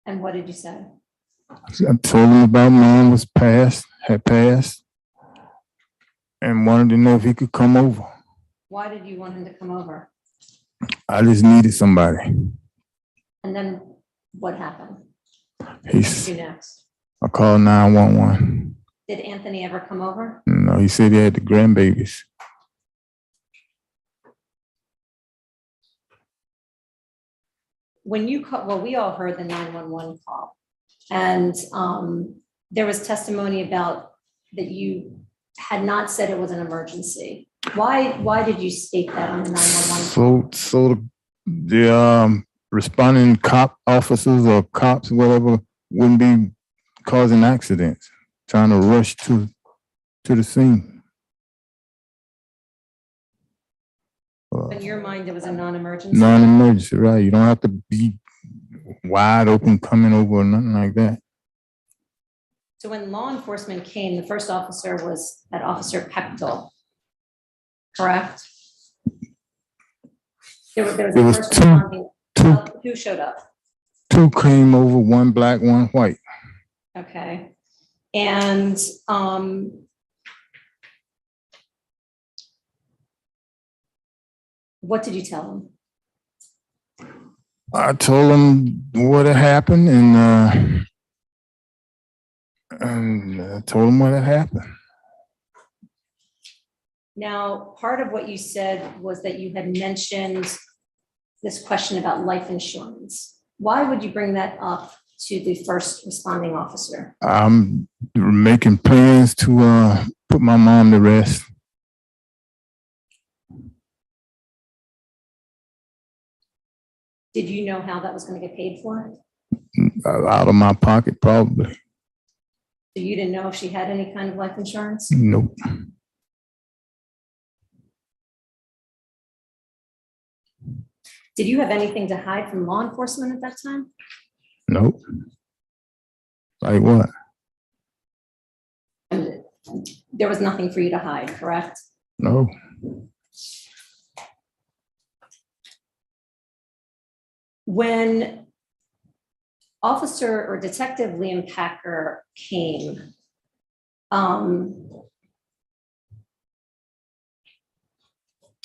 And what did you say? I told him about Mom had passed, and wanted to know if he could come over. Why did you want him to come over? I just needed somebody. And then what happened? What did He's, you do next? I called 911. Did Anthony ever come over? No, he said he had the grandbabies. When you call, well, we all heard the 911 call. And there was testimony about that you had not said it was an emergency. Why did you state that on the 911 call? So the responding cop officers or cops, whatever, wouldn't be causing accidents, trying to rush to the scene. In your mind, it was a non-emergency? Non-emergency, right? You don't have to be wide open coming over or nothing like that. So when law enforcement came, the first officer was that Officer Pechtel, correct? There was It was first two. responding- Who showed up? 2 came over, 1 black, 1 white. Okay. And what did you tell them? I told them what had happened and I told them what had happened. Now, part of what you said was that you had mentioned this question about life insurance. Why would you bring that up to the first responding officer? I'm making plans to put my mom to rest. Did you know how that was going to get paid for? Out of my pocket, probably. So you didn't know if she had any kind of life insurance? Nope. Did you have anything to hide from law enforcement at that time? Nope. Like what? There was nothing for you to hide, correct? No. When Officer or Detective Liam Packer came,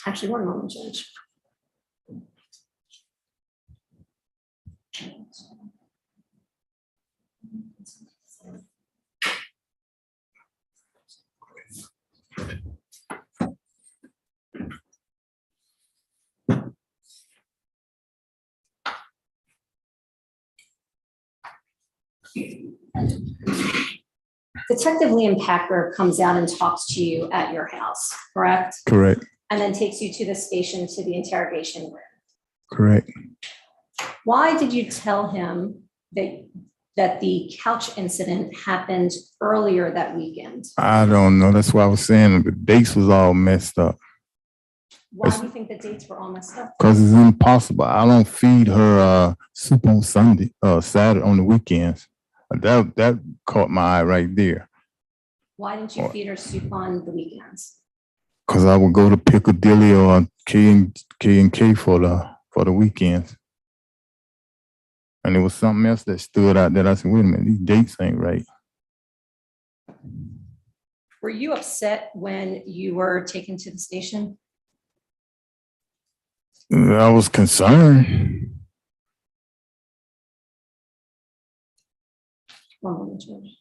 actually, one moment, Judge. Detective Liam Packer comes out and talks to you at your house, correct? Correct. And then takes you to the station to the interrogation room. Correct. Why did you tell him that the couch incident happened earlier that weekend? I don't know. That's why I was saying the dates was all messed up. Why do you think the dates were all messed up? Because it's impossible. I don't feed her soup on Saturday on the weekends. That caught my eye right there. Why didn't you feed her soup on the weekends? Cause I would go to Piccadilly or K&K for the weekends. And there was something else that stood out that I said, wait a minute, these dates ain't right. Were you upset when you were taken to the station? I was concerned. One moment, George.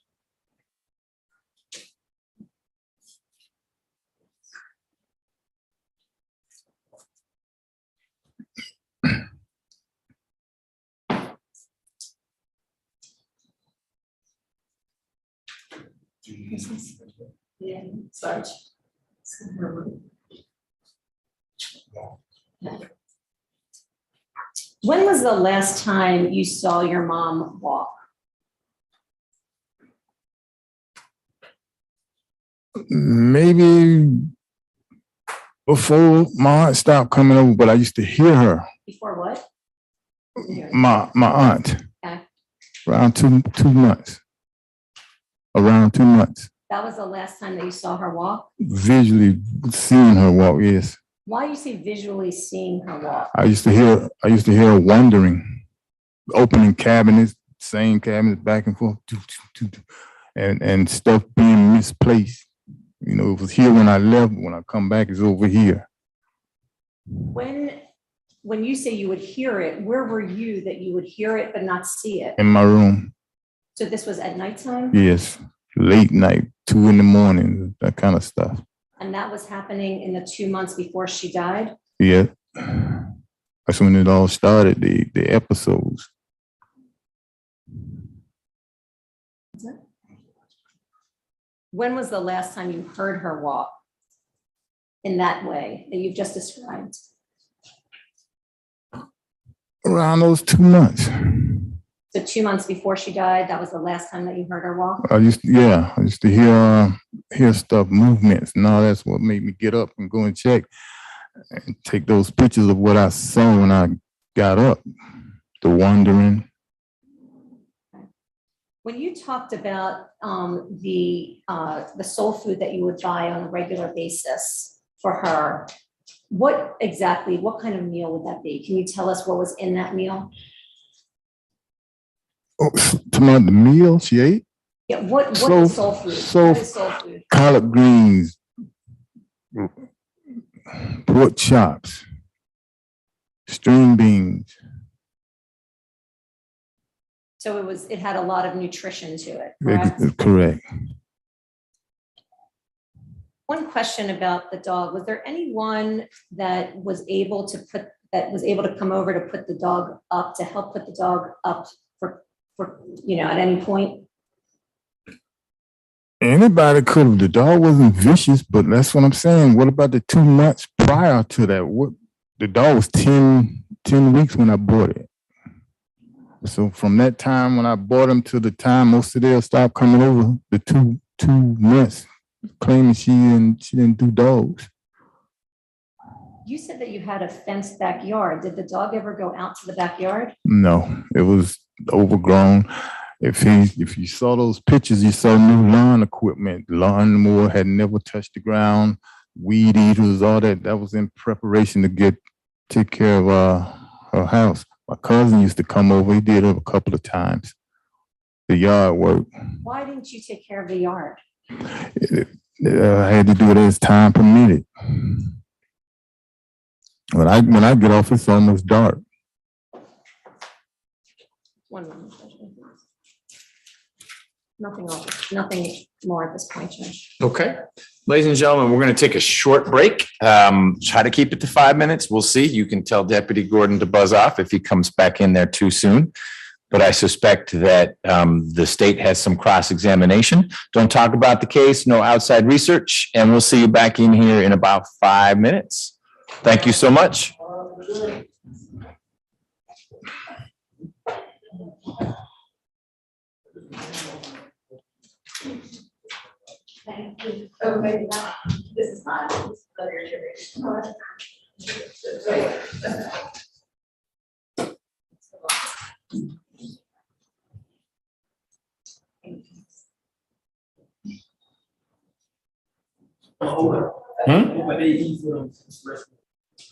Yeah, sorry. When was the last time you saw your mom walk? Maybe before my aunt stopped coming over, but I used to hear her. Before what? My aunt. Okay. Around 2 months. Around 2 months. That was the last time that you saw her walk? Visually seeing her walk, yes. Why do you say visually seeing her walk? I used to hear her wandering, opening cabinets, same cabinets back and forth, and stuff being misplaced. You know, it was here when I left. When I come back, it's over here. When you say you would hear it, where were you that you would hear it but not see it? In my room. So this was at nighttime? Yes, late night, 2 a.m, that kind of stuff. And that was happening in the 2 months before she died? Yeah, that's when it all started. The episodes. When was the last time you heard her walk in that way that you've just described? Around those 2 months. So 2 months before she died, that was the last time that you heard her walk? I used to hear stuff, movements, and all that's what made me get up and go and check and take those pictures of what I saw when I got up, the wandering. When you talked about the soul food that you would buy on a regular basis for her, what kind of meal would that be? Can you tell us what was in that meal? Oh, to my the meal she ate? Yeah, what is soul food? So What is soul food? collard greens, pork chops, string beans. So it had a lot of nutrition to it, correct? Correct. One question about the dog, was there anyone that was able to come over to put the dog up, to help put the dog up for at any point? Anybody could have. The dog wasn't vicious, but that's what I'm saying. What about the 2 months prior to that? The dog was 10 weeks when I bought it. So from that time when I bought him to the time most of them stopped coming over, the two months, claiming she didn't do dogs. You said that you had a fenced backyard. Did the dog ever go out to the backyard? No, it was overgrown. If you saw those pictures, you saw new lawn equipment. Lawnmower had never touched the ground. Weed eaters, all that. That was in preparation to take care of her house. My cousin used to come over. He did it a couple of times. The yard work. Why didn't you take care of the yard? I had to do it as time permitted. When I get off, it's almost dark. 1 moment. Nothing more at this point, Judge. Okay. Ladies and gentlemen, we're going to take a short break. Try to keep it to 5 minutes. We'll see. You can tell Deputy Gordon to buzz off if he comes back in there too soon. But I suspect that the state has some cross-examination. Don't talk about the case, no outside research, and we'll see you back in here in about 5 minutes. Thank you so much. Thank you. Oh, maybe not. This is fine. This is better iteration. But they use the restroom.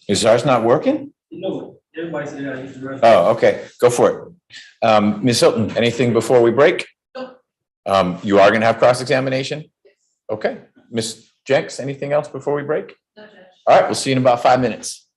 Is ours not working? No, everybody said I use the restroom. Oh, okay, go for it. Ms. Hilton, anything before we break? You are gonna have cross-examination? Okay, Ms. Jenks, anything else before we break? No, Judge. All right, we'll see you in about 5 minutes.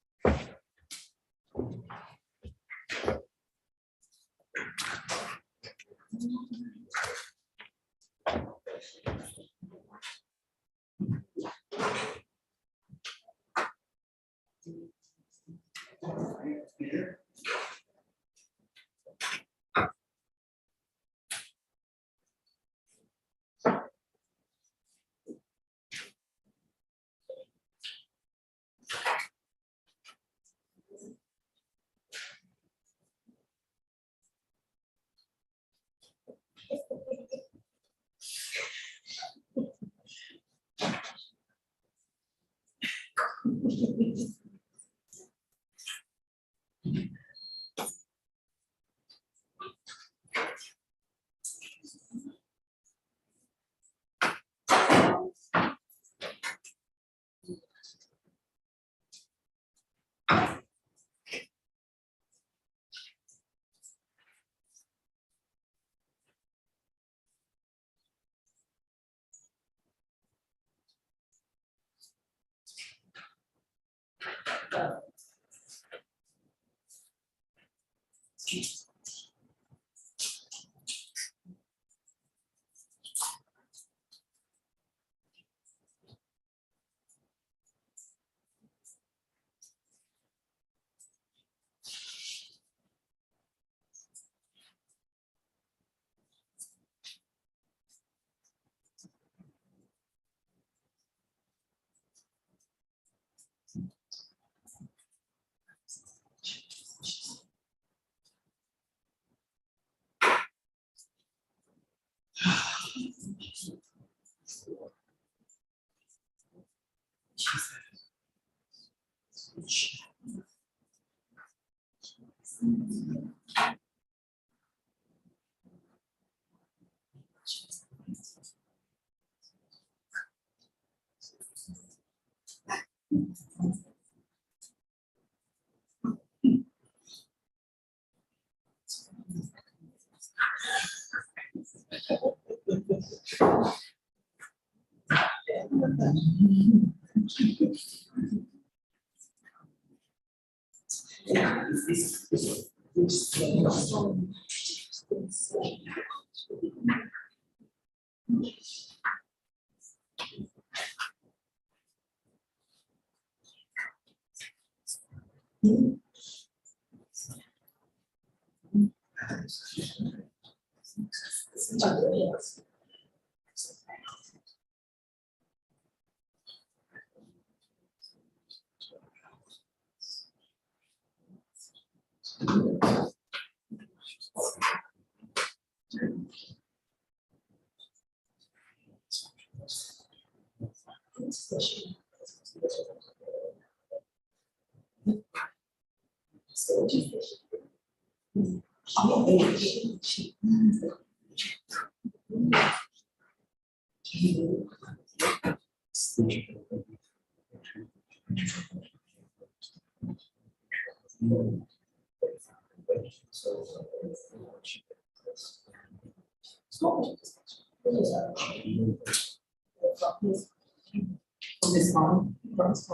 This one,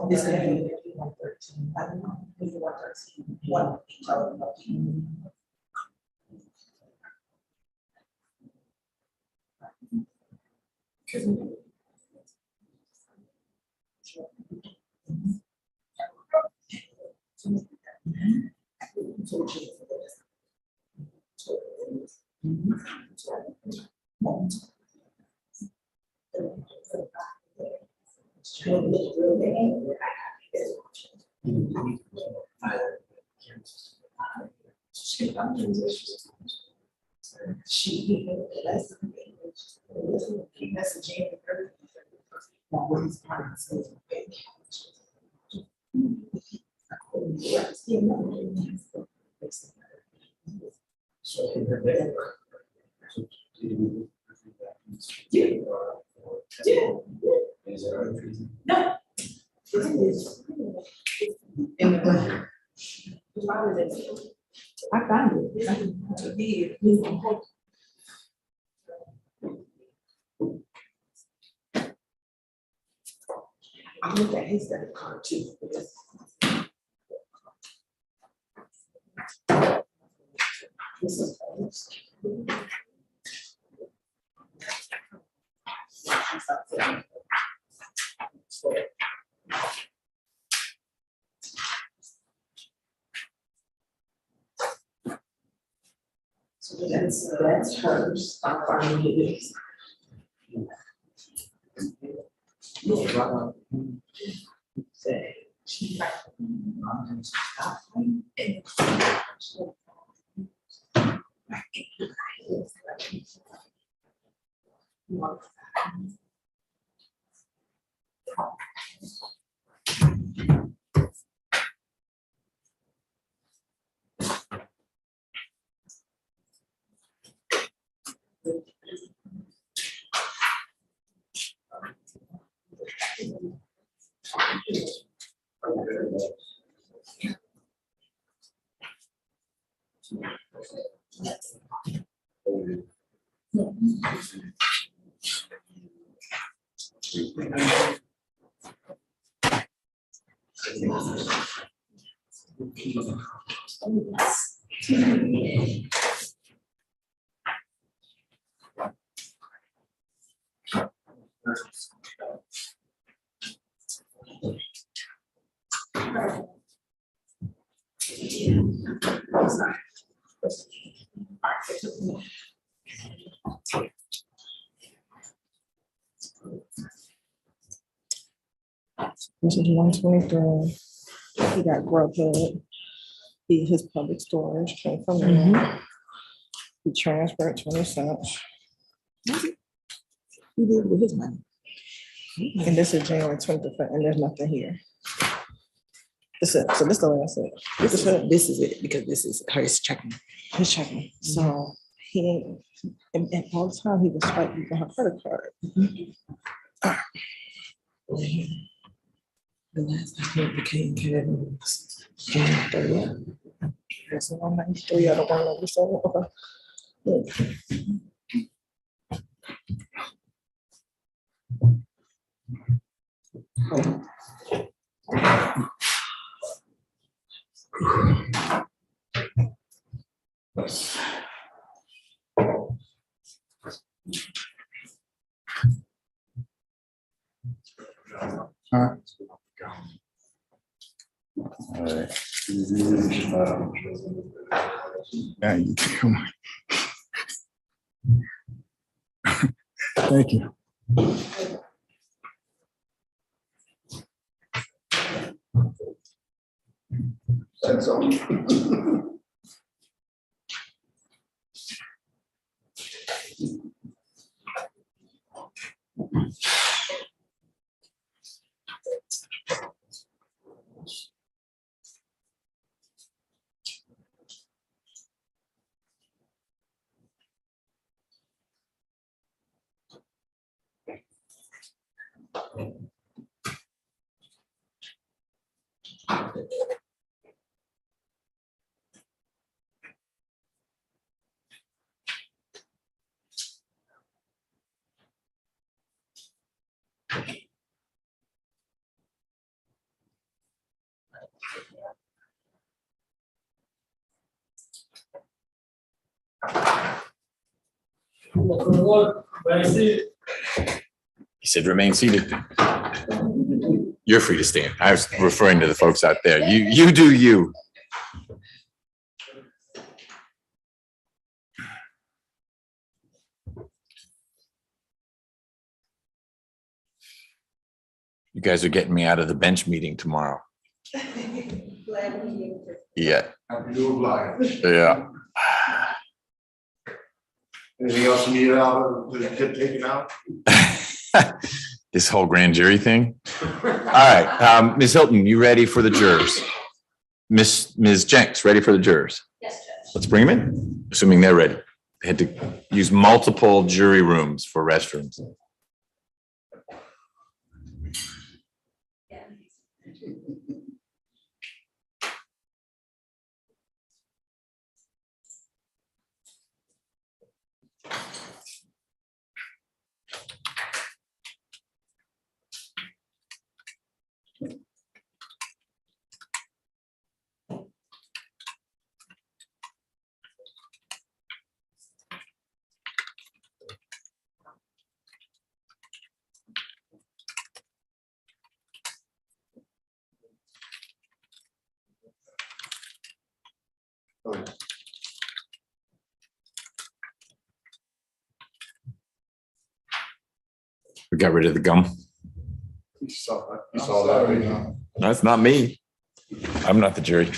this is gonna be 113. I don't know, this is 113. One. No. In the budget. I found it. I looked at his debit card too. This is. So that's hers. I'm finding it is. This is 123. He got Grubhub. His public storage came from there. He transferred 20 cents. He did with his money. And this is January 25th, and there's nothing here. This is, so this is the last set. This is it, because this is his checking. His checking. So he, and all the time he was swiping on her credit card. The last time he became Kevin was January 30th. That's the 193 out of 197. Okay. All right. All right. Now you tell me. Thank you. That's all. He said, remain seated. You're free to stand. I was referring to the folks out there. You do you. You guys are getting me out of the bench meeting tomorrow. Yeah. Happy to oblige. Yeah. Anything else you need out of, to get taken out? This whole grand jury thing. All right, Ms. Hilton, you ready for the jurors? Ms. Jenks, ready for the jurors? Yes, Judge. Let's bring them in, assuming they're ready. They had to use multiple jury rooms for restrooms. We got rid of the gum. You saw that, right? That's not me. I'm not the jury.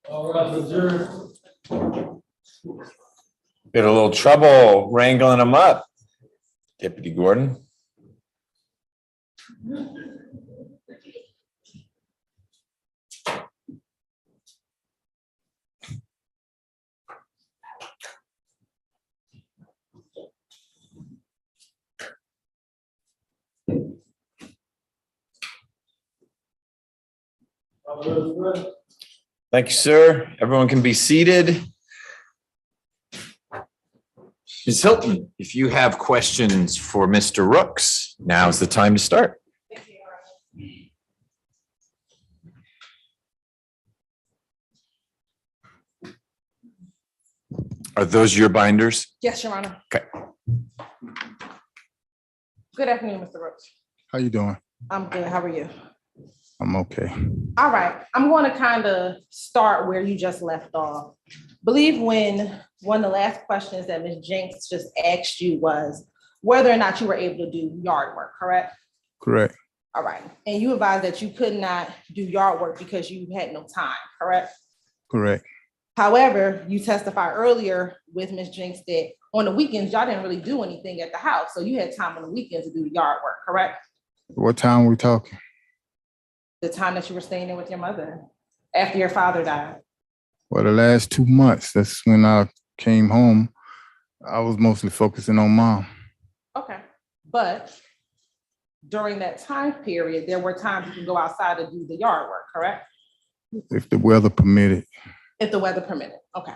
All right, adjourn. Had a little trouble wrangling them up, Deputy Gordon. Thank you, sir. Everyone can be seated. Ms. Hilton, if you have questions for Mr. Rooks, now's the time to start. Are those your binders? Yes, Your Honor. Okay. Good afternoon, Mr. Rooks. How you doing? I'm good. How are you? I'm okay. All right, I'm going to kind of start where you just left off. Believe when one of the last questions that Ms. Jenks just asked you was whether or not you were able to do yard work, correct? Correct. All right, and you advised that you could not do yard work because you had no time, correct? Correct. However, you testified earlier with Ms. Jenks that on the weekends, y'all didn't really do anything at the house, so you had time on the weekends to do yard work, correct? What time we talking? The time that you were staying there with your mother after your father died. Well, the last 2 months, that's when I came home. I was mostly focusing on mom. Okay, but during that time period, there were times you can go outside to do the yard work, correct? If the weather permitted. If the weather permitted, okay.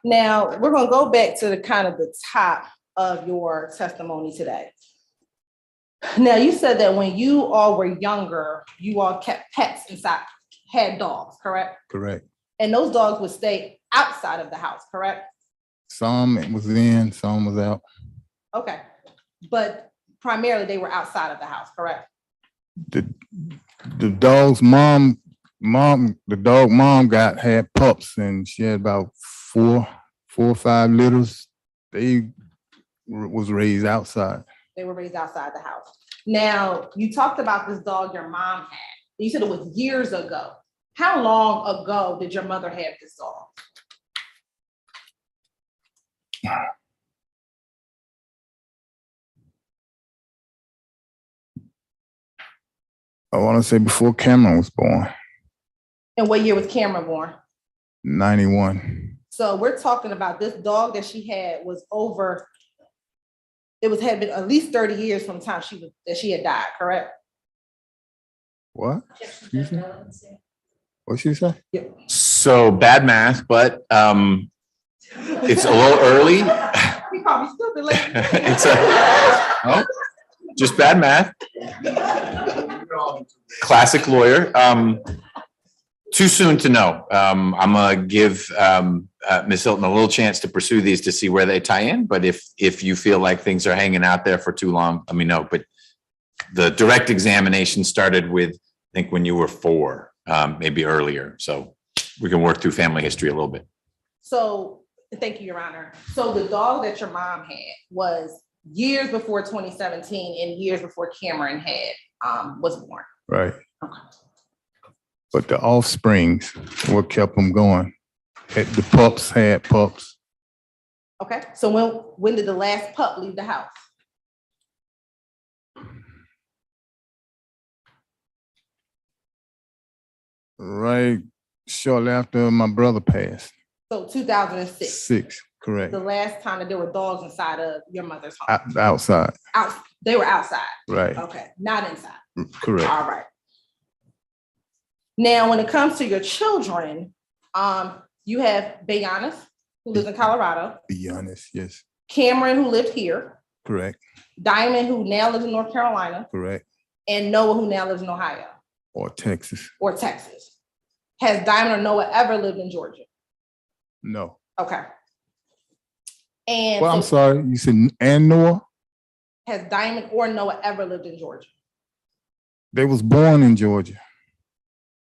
Now, we're gonna go back to the kind of the top of your testimony today. Now, you said that when you all were younger, you all kept pets inside, had dogs, correct? Correct. And those dogs would stay outside of the house, correct? Some was in, some was out. Okay, but primarily they were outside of the house, correct? The dog's mom, the dog mom had pups, and she had about four or five litters. They was raised outside. They were raised outside the house. Now, you talked about this dog your mom had. You said it was years ago. How long ago did your mother have this dog? I want to say before Cameron was born, And what year was Cameron born? 91. So we're talking about this dog that she had was over, had been at least 30 years from the time that she had died, correct? What? Excuse me? What she say? So bad math, but it's a little early. He probably stupid like It's no, just bad math. Classic lawyer. Too soon to know. I'm gonna give Ms. Hilton a little chance to pursue these to see where they tie in. But if you feel like things are hanging out there for too long, let me know. But the direct examination started with, I think, when you were 4, maybe earlier. So we can work through family history a little bit. So, thank you, Your Honor. So the dog that your mom had was years before 2017 and years before Cameron was born. Right. Okay. But the offsprings, what kept them going? The pups had pups. Okay, so when did the last pup leave the house? Right shortly after my brother passed. So 2006, 6, correct. the last time that there were dogs inside of your mother's home. Outside, They were outside. right, Okay, not inside. correct. All right. Now, when it comes to your children, you have Bayanis, who lives in Colorado, Be honest, yes, Cameron, who lived here, correct, Diamond, who now lives in North Carolina, correct. and Noah, who now lives in Ohio Or Texas, or Texas. Has Diamond or Noah ever lived in Georgia? no. Okay. And Well, I'm so sorry, you said, and Noah? has Diamond or Noah ever lived in Georgia, They was born in Georgia,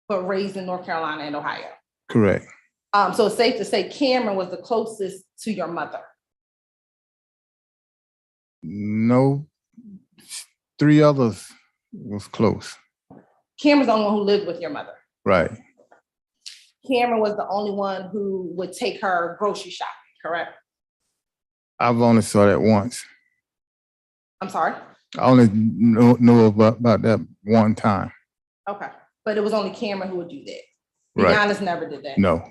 but raised in North Carolina and Ohio? correct. So it's safe to say Cameron was the closest to your mother. No, 3 others was close, Cameron's the only one who lived with your mother. right. Cameron was the only one who would take her grocery shopping, correct? I've only saw that once. I'm sorry? I only know about that one time. Okay, but it was only Cameron who would do that. Right. Giannis never did that. No.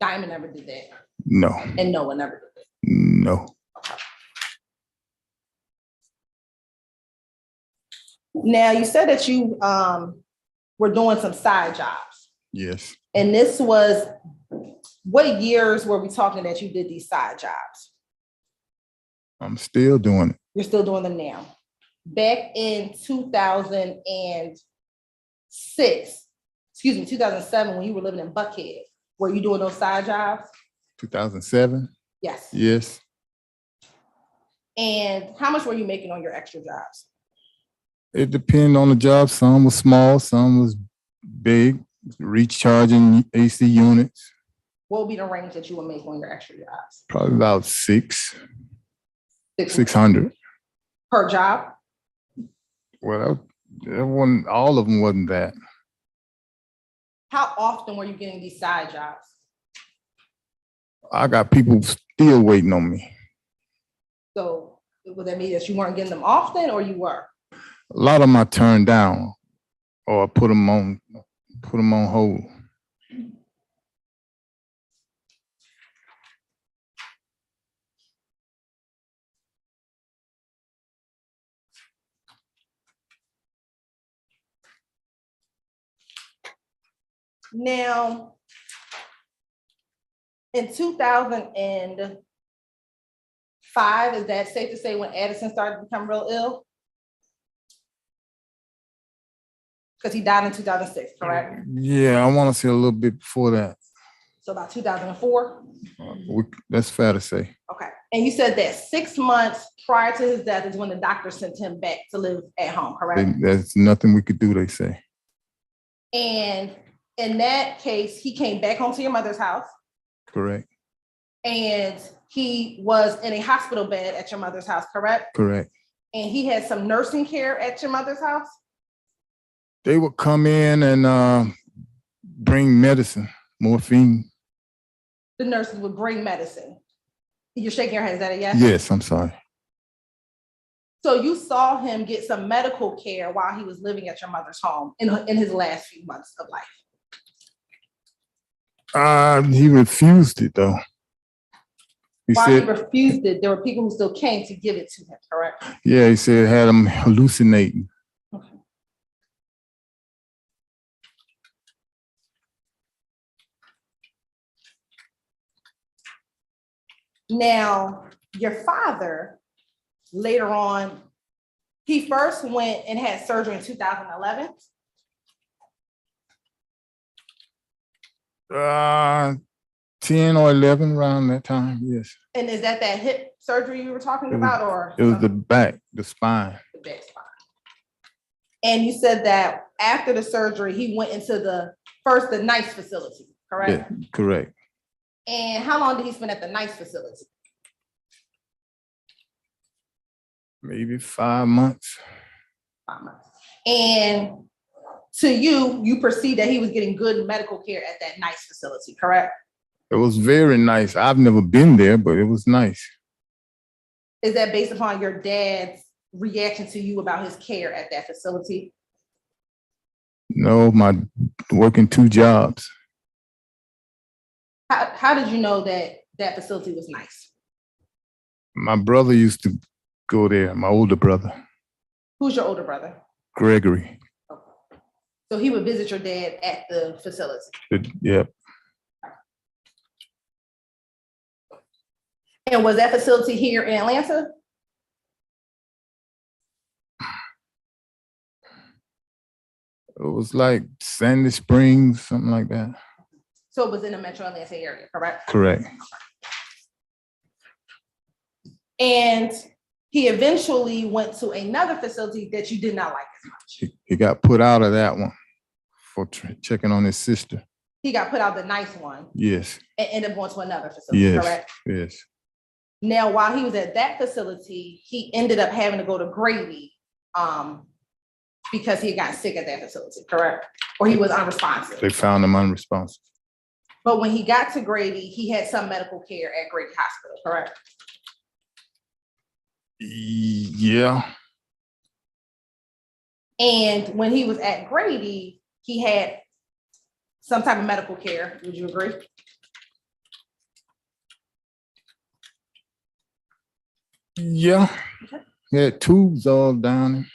Diamond never did that. No. And Noah never did that. No. Now, you said that you were doing some side jobs. Yes. And this was, what years were we talking that you did these side jobs? I'm still doing it. You're still doing them now. Back in 2007, when you were living in Buckhead, were you doing those side jobs? 2007? Yes. Yes. And how much were you making on your extra jobs? It depended on the job. Some was small, some was big, recharging AC units, What would be the range that you would make on your extra jobs? probably about 600. Per job? Well, that wasn't, all of them wasn't that. How often were you getting these side jobs? I got people still waiting on me. So would that mean that you weren't getting them often or you were? A lot of them I turned down or put them on hold. Now, in 2005, is that safe to say when Addison started to become real ill? Because he died in 2006, correct? Yeah, I want to say a little bit before that. So about 2004? That's fair to say. Okay. And you said that 6 months prior to his death is when the doctor sent him back to live at home, correct? There's nothing we could do, they say. And in that case, he came back home to your mother's house Correct. and he was in a hospital bed at your mother's house, correct? Correct. And he had some nursing care at your mother's house? They would come in and bring medicine, morphine. The nurses would bring medicine. You're shaking your head, is that a yes? Yes, I'm sorry. So you saw him get some medical care while he was living at your mother's home in his last few months of life? He refused it though. He While said, he refused it, there were people who still came to give it to him, correct? yeah, he said it had him hallucinating. Okay. Now, your father, later on, he first went and had surgery in 2011. Uh, 10 or 11 around that time, yes. And is that hip surgery you were talking It was- about, or? It was the back, the spine. The back spine. And you said that after the surgery, he went into the NICE facility, correct? Yeah, correct. And how long did he spend at the NICE facility? Maybe 5 months. 5 months. And to you perceive that he was getting good medical care at that NICE facility, correct? It was very nice. I've never been there, but it was nice. Is that based upon your dad's reaction to you about his care at that facility? No, my working 2 jobs. How did you know that facility was nice? My brother used to go there, my older brother, Who's your older brother? Gregory. So he would visit your dad at the facility. Yeah, And was that facility here in Atlanta? it was like Sandy Springs, something like that. So it was in the metro Atlanta area, correct? Correct. And he eventually went to another facility that you did not like as much. He got put out of that one for checking on his sister. He got put out the nice one Yes, and ended up going to another facility, yes, correct? yes. Now, while he was at that facility, he ended up having to go to Grady because he got sick at that facility, correct? Or he was unresponsive. They found him unresponsive. But when he got to Grady, he had some medical care at Grady Hospital, correct? Yeah, And when he was at Grady, he had some type of medical care. Would you agree? yeah. He had tubes all down him.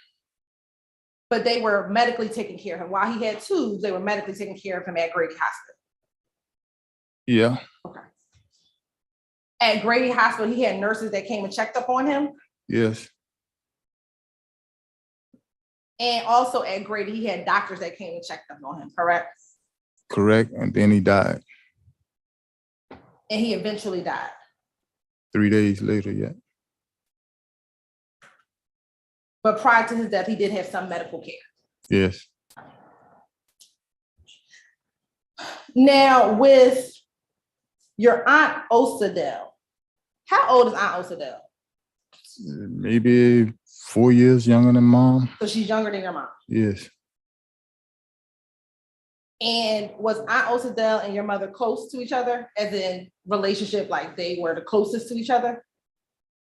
But they were medically taking care of him. While he had tubes, they were medically taking care of him at Grady Hospital. Yeah, Okay. At Grady Hospital, he had nurses that came and checked up on him. yes, And also at Grady, he had doctors that came and checked up on him, correct? correct. And then he died And he eventually died. 3 days later, yeah. But prior to his death, he did have some medical care. Yes. Now, with your Aunt Osadell, how old is Aunt Osadell? Maybe 4 years younger than mom. So she's younger than your mom. Yes. And was Aunt Osadell and your mother close to each other, as in relationship, like they were the closest to each other?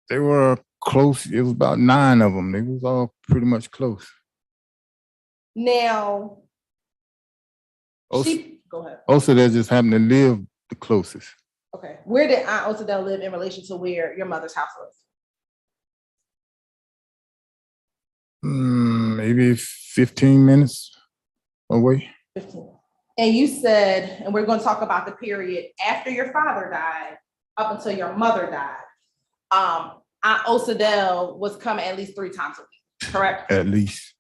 They were close. It was about 9 of them. They was all pretty much close. Now, Also, go ahead. they just happened to live the closest. Okay, where did Aunt Osadell live in relation to where your mother's house was? Maybe 15 minutes away. 15. And you said, and we're going to talk about the period after your father died up until your mother died. Aunt Osadell was coming at least 3 times a week, correct? At least.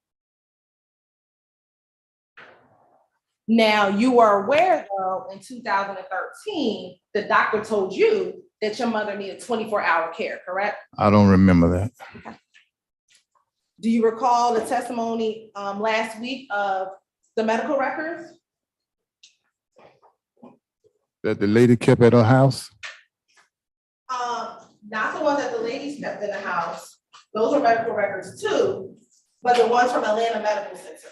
Now, you were aware though, in 2013, the doctor told you that your mother needed 24-hour care, correct? I don't remember that. Okay. Do you recall the testimony last week of the medical records? That the lady kept at her house? Not the ones that the ladies kept in the house. Those are medical records too, but the ones from Atlanta Medical Center.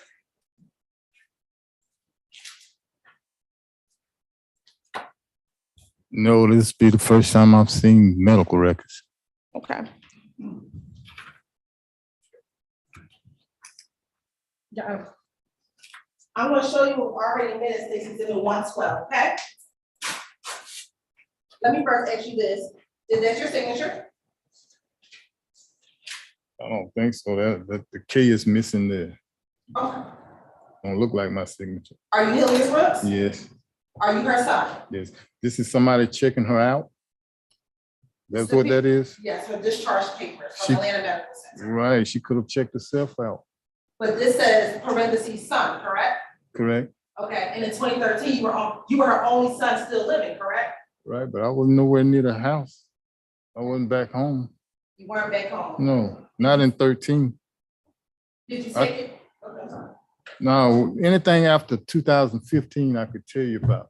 No, this be the first time I've seen medical records. Okay. Yeah. I'm gonna show you already minutes, this is in 112, okay? Let me first ask you this. Is that your signature? I don't think so. That the K is missing there. Okay. Don't look like my signature. Are you Hilliard Brooks? Yes, Are you her son? yes. This is somebody checking her out? That's what that is? Yes, her discharge papers She- from Atlanta Medical Center. Right, she could have checked herself out, But this says parentheses son, correct? correct? Okay, and in 2013, you were her only son still living, correct? Right, but I was nowhere near the house. I wasn't back home. You weren't back home? No, not in 13. Did you take it? Okay, sorry. No, anything after 2015, I could tell you about.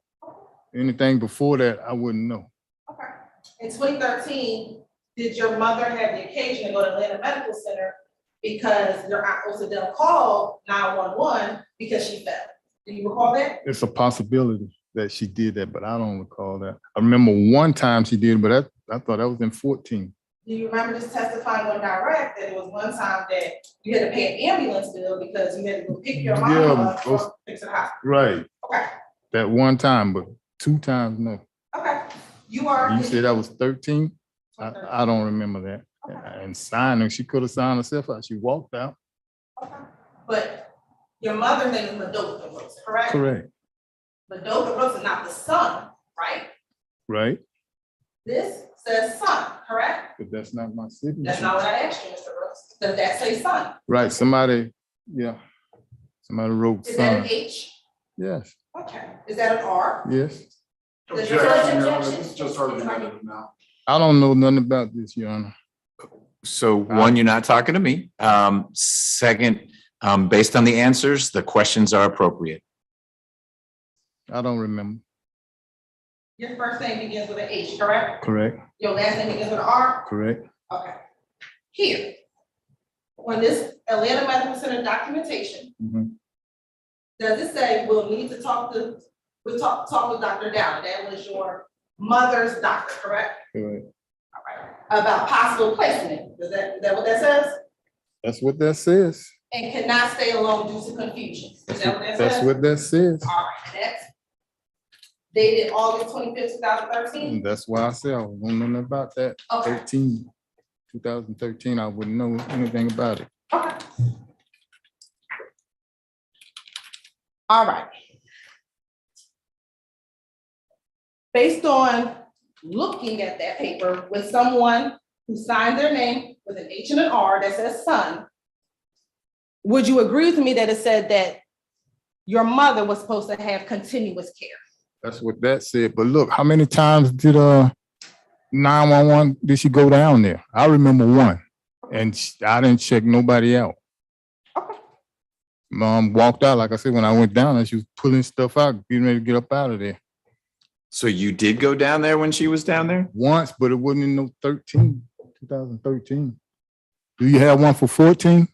Anything before that, I wouldn't know. Okay. In 2013, did your mother have the occasion to go to Atlanta Medical Center because your aunt Osadell called 911 because she fell? Do you recall that? It's a possibility that she did that, but I don't recall that. I remember one time she did, but I thought that was in 14. Do you remember just testifying on direct that it was one time that you had to pay an ambulance bill because you had to go pick your mom Yeah, up from fix the hospital? Right, Okay, that one time, but 2 times, no. okay. You are. You said that was 13? I don't remember that. Okay. And signing, she could have signed herself out. She walked out. Okay. But your mother's name is Madoka Brooks, correct? Correct. Madoka Brooks is not the son, right? Right, This says son, correct? but that's not my signature. That's not what I asked you, Mr. Brooks. Does that say son? Right, somebody wrote Is that an son. H? Yes, Okay. Is that an R? yes. Does Objection, your- Your Honor, this is just argumentative now. I don't know nothing about this, Your Honor. So one, you're not talking to me. Second, based on the answers, the questions are appropriate. I don't remember. Your first name begins with an H, correct? Correct, Your last name begins with an R? correct. Okay. Here, on this Atlanta Medical Center documentation, Mhm. does it say we'll need to talk with Dr. Dowd? That was your mother's doctor, correct? Correct. All right. About possible placement. Is that what that says? That's what that says. And cannot stay alone due to confusion. Is that what that says? That's what that says. All right, that's dated August 25th, 2013. And that's why I said I don't know nothing about that. Okay. 2013, I wouldn't know anything about it. Okay. All right. Based on looking at that paper with someone who signed their name with an H and an R that says son, would you agree with me that it said that your mother was supposed to have continuous care? That's what that said. But look, how many times did 911 did she go down there? I remember one, and I didn't check nobody out. Okay. Mom walked out, like I said, when I went down there, she was pulling stuff out, getting ready to get up out of there. So you did go down there when she was down there? Once, but it wasn't in no 2013. Do you have one for 14?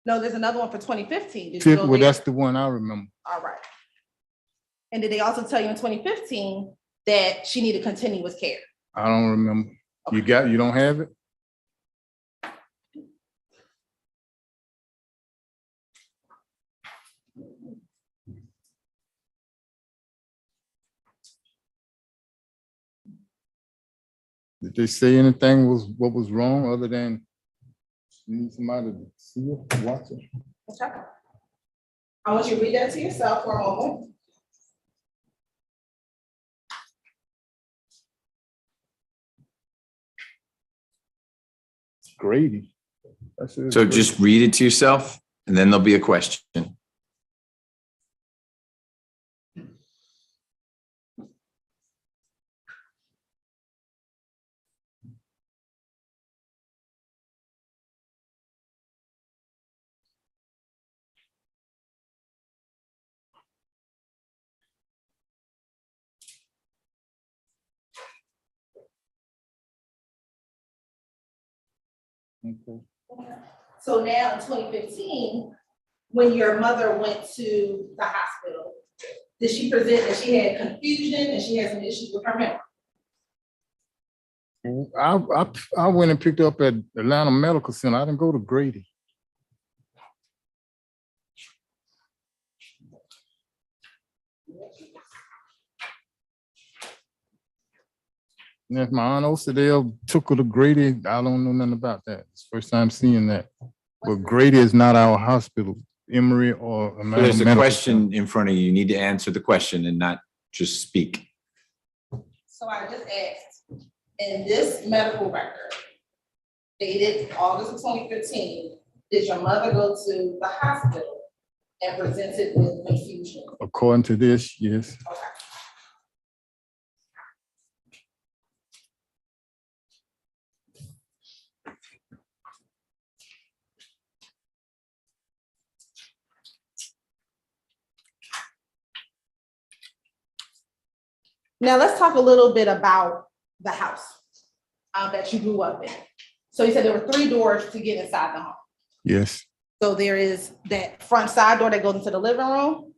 No, there's another one for 2015. Did you go Well, there? that's the one I remember. All right. And did they also tell you in 2015 that she needed continuous care? I don't remember. You don't have it? Did they say anything what was wrong other than you need somebody to see it, watch it? Okay. I want you to read that to yourself for a moment. Grady. That's it. So just read it to yourself and then there'll be a question. Okay. So now in 2015, when your mother went to the hospital, did she present that she had confusion and she had some issues with her memory? I went and picked up at Atlanta Medical Center. I didn't go to Grady. And if my aunt Osadell took her to Grady, I don't know nothing about that. It's the first time seeing that. But Grady is not our hospital, Emory or So Atlanta there's a Medical question in front of you. You need to answer the question and not just speak. So I just asked, in this medical record dated August of 2015, did your mother go to the hospital and presented with confusion. According to this, yes. Okay. Now let's talk a little bit about the house that you grew up in. So you said there were 3 doors to get inside the home. Yes, So there is that front side door that goes into the living room,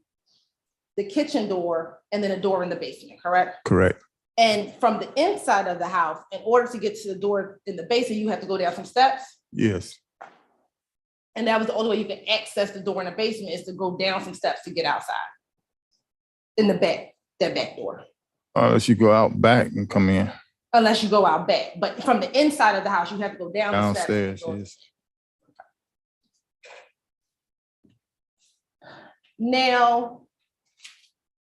the kitchen door, and then a door in the basement, correct? correct. And from the inside of the house, in order to get to the door in the basement, you have to go down some steps. Yes, And that was the only way you can access the door in the basement is to go down some steps to get outside. In the back, that back door. unless you go out back and come in Unless you go out back. But from the inside of the house, you have to go down the steps. downstairs. Yes, Now,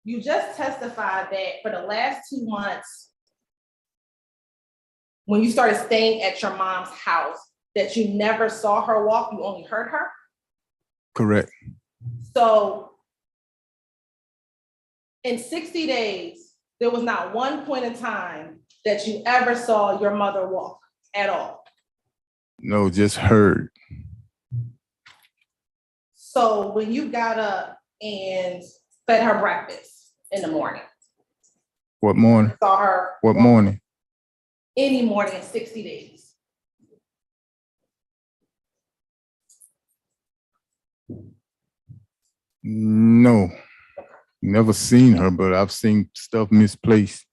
you just testified that for the last 2 months, when you started staying at your mom's house, that you never saw her walk, you only heard her. correct. So in 60 days, there was not one point in time that you ever saw your mother walk at all. No, just heard. So when you got up and fed her breakfast in the morning, What morning? saw her What walk morning? any morning in 60 days. No, never seen her, but I've seen stuff misplaced.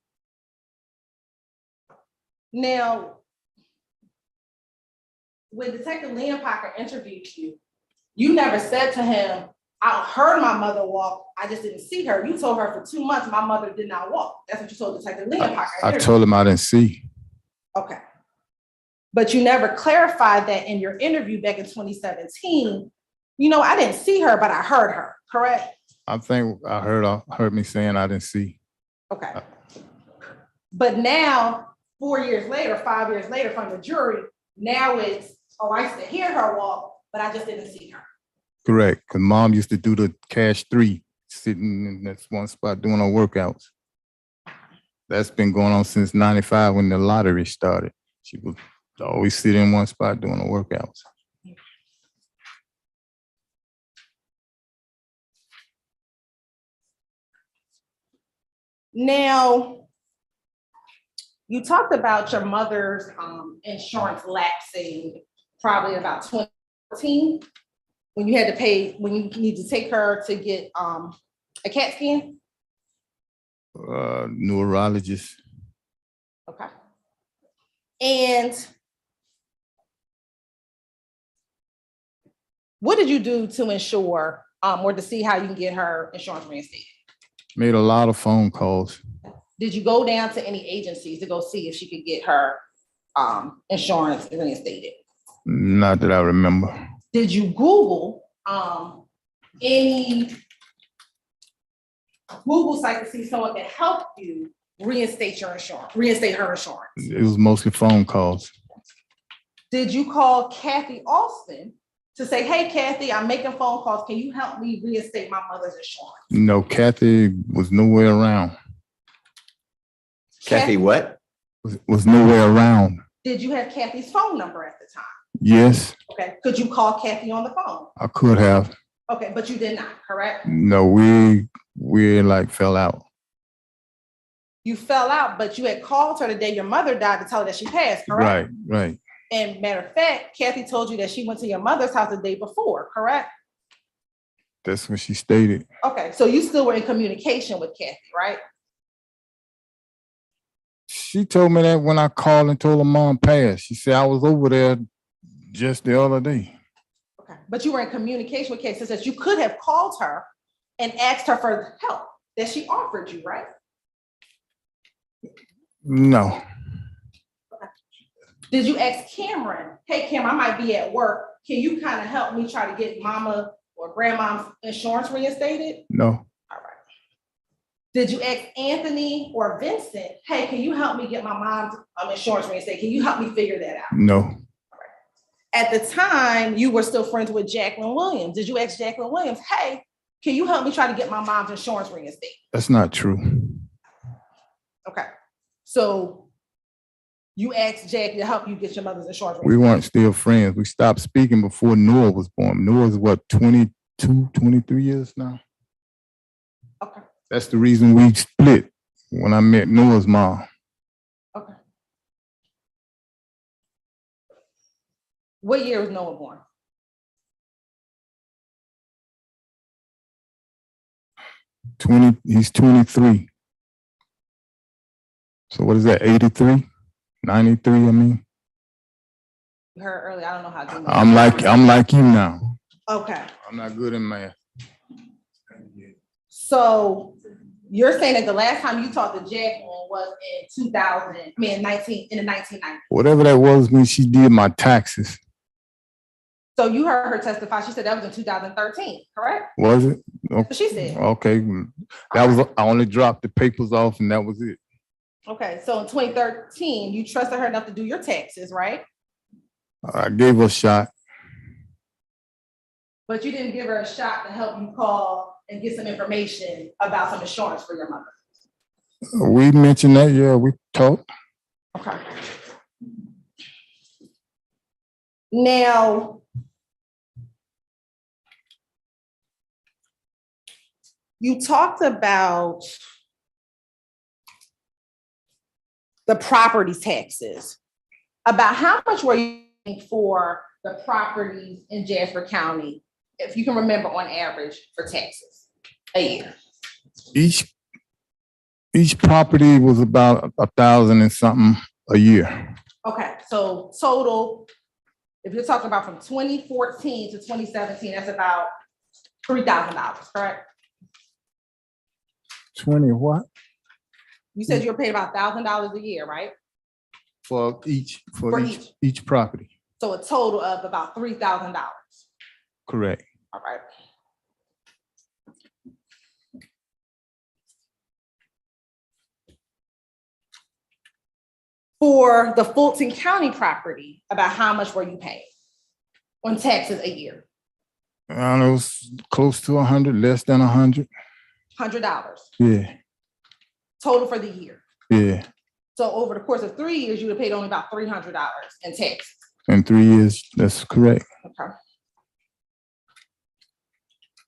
Now, when Detective Leon Parker interviewed you, you never said to him, I heard my mother walk, I just didn't see her. You told her for 2 months, my mother did not walk. That's what you told Detective Leon Parker. I told him I didn't see. Okay. But you never clarified that in your interview back in 2017. You know, I didn't see her, but I heard her, correct? I think I heard me saying I didn't see. Okay. But now, 4 years later, 5 years later from the jury, now it's, oh, I used to hear her walk, but I just didn't see her. Correct, because mom used to do the cash 3, sitting in that one spot doing her workouts. That's been going on since 95 when the lottery started. She would always sit in one spot doing her workouts. Now, you talked about your mother's insurance lapsing probably about 2014, when you had to pay, when you need to take her to get a CAT scan. Neurologist. Okay. And what did you do to ensure or to see how you can get her insurance reinstated? Made a lot of phone calls. Did you go down to any agencies to go see if she could get her insurance reinstated? Not that I remember. Did you Google any Google site to see if someone can help you reinstate your insurance, reinstate her insurance? It was mostly phone calls. Did you call Kathy Austin to say, hey, Kathy, I'm making phone calls. Can you help me reinstate my mother's insurance? No, Kathy was nowhere around. Kathy, what? Was nowhere around. Did you have Kathy's phone number at the time? Yes, Okay, could you call Kathy on the phone? I could have. Okay, but you did not, correct? No, we like fell out. You fell out, but you had called her the day your mother died to tell her that she passed, correct? Right. And matter of fact, Kathy told you that she went to your mother's house the day before, correct? That's what she stated. Okay, so you still were in communication with Kathy, right? She told me that when I called and told her mom passed. She said I was over there just the other day. Okay, but you were in communication with Kathy, so that you could have called her and asked her for help that she offered you, right? No, Did you ask Cameron, hey, Cameron, I might be at work. Can you kind of help me try to get mama or grandma's insurance reinstated? no, All right. Did you ask Anthony or Vincent, hey, can you help me get my mom's insurance reinstated? Can you help me figure that out? no. At the time, you were still friends with Jacqueline Williams. Did you ask Jacqueline Williams, hey, can you help me try to get my mom's insurance reinstated? That's not true. Okay. So you asked Jackie to help you get your mother's insurance We reinstated. weren't still friends. We stopped speaking before Noah was born. Noah's what, 22, 23 years now? Okay. That's the reason we split when I met Noah's mom. Okay. What year was Noah born? He's 23. So what is that, 83? 93, I mean? You heard earlier, I don't know how to do math. I'm like you now. Okay, I'm not good in math. so you're saying that the last time you talked to Jacqueline was in 2000, I mean, in the 1990s. Whatever that was when she did my taxes. So you heard her testify, she said that was in 2013, correct? Was it? That's what she said. Okay. That was, I only dropped the papers off and that was it. Okay, so in 2013, you trusted her enough to do your taxes, right? I gave her a shot. But you didn't give her a shot to help you call and get some information about some insurance for your mother. We mentioned that, yeah, we talked. Okay. Now, you talked about the property taxes. About how much were you paying for the properties in Jasper County, if you can remember, on average for taxes a year? Each property was about 1,000 and something a year. Okay, so total, if you're talking about from 2014 to 2017, that's about $3,000, correct? 20 what? You said you were paying about $1,000 a year, right? For each For property. So a total of about $3,000. Correct. All right. For the Fulton County property, about how much were you paying on taxes a year? And it was close to 100, less than 100. $100 Yeah, total for the year. yeah. So over the course of 3 years, you would have paid only about $300 in taxes. In 3 years, that's correct. Okay.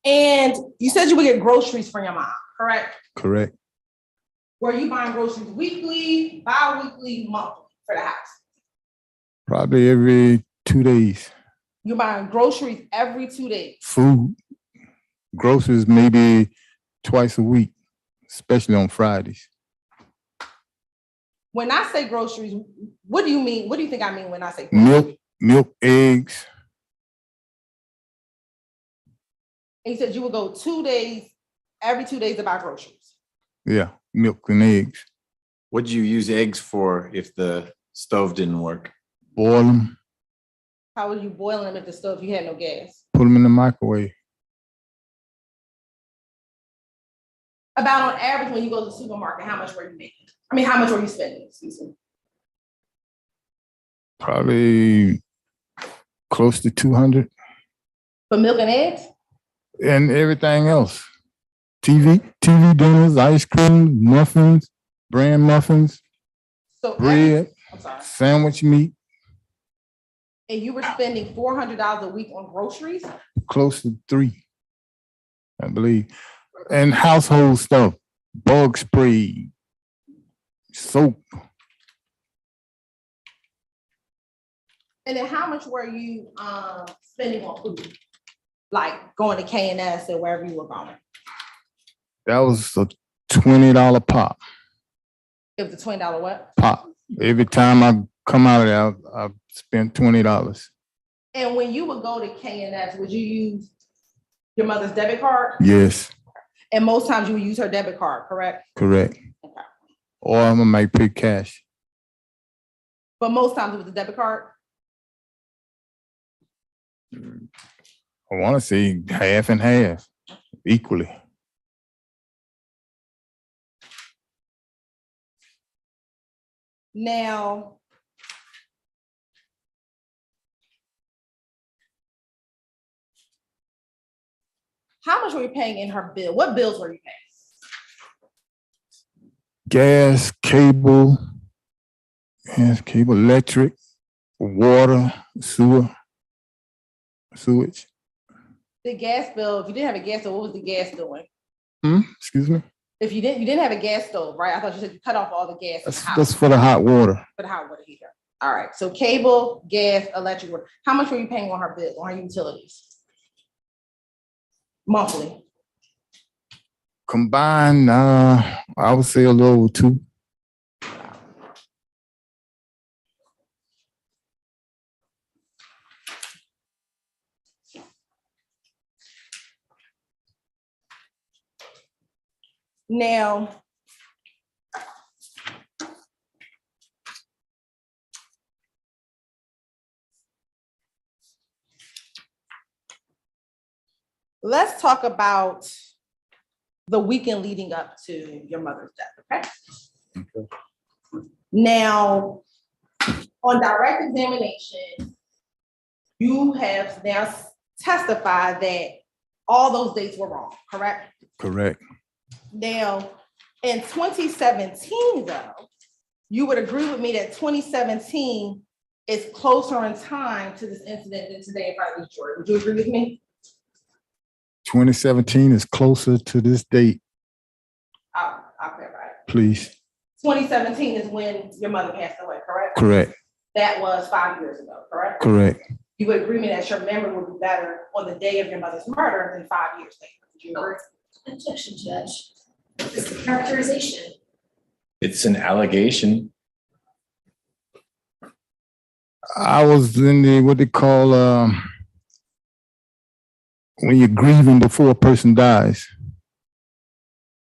And you said you would get groceries for your mom, correct? Correct. Were you buying groceries weekly, bi-weekly, monthly for the house? Probably every 2 days. You're buying groceries every 2 days. Food, groceries maybe twice a week, especially on Fridays. When I say groceries, what do you mean? What do you think I mean when I say groceries? Milk, eggs. And you said you would go 2 days, every 2 days to buy groceries. Yeah, milk and eggs. What did you use eggs for if the stove didn't work? Boil them, How would you boil them at the stove if you had no gas? put them in the microwave. About on average, when you go to the supermarket, how much were you making? I mean, how much were you spending? Excuse me. Probably close to 200. For milk and eggs? And everything else. TV dinners, ice cream, muffins, bran muffins, So bread, I'm sorry. sandwich meat, And you were spending $400 a week on groceries? close to 3, I believe. And household stuff, bug spray, soap. And then how much were you spending on food? Like going to K&S or wherever you were going? That was a $20 pop. It was a $20 what? Pop. Every time I come out of there, I spent $20. And when you would go to K&S, would you use your mother's debit card? Yes, And most times you would use her debit card, correct? correct. Okay. Or I might pay cash. But most times it was a debit card? I want to say half and half, equally. Now, How much were you paying in her bill? What bills were you paying? Gas, cable, electric, water, sewage. The gas bill, if you didn't have a gas bill, what was the gas doing? Excuse me? If you didn't have a gas stove, right? I thought you said you cut off all the gas in the house That's for the hot water. for the hot water heater. All right, so cable, gas, electric, water. How much were you paying on her bill, on her utilities? Monthly. Combined, I would say a little over 2. Now, let's talk about the weekend leading up to your mother's death, okay? Okay. Now, on direct examination, you have now testified that all those dates were wrong, correct? Correct. Now, in 2017, though, you would agree with me that 2017 is closer in time to this incident than today in front of this jury. Would you agree with me? 2017 is closer to this date, I'll clarify it. please. 2017 is when your mother passed away, correct? Correct. That was 5 years ago, correct? Correct. You would agree with me that your memory would be better on the day of your mother's murder than 5 years later. Would you agree? Objection, Judge. It's a characterization. It's an allegation. I was in the, what they call, when you're grieving before a person dies.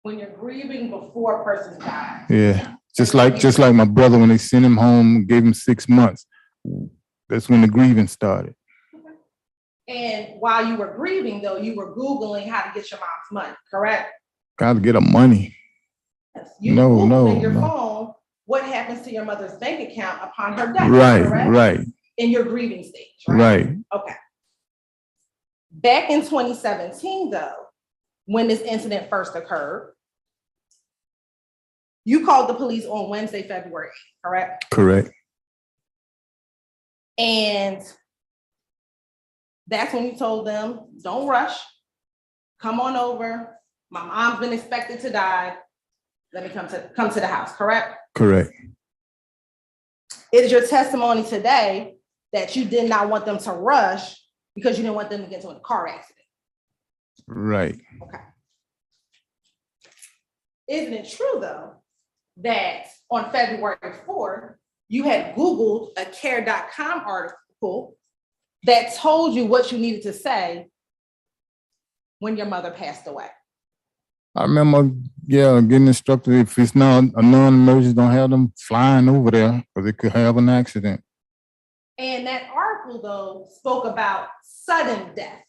When you're grieving before a person dies. Yeah. Just like my brother, when they sent him home, gave him 6 months. That's when the grieving started. And while you were grieving, though, you were Googling how to get your mom's money, correct? Got to get her money. You No, Googled no, in your no. phone what happens to your mother's bank account upon her death, Right, correct? right, In your grieving stage, right? right. Okay. Back in 2017, though, when this incident first occurred, you called the police on Wednesday, February 8th, correct? Correct. And that's when you told them, don't rush, come on over. My mom's been expected to die. Let me come to the house, correct? Correct. It is your testimony today that you did not want them to rush because you didn't want them to get into a car accident. Right. Okay. Isn't it true, though, that on February 4th, you had Googled a care.com article that told you what you needed to say when your mother passed away? I remember, getting instructed if it's not a non-emergency, don't have them flying over there because they could have an accident. And that article, though, spoke about sudden death,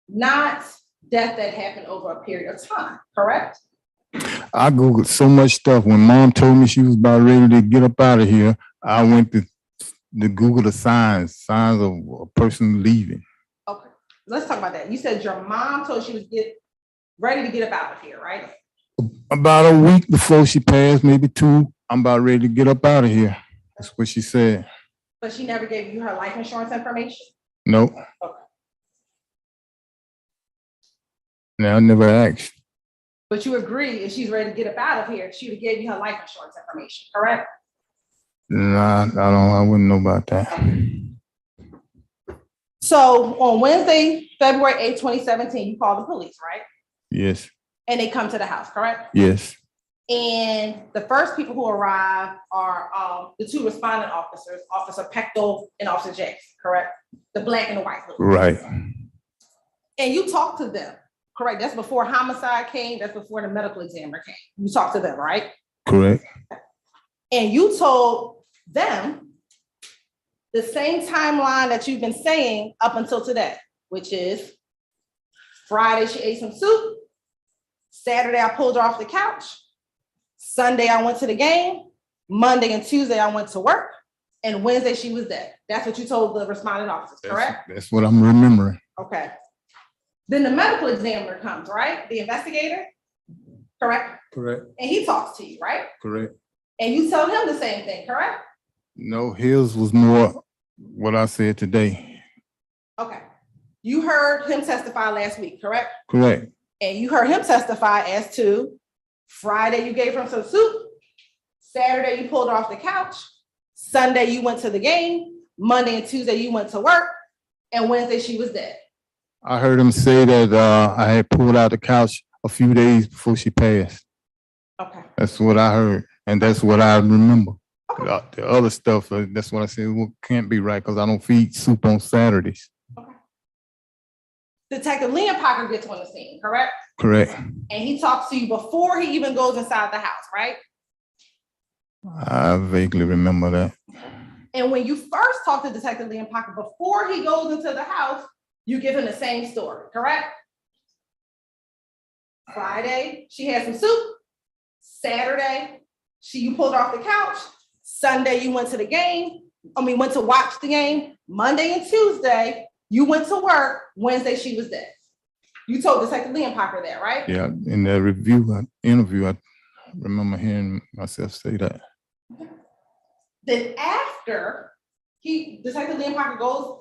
not death that happened over a period of time, correct? I Googled so much stuff. When mom told me she was about ready to get up out of here, I went to Google the signs of a person leaving. Okay, let's talk about that. You said your mom told she was ready to get up out of here, right? About a week before she passed, maybe 2, I'm about ready to get up out of here. That's what she said. But she never gave you her life insurance information? No. Okay. No, I never asked. But you agree if she's ready to get up out of here, she would give you her life insurance information, correct? Nah, I wouldn't know about that. So on Wednesday, February 8th, 2017, you called the police, right? Yes. And they come to the house, correct? Yes. And the first people who arrive are the 2 responding officers, Officer Pechtel and Officer Jackson, correct? The black and the white. Right. And you talked to them, correct? That's before homicide came, that's before the medical examiner came. You talked to them, right? Correct. And you told them the same timeline that you've been saying up until today, which is Friday, she ate some soup. Saturday, I pulled her off the couch. Sunday, I went to the game. Monday and Tuesday, I went to work. And Wednesday, she was dead. That's what you told the responding officers, correct? That's what I'm remembering. Okay. Then the medical examiner comes, right? The investigator, correct? Correct, And he talks to you, right? correct. And you tell him the same thing, correct? No, his was more what I said today. Okay. You heard him testify last week, correct? Correct, And you heard him testify as to Friday, you gave her some soup. Saturday, you pulled her off the couch. Sunday, you went to the game. Monday and Tuesday, you went to work. And Wednesday, she was dead. I heard him say that I had pulled out the couch a few days before she passed. Okay. That's what I heard, and that's what I remember. The other stuff, that's what I said, well, can't be right, because I don't feed soup on Saturdays. Detective Leon Parker gets on the scene, correct? Correct. And he talks to you before he even goes inside the house, right? I vaguely remember that. And when you first talk to Detective Leon Parker before he goes into the house, you give him the same story, correct? Friday, she had some soup. Saturday, you pulled her off the couch. Sunday, you went to the game. Went to watch the game. Monday and Tuesday, you went to work. Wednesday, she was dead. You told Detective Leon Parker that, right? Yeah, in the interview, I remember hearing myself say that. Then after Detective Leon Parker goes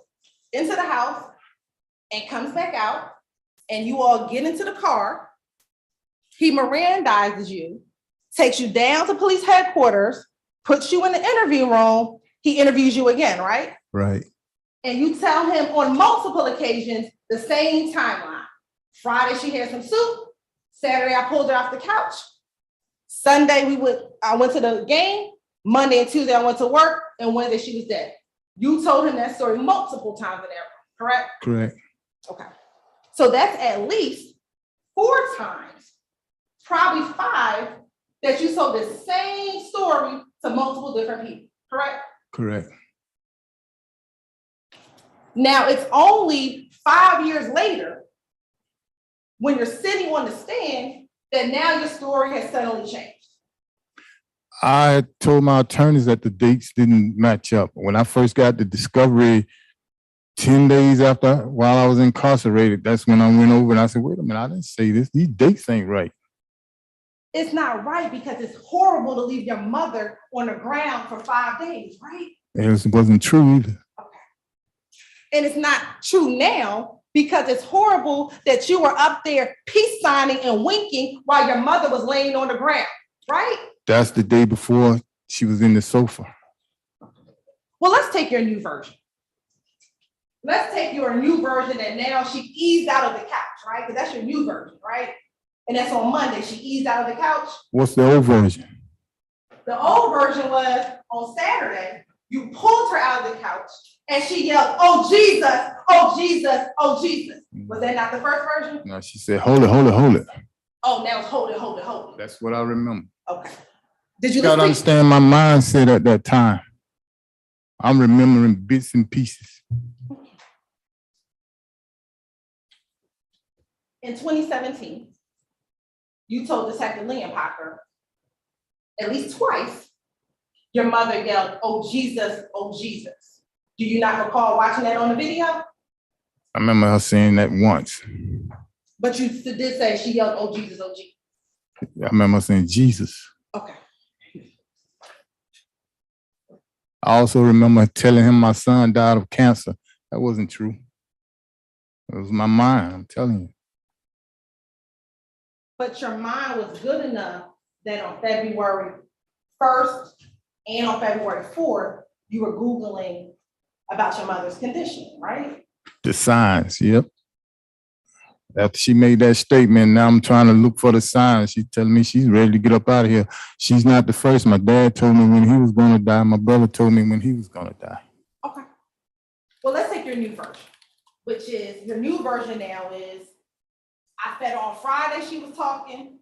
into the house and comes back out, and you all get into the car, he Mirandizes you, takes you down to police headquarters, puts you in the interview room, he interviews you again, right? Right. And you tell him on multiple occasions the same timeline. Friday, she had some soup. Saturday, I pulled her off the couch. Sunday, I went to the game. Monday and Tuesday, I went to work. And Wednesday, she was dead. You told him that story multiple times in there, correct? Correct. Okay. So that's at least 4 times, probably 5, that you told the same story to multiple different people, correct? Correct. Now, it's only 5 years later, when you're sitting on the stand, that now your story has suddenly changed. I told my attorneys that the dates didn't match up. When I first got the discovery 10 days after, while I was incarcerated, that's when I went over and I said, wait a minute, I didn't say this. These dates ain't right. It's not right because it's horrible to leave your mother on the ground for 5 days, right? It wasn't true either. And it's not true now because it's horrible that you were up there peace signing and winking while your mother was laying on the ground, right? That's the day before she was in the sofa. Well, let's take your new version. Let's take your new version that now she eased out of the couch, right? Because that's your new version, right? And that's on Monday, she eased out of the couch. What's the old version? The old version was on Saturday, you pulled her out of the couch and she yelled, "Oh, Jesus, oh, Jesus, oh, Jesus." Was that not the first version? No, she said, hold it, hold it, hold it. Oh, now it's hold it, hold it, hold it. That's what I remember. Okay. Did you You gotta listen? understand my mindset at that time. I'm remembering bits and pieces. In 2017, you told Detective Leon Parker at least twice, your mother yelled, "Oh, Jesus, oh, Jesus." Do you not recall watching that on the video? I remember her saying that once. But you did say she yelled, "Oh, Jesus, oh, Jesus." I remember her saying Jesus. Okay. I also remember telling him my son died of cancer. That wasn't true. It was my mind, I'm telling you. But your mind was good enough that on February 1st and on February 4th, you were Googling about your mother's condition, right? The signs, yep. After she made that statement, now I'm trying to look for the signs. She's telling me she's ready to get up out of here. She's not the first. My dad told me when he was going to die. My brother told me when he was going to die. Okay. Well, let's take your new version, which is your new version now is I fed her on Friday, she was talking.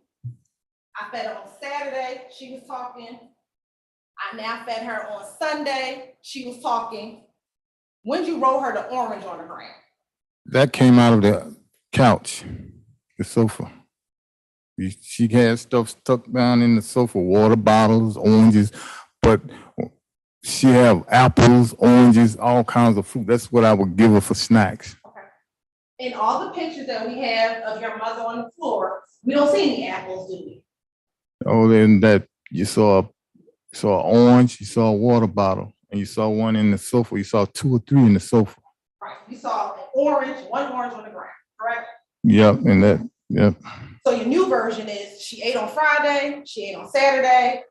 I fed her on Saturday, she was talking. I now fed her on Sunday, she was talking. When did you roll her the orange on the ground? That came out of the couch, the sofa. She had stuff stuck down in the sofa, water bottles, oranges, but she have apples, oranges, all kinds of fruit. That's what I would give her for snacks. Okay. In all the pictures that we have of your mother on the floor, we don't see any apples, do we? Oh, then that you saw orange, you saw a water bottle, and you saw one in the sofa. You saw 2 or 3 in the sofa. Right, we saw an orange, one orange on the ground, correct? Yep, and that, yep, So your new version is she ate on Friday, she ate on Saturday,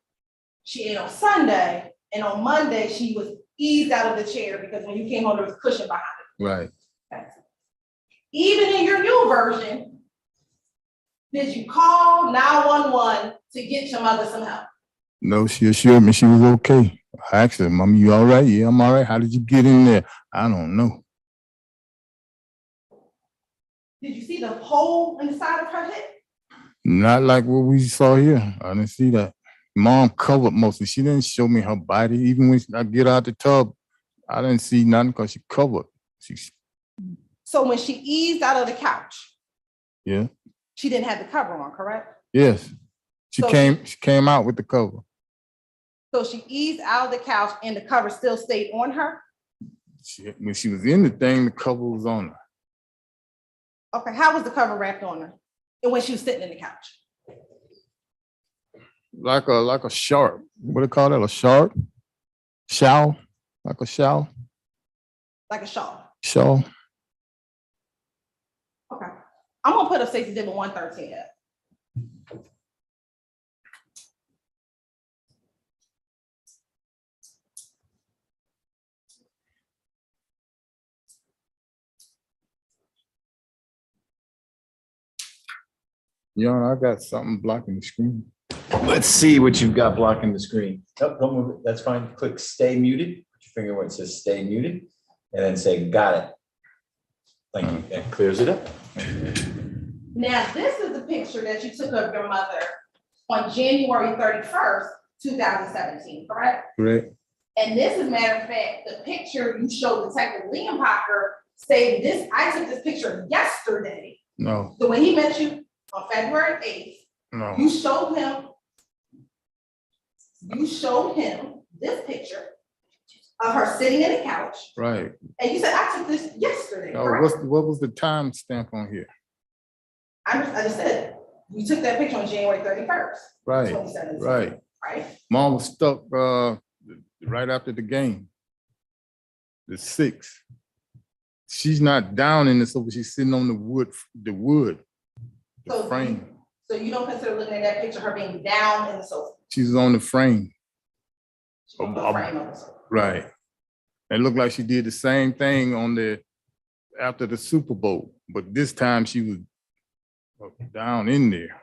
she ate on Sunday, and on Monday, she was eased out of the chair because when you came home, there was a cushion behind right. it. Even in your new version, did you call 911 to get your mother some help? No, she assured me she was okay. I asked her, Mom, you all right? Yeah, I'm all right. How did you get in there? I don't know. Did you see the hole in the side of her hip? Not like what we saw here. I didn't see that. Mom covered mostly. She didn't show me her body. Even when I get out the tub, I didn't see nothing because she covered. So when she eased out of the couch, Yeah. she didn't have the cover on, correct? Yes. She So came out with the cover. So she eased out of the couch and the cover still stayed on her? When she was in the thing, the cover was on her. Okay, how was the cover wrapped on her? And when she was sitting in the couch? Like a sharp. What do they call that? A sharp? Shawl? Like a shawl? Like a shawl? Shawl? Okay. I'm gonna put up Stacey Dibble 113 up. I got something blocking the screen. Let's see what you've got blocking the screen. Nope, don't move it. That's fine. Click stay muted. Put your finger where it says stay muted and then say got it. Thank you. That clears it up. Now, this is the picture that you took of your mother on January 31st, 2017, correct? Correct. And this is, matter of fact, the picture you showed Detective Liam Parker stated this, I took this picture yesterday. No, So when he met you on February 8th, no. you showed him this picture of her sitting in a couch. Right. And you said, I took this yesterday, Oh, correct? what was the time stamp on here? I just said, you took that picture on January 31st. Right, 2017, right. Right? Mom was stuck right after the game. The 6th. She's not down in the sofa. She's sitting on the wood, the So- frame. So you don't consider looking at that picture, her being down in the sofa? She's on the frame. She's on the frame of the sofa. Right. It looked like she did the same thing after the Super Bowl, but this time she was down in there.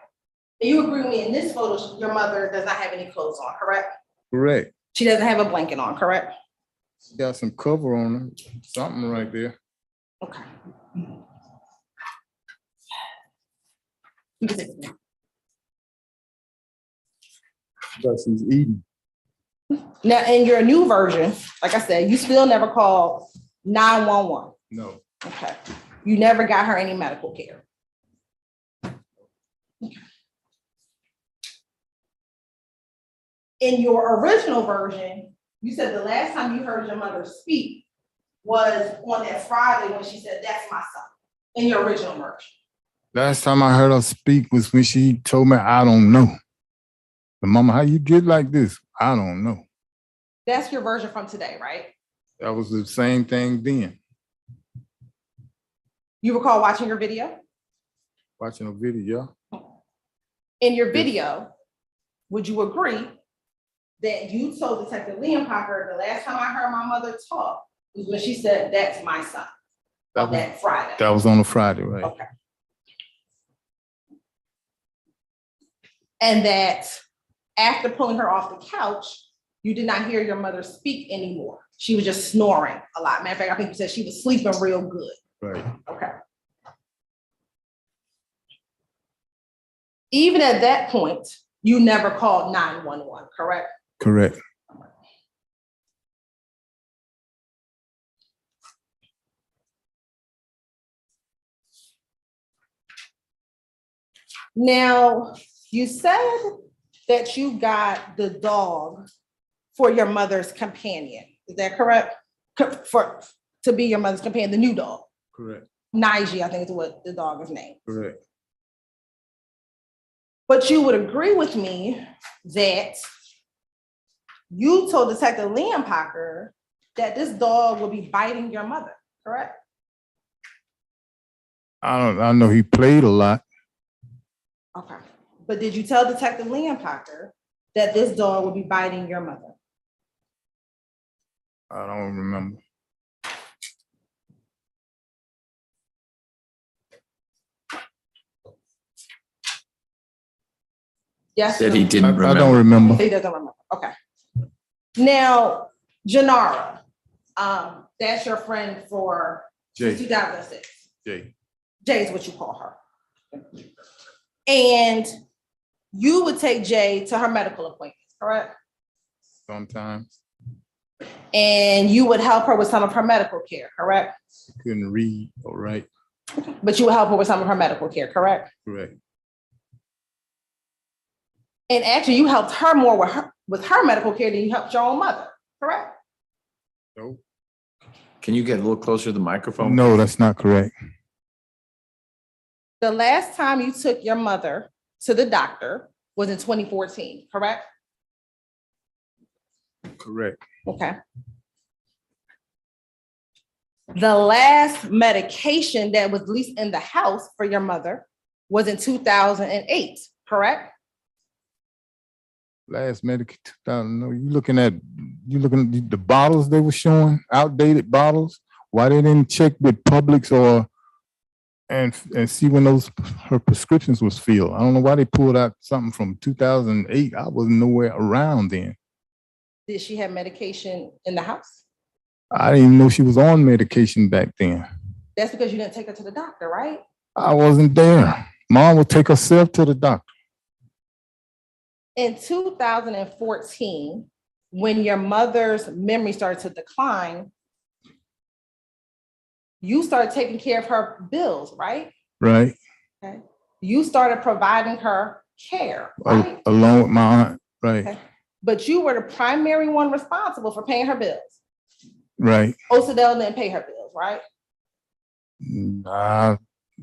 And you agree with me, in this photo, your mother does not have any clothes on, correct? Correct. She doesn't have a blanket on, correct? She got some cover on her, something right there. Okay. You can take it now. But she's eating. Now, in your new version, like I said, you still never called 911. No. Okay. You never got her any medical care. Okay. In your original version, you said the last time you heard your mother speak was on that Friday when she said, "That's my son," in your original version. Last time I heard her speak was when she told me, I don't know. But Mama, how you get like this? I don't know. That's your version from today, right? That was the same thing then. You recall watching your video? Watching a video. In your video, would you agree that you told Detective Liam Parker the last time I heard my mother talk was when she said, "That's my son," on that Friday? That was on a Friday, right? Okay. And that after pulling her off the couch, you did not hear your mother speak anymore. She was just snoring a lot. Matter of fact, I think you said she was sleeping real good. Right. Okay. Even at that point, you never called 911, correct? Correct. Now, you said that you got the dog for your mother's companion. Is that correct? To be your mother's companion, the new dog. Correct. Nige, I think is what the dog is named. Correct. But you would agree with me that you told Detective Liam Parker that this dog would be biting your mother, correct? I know he played a lot. Okay. But did you tell Detective Liam Parker that this dog would be biting your mother? I don't remember. Yes. Said he no? didn't I don't remember. remember. He doesn't remember. Okay. Now, Janara, that's your friend for Jay. 2006. Jay. Jay is what you call her. And you would take Jay to her medical appointments, correct? Sometimes And you would help her with some of her medical care, correct? couldn't read or write. But you would help her with some of her medical care, correct? Correct. And actually, you helped her more with her medical care than you helped your own mother, correct? No. Can you get a little closer to the microphone? No, that's not correct. The last time you took your mother to the doctor was in 2014, correct? Correct. Okay. The last medication that was at least in the house for your mother was in 2008, correct? Last Medicaid 2000. No, you looking at the bottles they were showing, outdated bottles. Why they didn't check with Publix or and see when her prescriptions was filled? I don't know why they pulled out something from 2008. I wasn't nowhere around then. Did she have medication in the house? I didn't even know she was on medication back then. That's because you didn't take her to the doctor, right? I wasn't there. Mom would take herself to the doctor. In 2014, when your mother's memory started to decline, you started taking care of her bills, right? Right. Okay. You started providing her care, right? Along with my aunt. Right. Okay. But you were the primary one responsible for paying her bills. Right. Osadell didn't pay her bills, right?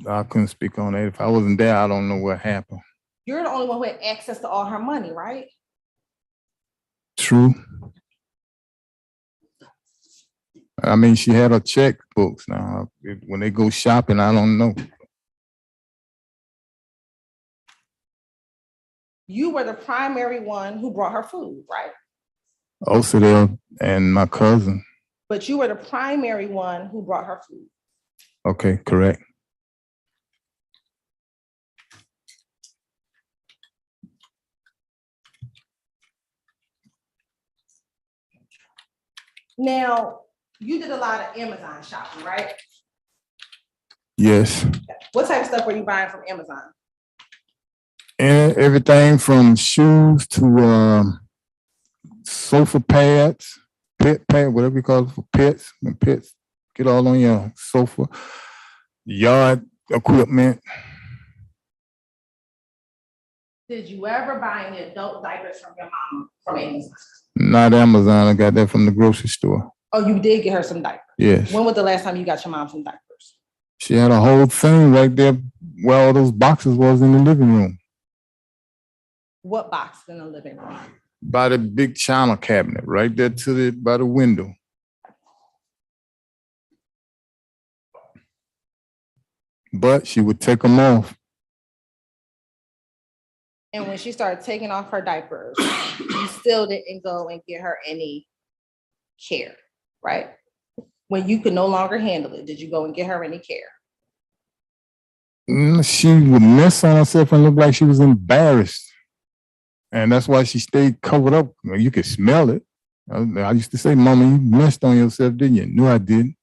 I couldn't speak on that. If I wasn't there, I don't know what happened. You're the only one who had access to all her money, right? True. I mean, she had her checkbooks now. When they go shopping, I don't know. You were the primary one who brought her food, right? Osadell and my cousin. But you were the primary one who brought her food. Okay, correct. Now, you did a lot of Amazon shopping, right? Yes. What type of stuff were you buying from Amazon? And everything from shoes to sofa pads, pet pad, whatever you call it for pets. When pets get all on your sofa, yard equipment. Did you ever buy any adult diapers from your mom from Amazon? Not Amazon. I got that from the grocery store. Oh, you did get her some diapers? Yes. When was the last time you got your mom some diapers? She had a whole thing right there where all those boxes was in the living room. What box in the living room? By the big china cabinet, right there by the window. But she would take them off. And when she started taking off her diapers, you still didn't go and get her any care, right? When you could no longer handle it, did you go and get her any care? She would mess on herself and look like she was embarrassed. And that's why she stayed covered up. You could smell it. I used to say, Mama, you messed on yourself, didn't you? No, I didn't.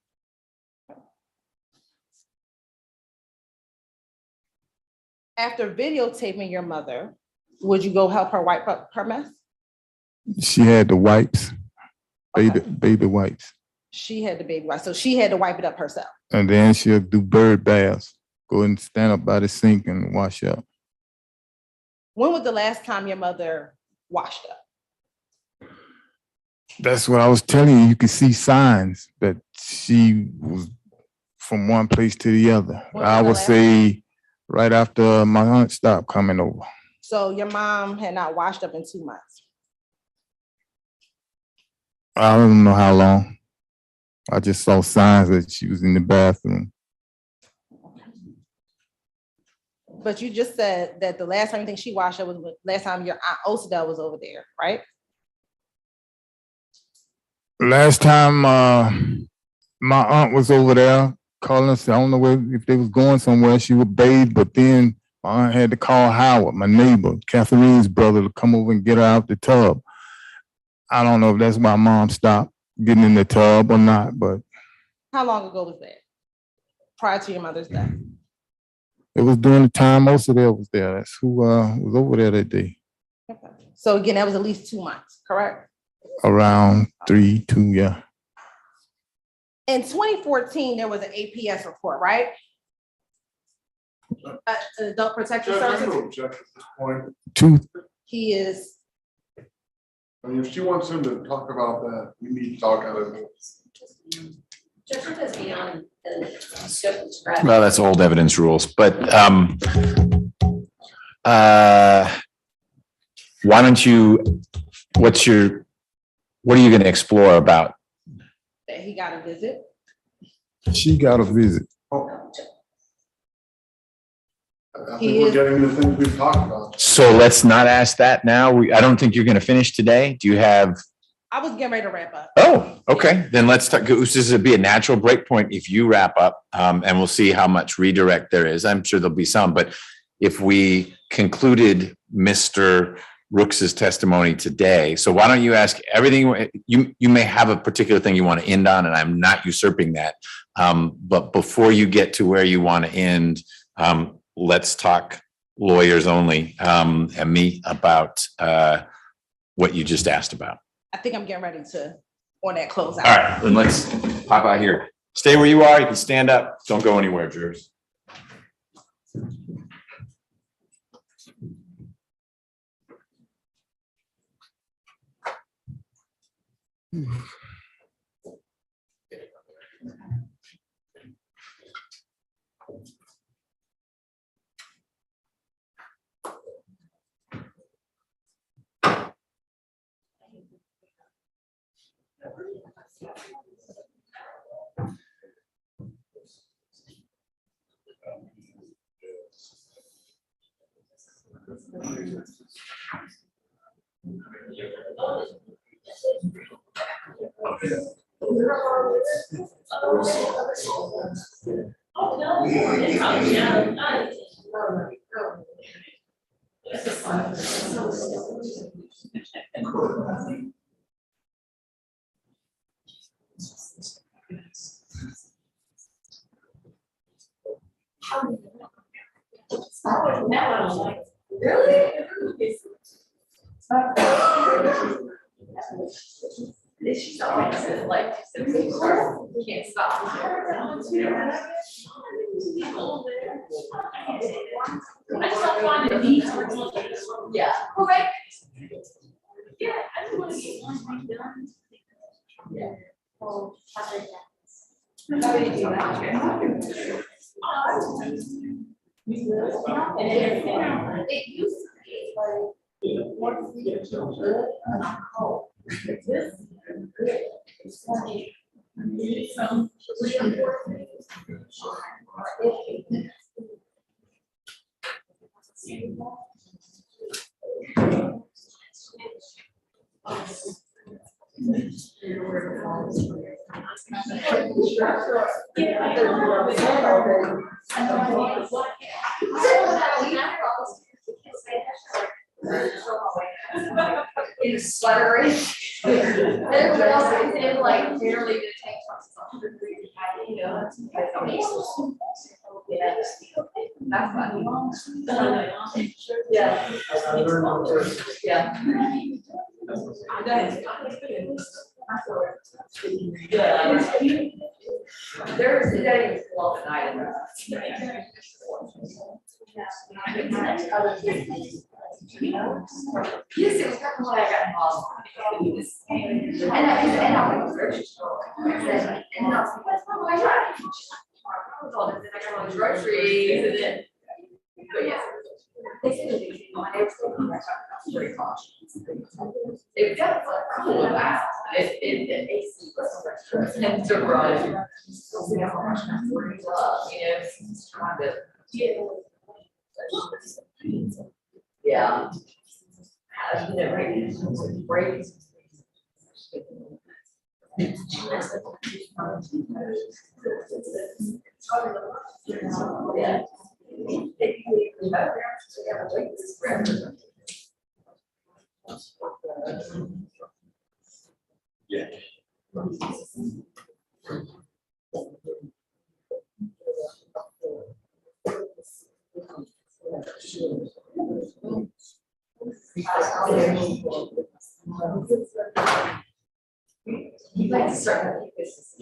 After videotaping your mother, would you go help her wipe up her mess? She had the wipes, Okay. baby wipes. She had the baby wipe, so she had to wipe it up herself. And then she'll do bird baths. Go and stand up by the sink and wash up. When was the last time your mother washed up? That's what I was telling you. You could see signs that she was from one place to the other. When I was the would last say right after my aunt stopped coming over. So your mom had not washed up in 2 months. I don't know how long. I just saw signs that she was in the bathroom. But you just said that the last time you think she washed up was the last time your aunt Osdell was over there, right? Last time my aunt was over there calling us, I don't know if they was going somewhere, she would bathe, but then my aunt had to call Howard, my neighbor, Catherine's brother, to come over and get her out the tub. I don't know if that's why mom stopped getting in the tub or not, but How long ago was that? Prior to your mother's death? it was during the time most of them was there. That's who was over there that day. Okay. So again, that was at least 2 months, correct? Around 2, yeah. In 2014, there was an APS report, right? Adult Protection Judge, I'm Services. gonna object at this point. 2, He is, I mean, if she wants him to talk about that, we need to talk out of it. Judgment is beyond the scope of discretion. Well, that's old evidence rules, but why don't you, what are you going to explore about? that he got a visit. she got a visit. Oh. I He think we're is- getting the things we've talked about. So let's not ask that now. I don't think you're going to finish today. Do you have? I was getting ready to wrap up. Oh, okay. Then let's talk. This would be a natural break point if you wrap up, and we'll see how much redirect there is. I'm sure there'll be some, but if we concluded Mr. Rooks's testimony today, so why don't you ask everything? You may have a particular thing you want to end on, and I'm not usurping that. But before you get to where you want to end, let's talk lawyers only, and me about what you just asked about. I think I'm getting ready to, on that closeout. All right, then let's pop out here. Stay where you are. You can stand up. Don't go anywhere, jurors. She's always like, can't stop. I just don't find it neat. Yeah. Correct. Yeah, I just want to get one thing done. Yeah. Well, how do you do that? And everything. It used to be like, once we get so good, and I'm cold. This is good. It's funny. Some it's sweatery. Everybody else is in like barely the tank tops. You know, yeah, that's funny. Yeah. Yeah. There's today well tonight. Yes, it was kind of what I got involved. And I went to the grocery store. And I was like, oh my God. was all this, and I got all the groceries, and then, but yeah. Very cautious. It got cool, wow, it AC was and to run. You know, trying to. Yeah. You know, right. Yeah. Yeah. You'd like to start with this.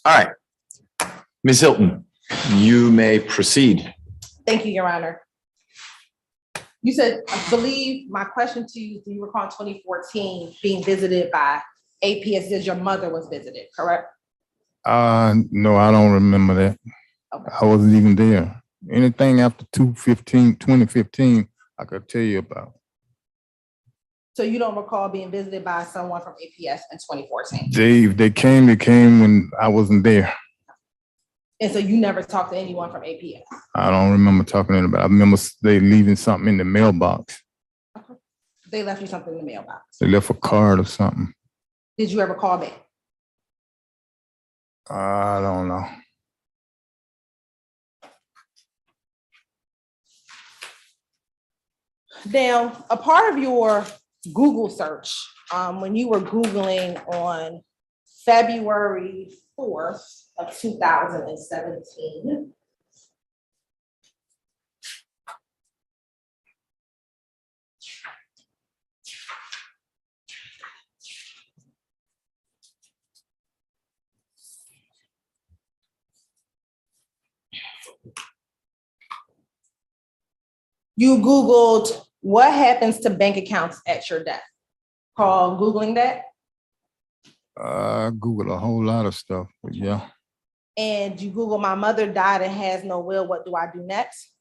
All right. Ms. Hilton, you may proceed. Thank you, Your Honor. You said, I believe my question to you, do you recall in 2014 being visited by APS, says your mother was visited, correct? No, I don't remember that. Okay. I wasn't even there. Anything after 2015, I could tell you about. So you don't recall being visited by someone from APS in 2014? They came when I wasn't there. And so you never talked to anyone from APS? I don't remember talking to anybody. I remember they leaving something in the mailbox. Okay. They left you something in the mailbox. They left a card or something. Did you ever call back? I don't know. Now, a part of your Google search, when you were Googling on February 4th of 2017, you Googled what happens to bank accounts at your death. Call Googling that? I Googled a whole lot of stuff, but yeah. And you Google, my mother died and has no will, what do I do next?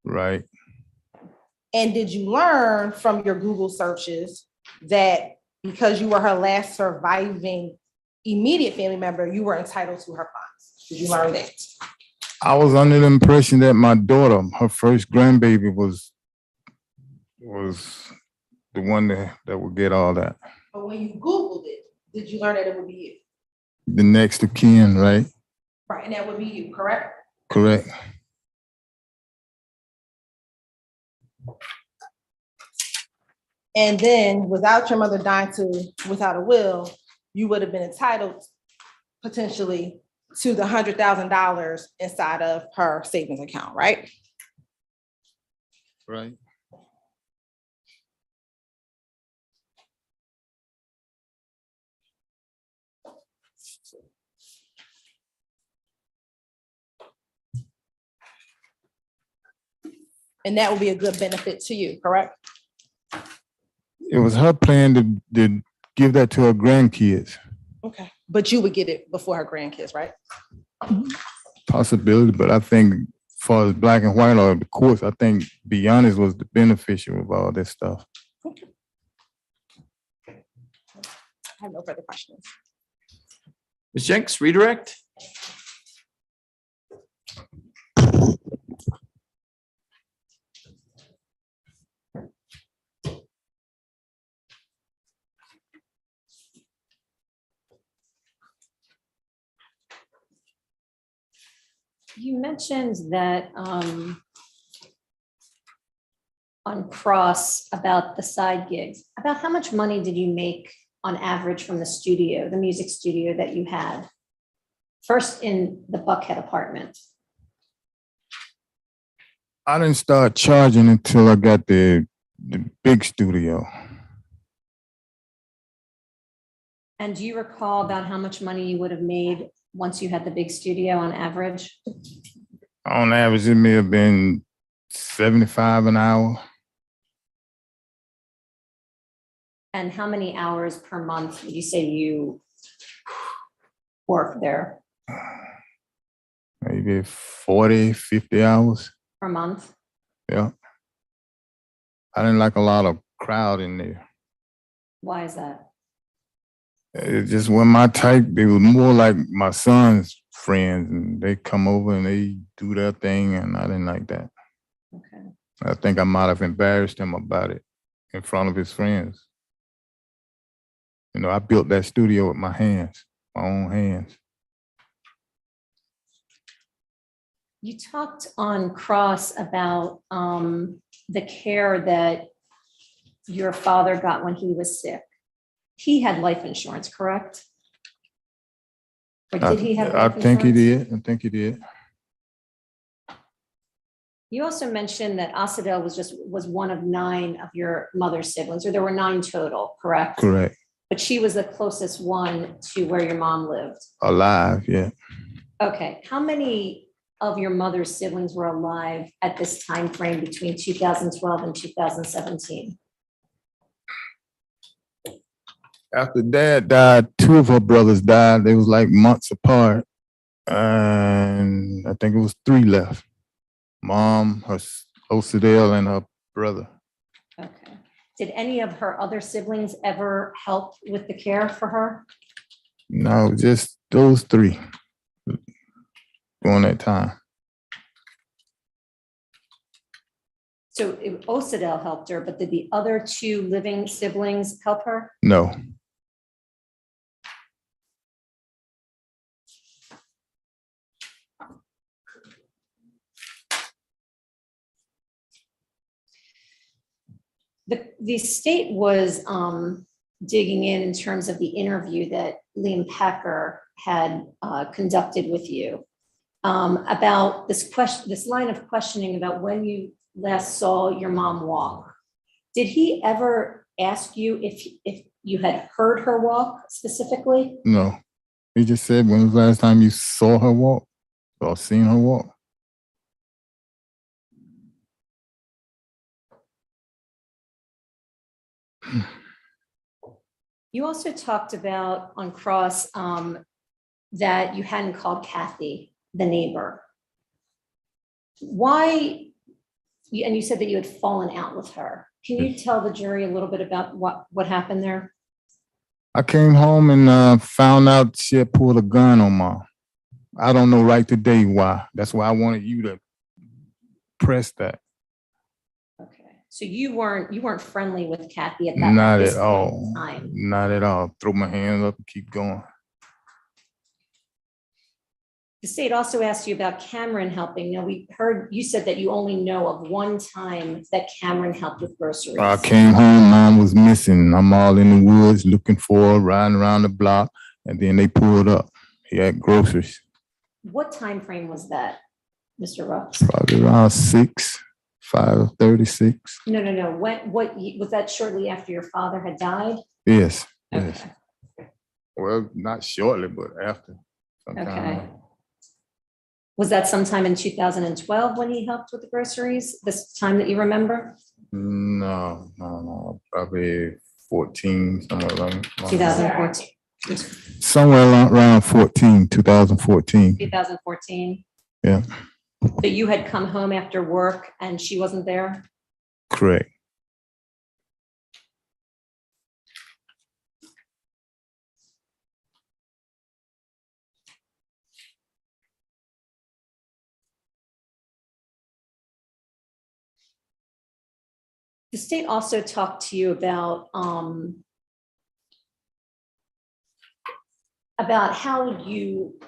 Right. And did you learn from your Google searches that because you were her last surviving immediate family member, you were entitled to her funds? Did you learn that? I was under the impression that my daughter, her first grandbaby, was the one that would get all that. But when you Googled it, did you learn that it would be you? The next of kin, right? Right, and that would be you, correct? Correct. And then without your mother dying without a will, you would have been entitled potentially to the $100,000 inside of her savings account, right? Right. And that would be a good benefit to you, correct? It was her plan to give that to her grandkids. Okay, but you would get it before her grandkids, right? Possibility, but I think as far as black and white or the courts, I think Beyonce was the beneficiary of all this stuff. Okay. I have no further questions. Ms. Jenks, redirect. You mentioned that on cross about the side gigs. About how much money did you make on average from the studio, the music studio that you had? First in the Buckhead apartment. I didn't start charging until I got the big studio. And do you recall about how much money you would have made once you had the big studio on average? On average, it may have been 75 an hour. And how many hours per month would you say you work there Maybe 40, 50 hours. per month? Yeah. I didn't like a lot of crowd in there. Why is that? It just wasn't my type. It was more like my son's friends, and they come over and they do their thing, and I didn't like that. Okay. I think I might have embarrassed him about it in front of his friends. You know, I built that studio with my hands, my own hands. You talked on Cross about the care that your father got when he was sick. He had life insurance, correct? Or did he have I life think he insurance? did. I think he did. You also mentioned that Asadel was one of 9 of your mother's siblings, or there were 9 total, correct? Correct. But she was the closest one to where your mom lived. Alive, yeah. Okay, how many of your mother's siblings were alive at this time frame between 2012 and 2017? After Dad died, 2 of her brothers died. They was like months apart. And I think it was 3 left. Mom, her Osadale, and her brother. Okay. Did any of her other siblings ever help with the care for her? No, just those 3 during that time. So Osadel helped her, but did the other 2 living siblings help her? No. The state was digging in terms of the interview that Liam Packer had conducted with you about this line of questioning about when you last saw your mom walk. Did he ever ask you if you had heard her walk specifically? No. He just said, when was the last time you saw her walk or seen her walk? You also talked about on Cross that you hadn't called Kathy, the neighbor. Why? And you said that you had fallen out with her. Can you tell the jury a little bit about what happened there? I came home and found out she had pulled a gun on Mom. I don't know right today why. That's why I wanted you to press that. Okay, so you weren't friendly with Kathy at that Not this at point all. in time. Not at all. Throw my hands up and keep going. The state also asked you about Cameron helping. Now, we heard you said that you only know of one time that Cameron helped with groceries. I came home, Mom was missing. I'm all in the woods looking for her, riding around the block, and then they pulled up. He had groceries. What time frame was that, Mr. Rooks? Probably around 5:36. No. What was that shortly after your father had died? Yes. Okay. Yes. Well, not shortly, but after. Sometime. Okay. Was that sometime in 2012 when he helped with the groceries? This time that you remember? No. Probably 14, somewhere around. 2014. Somewhere around 2014. 2014. Yeah. So you had come home after work and she wasn't there? Correct. The state also talked to you about how you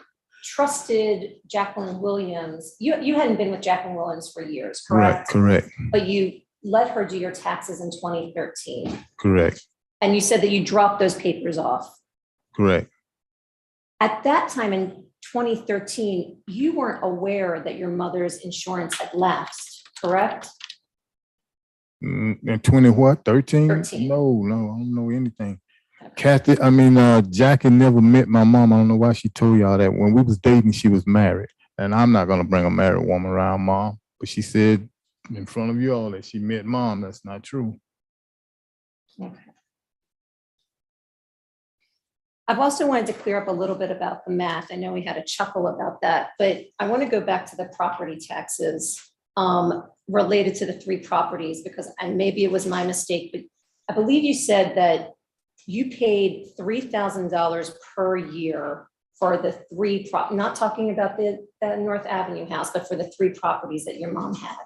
trusted Jacqueline Williams. You hadn't been with Jacqueline Williams for years, correct? Correct. But you let her do your taxes in 2013. Correct. And you said that you dropped those papers off. Correct. At that time in 2013, you weren't aware that your mother's insurance had lapsed, correct? In 20 what? 13? 13. No, I don't know anything. Okay. Jackie never met my mom. I don't know why she told y'all that. When we was dating, she was married. And I'm not gonna bring a married woman around mom. But she said in front of you all that she met mom. That's not true. Okay. I've also wanted to clear up a little bit about the math. I know we had a chuckle about that, but I want to go back to the property taxes related to the 3 properties, because, and maybe it was my mistake, but I believe you said that you paid $3,000 per year for the 3 not talking about the North Avenue house, but for the 3 properties that your mom had,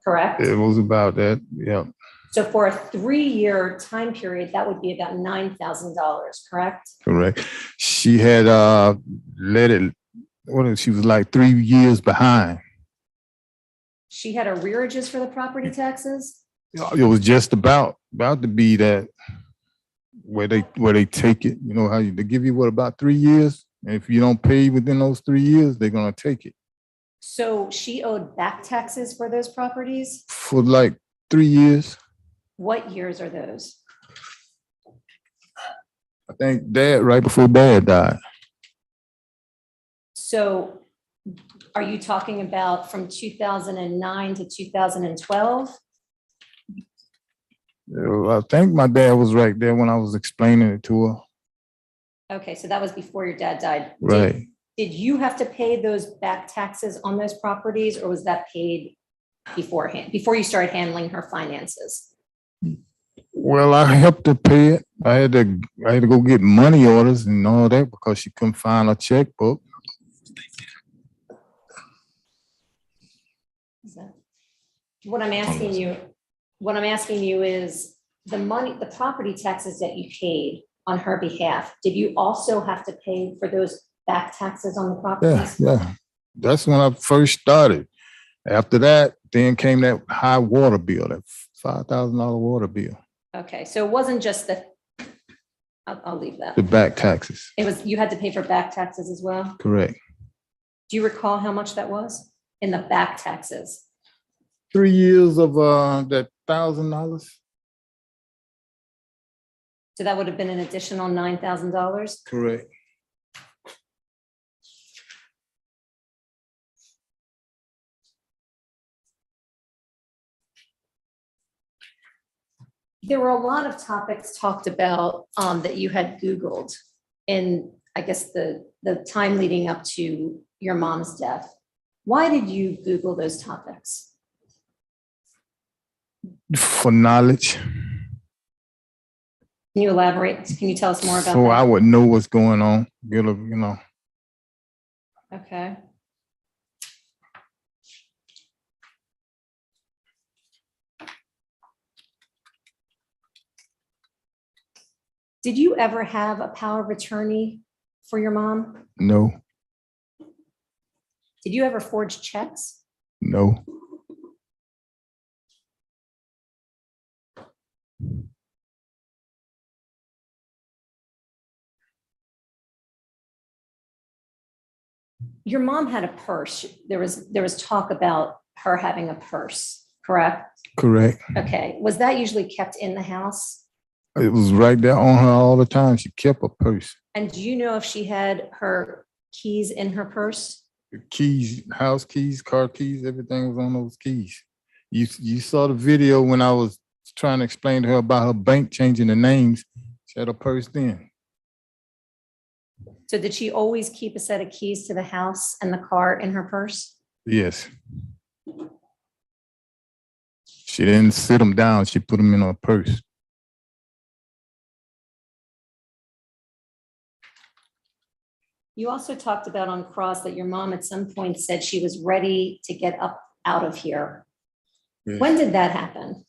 correct? It was about that. Yeah. So for a 3-year time period, that would be about $9,000, correct? Correct. She had she was like 3 years behind. She had arrearages for the property taxes? It was just about to be that where they take it. You know how they give you about 3 years, and if you don't pay within those 3 years, they're gonna take it. So she owed back taxes for those properties? For like 3 years. What years are those? I think right before Dad died. So are you talking about from 2009 to 2012? I think my dad was right there when I was explaining it to her. Okay, so that was before your dad died. Right. Did you have to pay those back taxes on those properties, or was that paid beforehand, before you started handling her finances? Well, I helped her pay it. I had to go get money orders and all that because she couldn't find a checkbook. What I'm asking you is the money, the property taxes that you paid on her behalf, did you also have to pay for those back taxes on the properties? Yeah. That's when I first started. After that, then came that high water bill, that $5,000 water bill. Okay, so it wasn't just I'll leave that. The back taxes. It was, you had to pay for back taxes as well? Correct. Do you recall how much that was in the back taxes? 3 years of that $1,000. So that would have been an additional $9,000? Correct. There were a lot of topics talked about that you had Googled in, I guess, the time leading up to your mom's death. Why did you Google those topics? For knowledge. Can you elaborate? Can you tell us more about So that? I would know what's going on. Okay. Did you ever have a power of attorney for your mom? No. Did you ever forge checks? No. Your mom had a purse. There was talk about her having a purse, correct? Correct. Okay. Was that usually kept in the house? It was right there on her all the time. She kept a purse. And do you know if she had her keys in her purse? The keys, house keys, car keys, everything was on those keys. You saw the video when I was trying to explain to her about her bank changing the names. She had a purse then. So did she always keep a set of keys to the house and the car in her purse? Yes. She didn't sit them down. She put them in her purse. You also talked about on cross that your mom at some point said she was ready to get up out of here. Yes. When did that happen?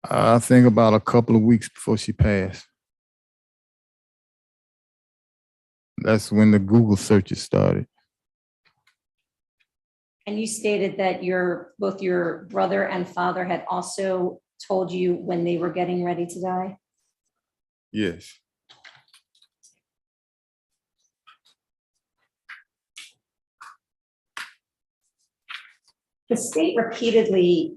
I think about a couple of weeks before she passed. That's when the Google searches started. And you stated that both your brother and father had also told you when they were getting ready to die? Yes. The state repeatedly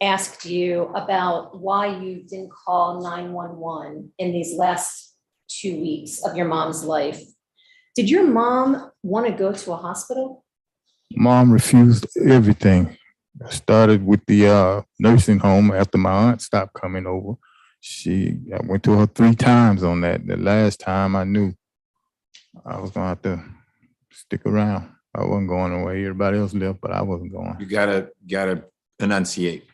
asked you about why you didn't call 911 in these last 2 weeks of your mom's life. Did your mom want to go to a hospital? Mom refused everything. I started with the nursing home after my aunt stopped coming over. I went to her 3 times on that. The last time I knew I was gonna have to stick around. I wasn't going away. Everybody else left, but I wasn't going. You gotta enunciate.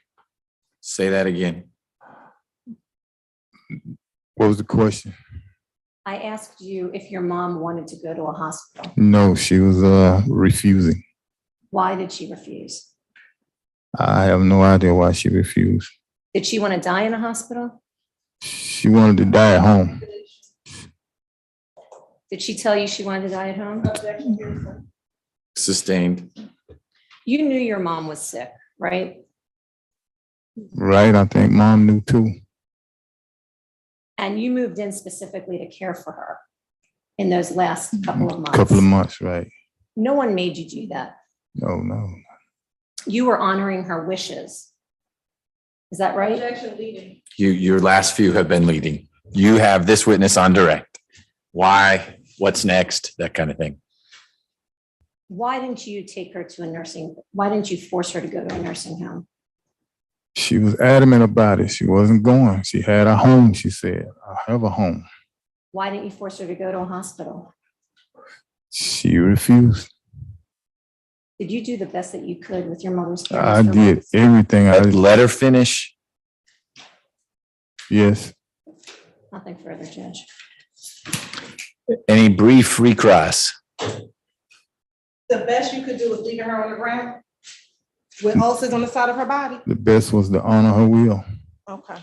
Say that again. What was the question? I asked you if your mom wanted to go to a hospital. No, she was refusing. Why did she refuse? I have no idea why she refused. Did she want to die in a hospital? She wanted to die at home. Did she tell you she wanted to die at home? Sustained. You knew your mom was sick, right? Right, I think Mom knew too. And you moved in specifically to care for her in those last couple of months. Couple of months, right. No one made you do that. No. You were honoring her wishes. Is that right? Objection leading. Your last few have been leading. You have this witness on direct. Why? What's next? That kind of thing. Why didn't you take her to a nursing? Why didn't you force her to go to a nursing home? She was adamant about it. She wasn't going. She had a home, she said. I have a home. Why didn't you force her to go to a hospital? She refused. Did you do the best that you could with your mother's care? I Mr. did Rhodes? everything. Let her finish. Yes. Nothing further, Judge. Any brief recross? The best you could do was leaving her on the ground with ulcers on the side of her body? The best was to honor her will. Okay.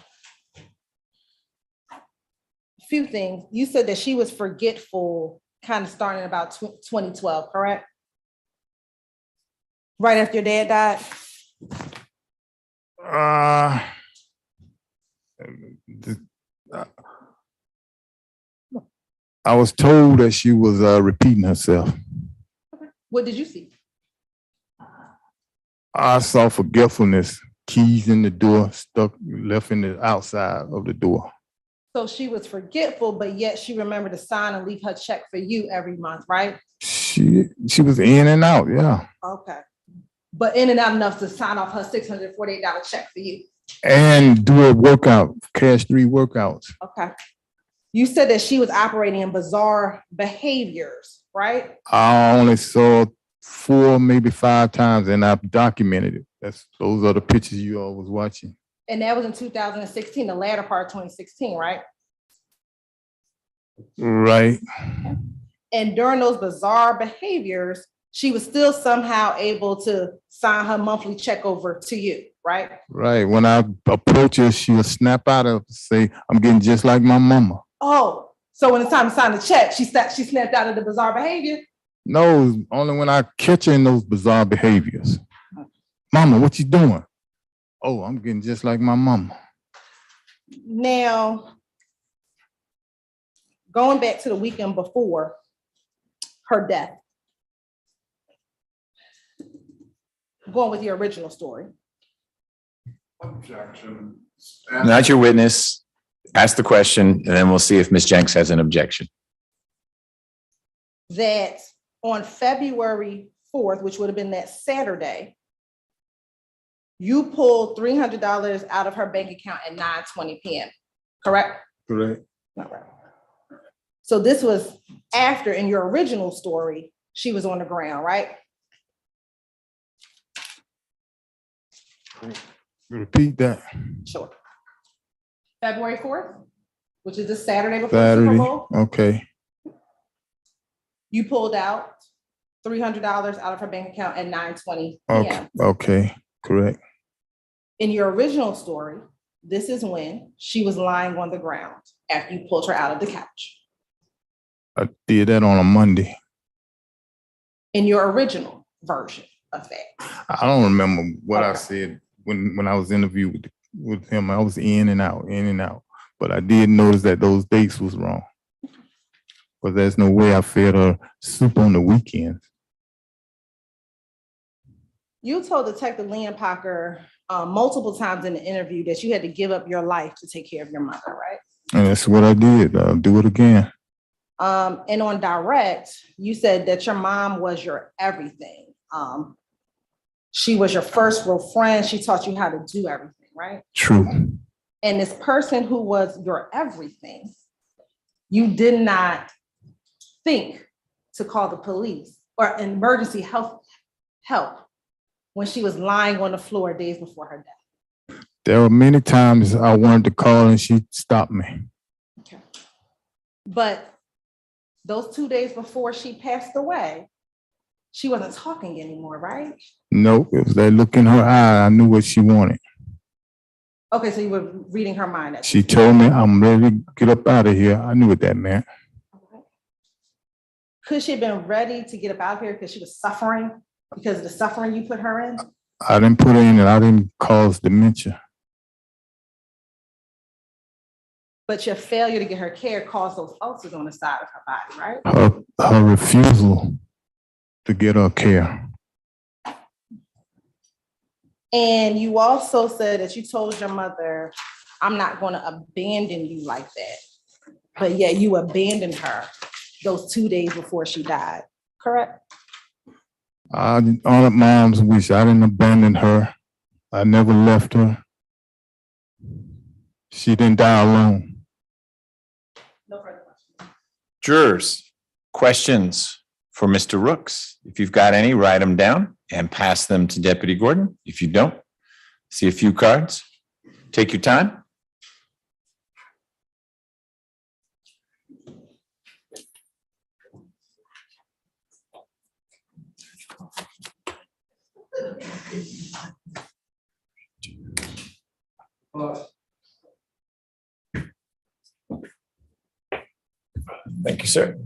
Few things. You said that she was forgetful kind of starting about 2012, correct? Right after your dad died? I was told that she was repeating herself. What did you see? I saw forgetfulness, keys in the door, left in the outside of the door. So she was forgetful, but yet she remembered to sign and leave her check for you every month, right? She was in and out, yeah. Okay. But in and out enough to sign off her $648 check for you. And do a workout, cash 3 workouts. Okay. You said that she was operating in bizarre behaviors, right? I only saw 4, maybe 5 times, and I've documented it. Those are the pictures you all was watching. And that was in 2016, the latter part of 2016, right? Right. And during those bizarre behaviors, she was still somehow able to sign her monthly check over to you, right? Right. When I approach her, she'll snap out of say, I'm getting just like my mama. Oh, so when it's time to sign the check, she snapped out of the bizarre behavior? No, only when I catch her in those bizarre behaviors. Mama, what you doing? Oh, I'm getting just like my mama. Now, going back to the weekend before her death, going with your original story. Objection. Not your witness. Ask the question, and then we'll see if Ms. Jenks has an objection. That on February 4th, which would have been that Saturday, you pulled $300 out of her bank account at 9:20 p.m., correct? Correct. Not right. So this was after, in your original story, she was on the ground, right? Repeat that. Sure. February 4th, which is the Saturday before the Super Saturday. Bowl, Okay. you pulled out $300 out of her bank account at 9:20 Okay. p.m. Okay. Correct. In your original story, this is when she was lying on the ground after you pulled her out of the couch. I did that on a Monday. In your original version of that. I don't remember what I Okay. said when I was interviewed with him. I was in and out. But I did notice that those dates was wrong. But there's no way I fed her soup on the weekends. You told Detective Leon Parker multiple times in the interview that you had to give up your life to take care of your mother, right? And that's what I did. I'll do it again. And on direct, you said that your mom was your everything. She was your first real friend. She taught you how to do everything, right? True. And this person who was your everything, you did not think to call the police or emergency help when she was lying on the floor days before her death. There were many times I wanted to call and she stopped me. Okay. But those 2 days before she passed away, she wasn't talking anymore, right? Nope, it was that look in her eye. I knew what she wanted. Okay, so you were reading her mind. She told me, I'm ready to get up out of here. I knew what that meant. Okay. Could she have been ready to get up out of here because she was suffering because of the suffering you put her in? I didn't put her in and I didn't cause dementia. But your failure to get her care caused those ulcers on the side of her body, right? Her refusal to get her care. And you also said that you told your mother, I'm not going to abandon you like that. But yet you abandoned her those 2 days before she died, correct? I honored mom's wish. I didn't abandon her. I never left her. She didn't die alone. No further questions. Jurors, questions for Mr. Rooks? If you've got any, write them down and pass them to Deputy Gordon. If you don't, see a few cards. Take your time. Thank you, sir.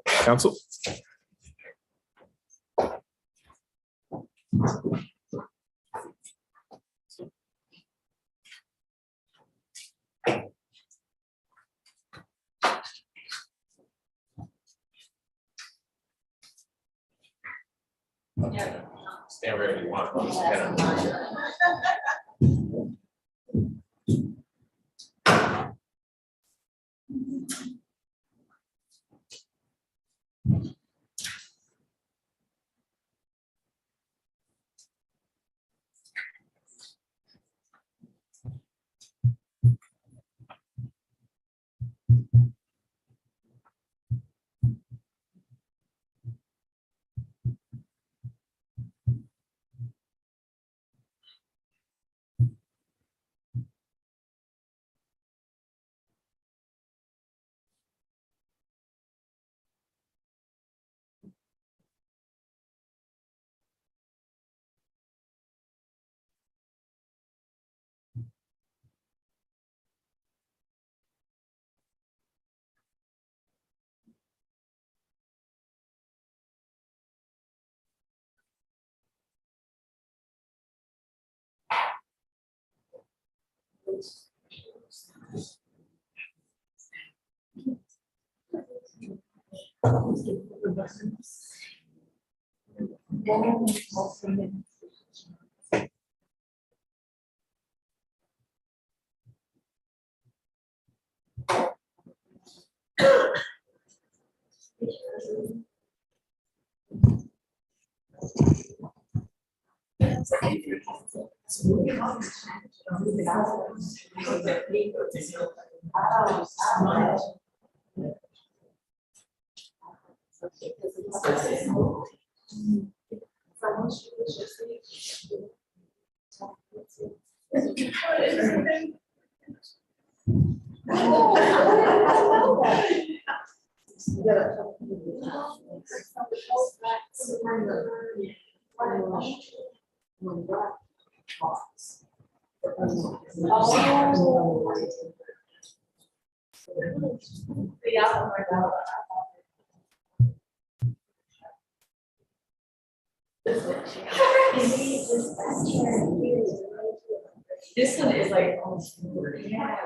Counsel? Stand wherever you want. This one is like, yeah.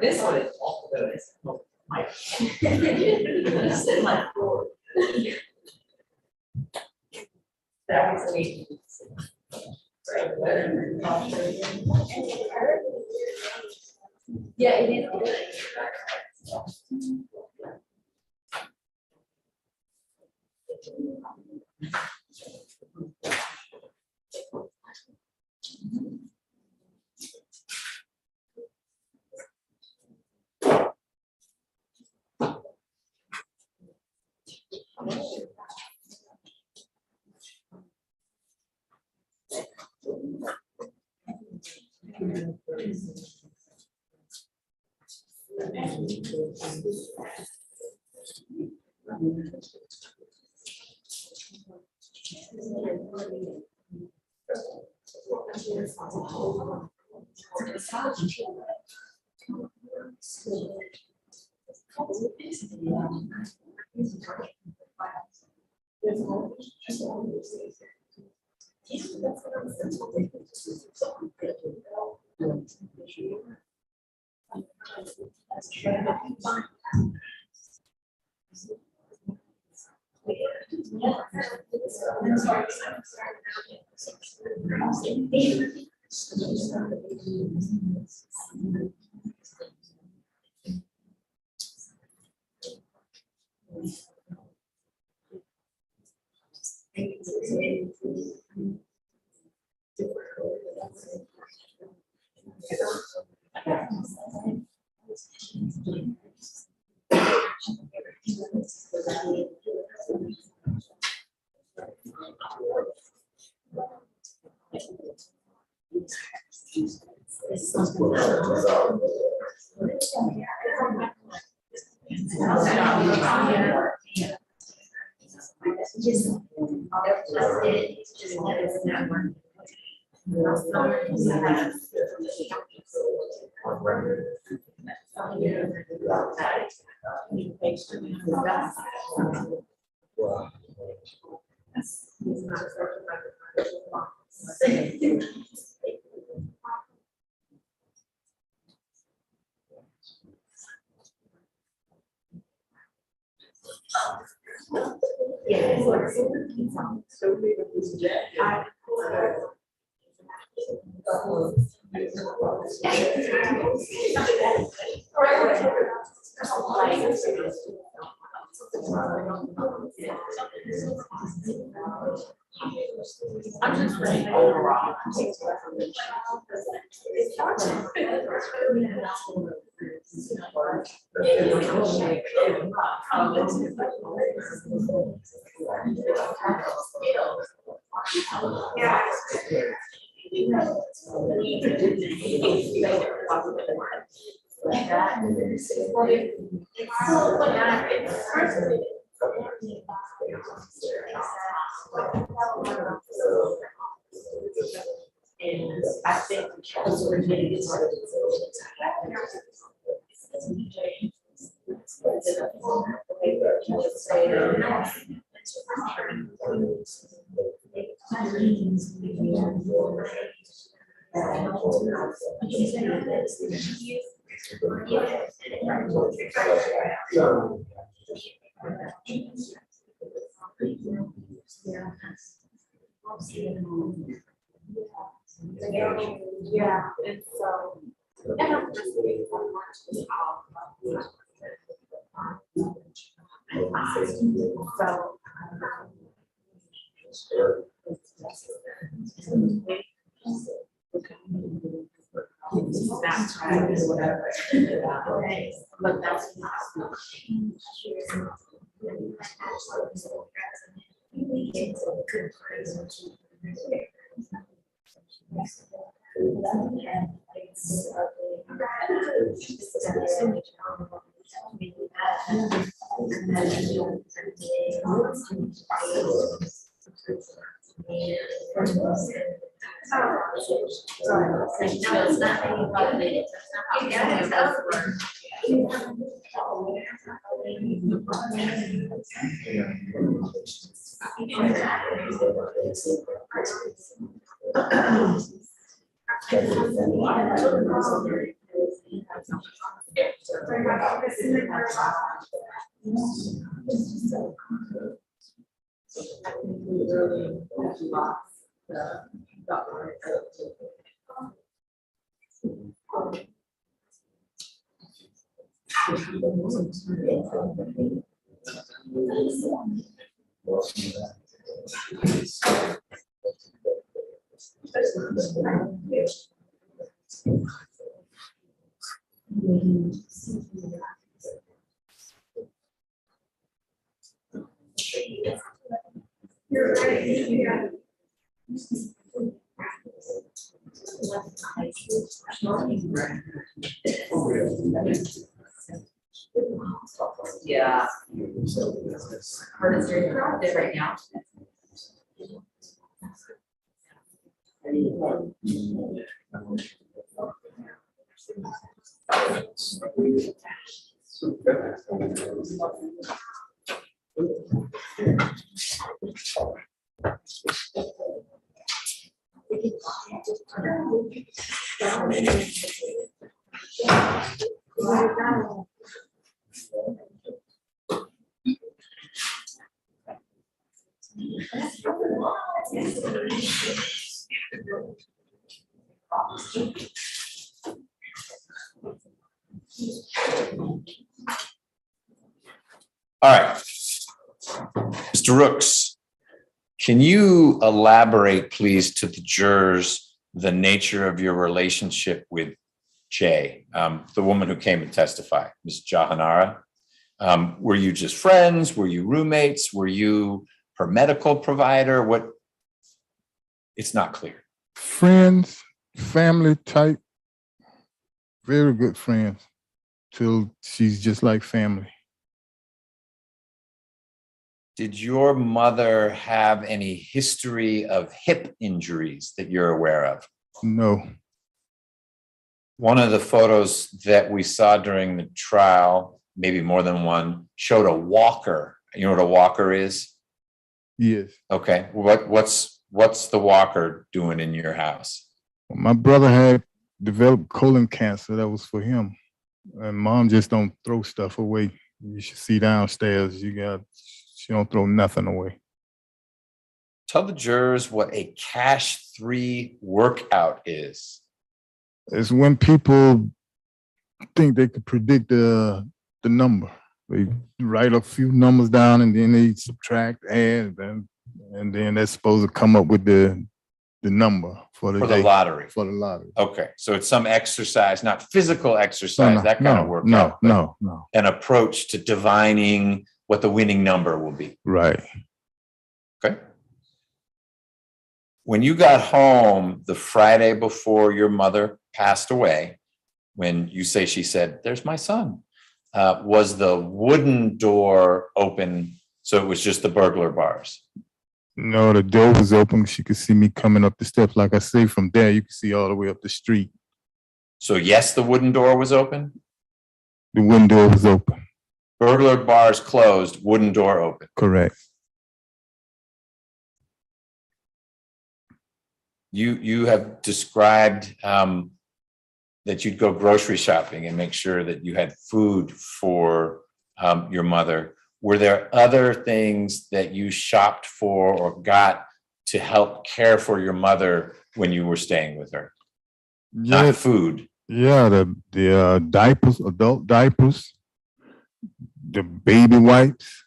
This one is awful. That was me. Yeah, it is. I'm just ready overall. And I think we're getting started. Yeah, it's Snapchat or whatever. But that's not. Yeah. Hardest day right now. All right. Mr. Rooks, can you elaborate, please, to the jurors, the nature of your relationship with Jay, the woman who came and testified, Ms. Jahanara? Were you just friends? Were you roommates? Were you her medical provider? What? It's not clear. Friends, family type, very good friends, till she's just like family. Did your mother have any history of hip injuries that you're aware of? No. One of the photos that we saw during the trial, maybe more than one, showed a walker. You know what a walker is? Yes. Okay. What's the walker doing in your house? My brother had developed colon cancer. That was for him. And mom just don't throw stuff away. You should see downstairs. She don't throw nothing away. Tell the jurors what a cash 3 workout is. It's when people think they could predict the number. They write a few numbers down and then they subtract, add, and then that's supposed to come up with the number for the day. Lottery. For the lottery. Okay, so it's some exercise, not physical exercise, that kind of workout. No. An approach to divining what the winning number will be. Right. Okay. When you got home the Friday before your mother passed away, when you say she said, "There's my son," was the wooden door open? So it was just the burglar bars? No, the door was open. She could see me coming up the steps. Like I say, from there, you could see all the way up the street. So yes, the wooden door was open? The wooden door was open. Burglar bars closed, wooden door open. Correct. You have described that you'd go grocery shopping and make sure that you had food for your mother. Were there other things that you shopped for or got to help care for your mother when you were staying with her? Yeah, Not food. Yeah, the diapers, adult diapers, the baby wipes,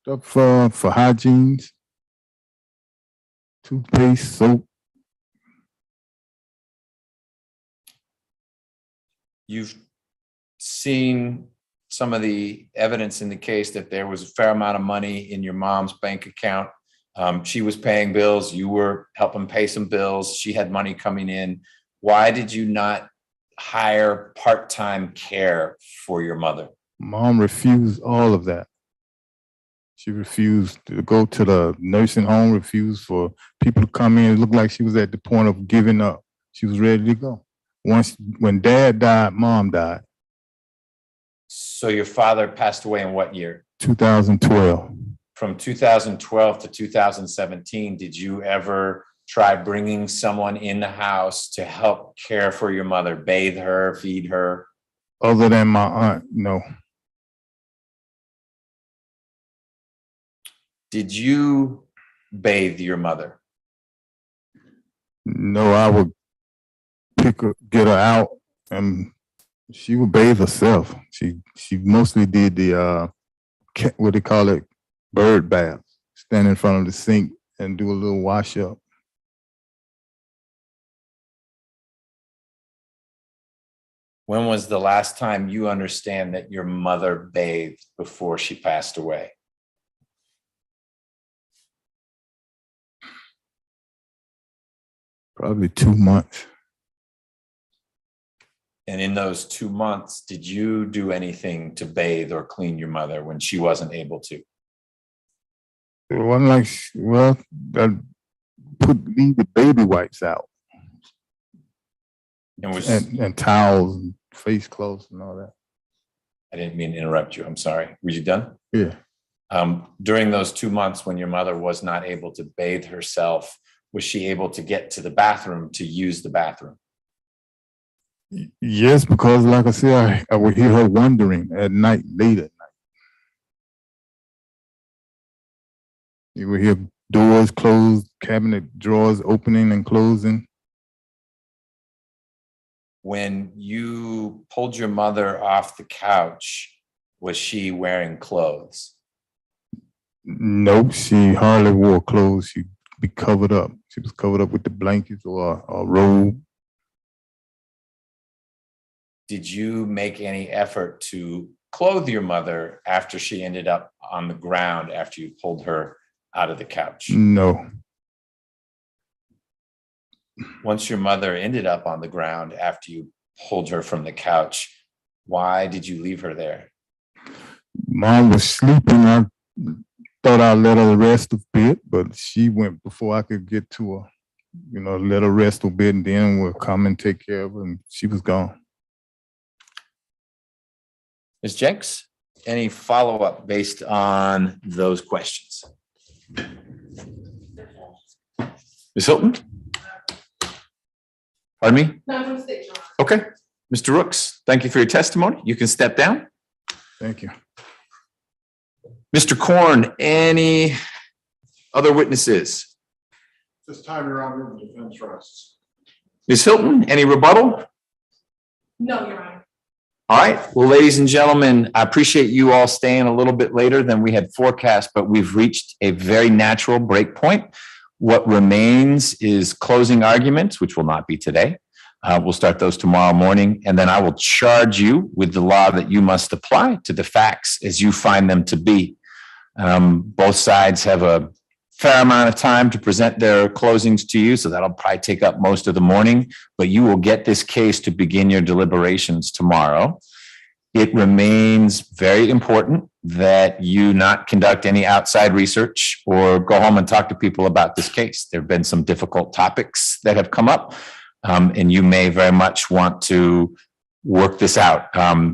stuff for hygiene, toothpaste, soap. You've seen some of the evidence in the case that there was a fair amount of money in your mom's bank account. She was paying bills. You were helping pay some bills. She had money coming in. Why did you not hire part-time care for your mother? Mom refused all of that. She refused to go to the nursing home, refused for people to come in. It looked like she was at the point of giving up. She was ready to go. When Dad died, Mom died. So your father passed away in what year? 2012. From 2012 to 2017, did you ever try bringing someone in the house to help care for your mother, bathe her, feed her? Other than my aunt, no. Did you bathe your mother? No, I would get her out, and she would bathe herself. She mostly did the what they call it, bird bath. Stand in front of the sink and do a little wash up. When was the last time you understand that your mother bathed before she passed away? Probably 2 months. And in those 2 months, did you do anything to bathe or clean your mother when she wasn't able to? It wasn't like, well, I leave the baby wipes out and towels and face clothes and all that. I didn't mean to interrupt you. I'm sorry. Were you done? Yeah. During those 2 months when your mother was not able to bathe herself, was she able to get to the bathroom to use the bathroom? Yes, because like I said, I would hear her wandering at night, late at night. You would hear doors closed, cabinet drawers opening and closing. When you pulled your mother off the couch, was she wearing clothes? Nope, she hardly wore clothes. She'd be covered up. She was covered up with the blankets or a robe. Did you make any effort to clothe your mother after she ended up on the ground after you pulled her out of the couch? No. Once your mother ended up on the ground after you pulled her from the couch, why did you leave her there? Mom was sleeping. I thought I'd let her rest a bit, but she went before I could get to her. You know, let her rest a bit, and then we'll come and take care of her, and she was gone. Ms. Jenks, any follow-up based on those questions? Ms. Hilton? Pardon me? No, I'm state, John. Okay. Mr. Rooks, thank you for your testimony. You can step down. Thank you. Mr. Korn, any other witnesses? This time you're on the defense rests. Ms. Hilton, any rebuttal? No, Your Honor. All right. Well, ladies and gentlemen, I appreciate you all staying a little bit later than we had forecast, but we've reached a very natural break point. What remains is closing arguments, which will not be today. We'll start those tomorrow morning, and then I will charge you with the law that you must apply to the facts as you find them to be. Both sides have a fair amount of time to present their closings to you, so that'll probably take up most of the morning, but you will get this case to begin your deliberations tomorrow. It remains very important that you not conduct any outside research or go home and talk to people about this case. There have been some difficult topics that have come up, and you may very much want to work this out.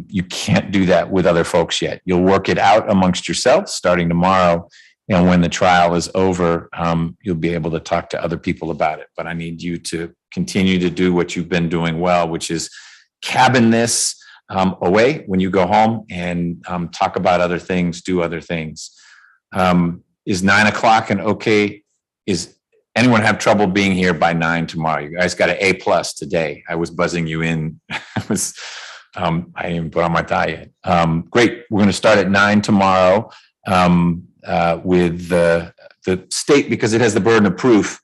You can't do that with other folks yet. You'll work it out amongst yourselves starting tomorrow. And when the trial is over, you'll be able to talk to other people about it. But I need you to continue to do what you've been doing well, which is cabin this away when you go home and talk about other things, do other things. Is 9 o'clock and okay? Is anyone have trouble being here by 9 tomorrow? You guys got an A+ today. I was buzzing you in. I didn't even put on my tie yet. Great. We're going to start at 9 tomorrow. With the state, because it has the burden of proof,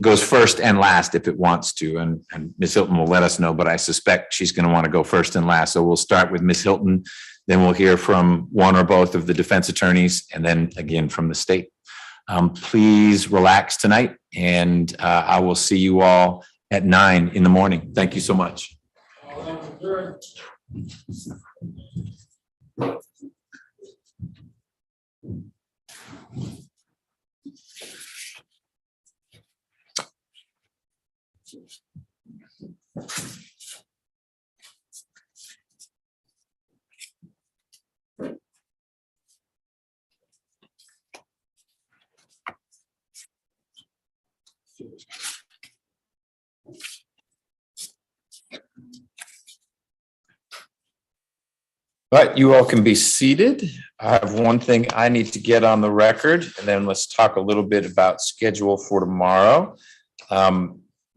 goes first and last if it wants to, and Ms. Hilton will let us know, but I suspect she's going to want to go first and last. So we'll start with Ms. Hilton, then we'll hear from one or both of the defense attorneys, and then again from the state. Please relax tonight, and I will see you all at 9 in the morning. Thank you so much. But you all can be seated. I have one thing I need to get on the record, and then let's talk a little bit about schedule for tomorrow.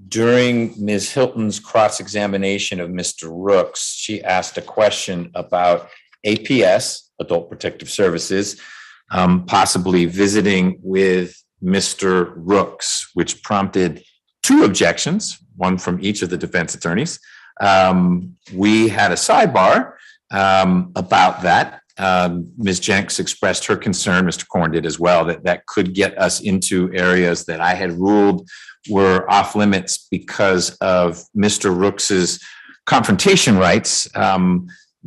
During Ms. Hilton's cross-examination of Mr. Rooks, she asked a question about APS, Adult Protective Services, possibly visiting with Mr. Rooks, which prompted 2 objections, one from each of the defense attorneys. We had a sidebar about that. Ms. Jenks expressed her concern, Mr. Korn did as well, that could get us into areas that I had ruled were off limits because of Mr. Rooks's confrontation rights.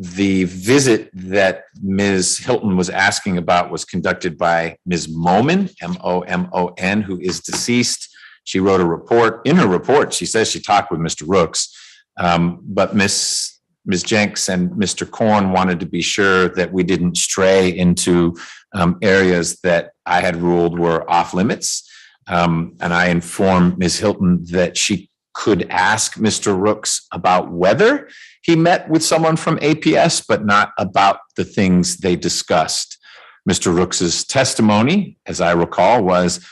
The visit that Ms. Hilton was asking about was conducted by Ms. Momon, M-O-M-O-N, who is deceased. She wrote a report. In her report, she says she talked with Mr. Rooks, but Ms. Jenks and Mr. Korn wanted to be sure that we didn't stray into areas that I had ruled were off limits. And I informed Ms. Hilton that she could ask Mr. Rooks about whether he met with someone from APS, but not about the things they discussed. Mr. Rooks's testimony, as I recall, was,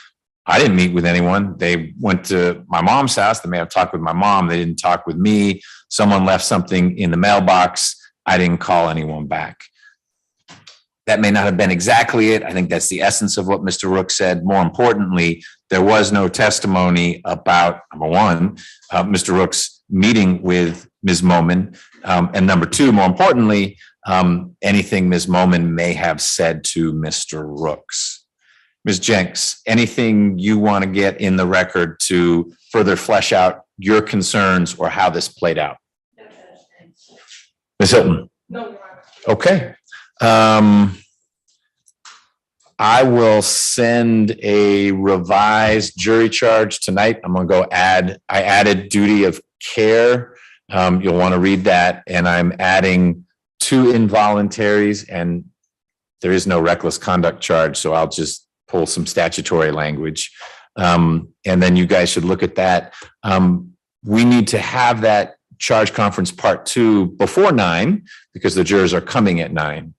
I didn't meet with anyone. They went to my mom's house. They may have talked with my mom. They didn't talk with me. Someone left something in the mailbox. I didn't call anyone back. That may not have been exactly it. I think that's the essence of what Mr. Rooks said. More importantly, there was no testimony about, number one, Mr. Rooks meeting with Ms. Momon, and number 2, more importantly, anything Ms. Momon may have said to Mr. Rooks. Ms. Jenks, anything you want to get in the record to further flesh out your concerns or how this played out? Ms. Hilton? No, Your Honor. Okay. I will send a revised jury charge tonight. I'm going to go I added duty of care. You'll want to read that. And I'm adding 2 involuntaries, and there is no reckless conduct charge. So I'll just pull some statutory language. And then you guys should look at that. We need to have that charge conference part 2 before 9 because the jurors are coming at 9.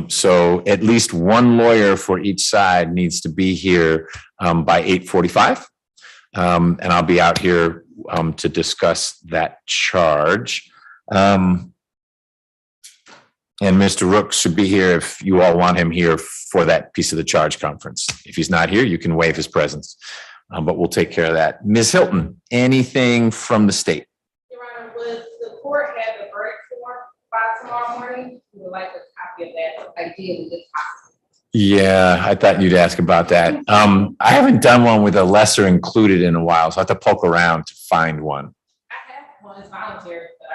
So at least one lawyer for each side needs to be here by 8:45. And I'll be out here to discuss that charge. And Mr. Rooks should be here if you all want him here for that piece of the charge conference. If he's not here, you can waive his presence, but we'll take care of that. Ms. Hilton, anything from the state? Your Honor, would the court have the verdict form by tomorrow morning? We would like a copy of that, ideally, if possible. Yeah, I thought you'd ask about that. I haven't done one with a lesser included in a while, so I have to poke around to find one. I have one, it's voluntary, but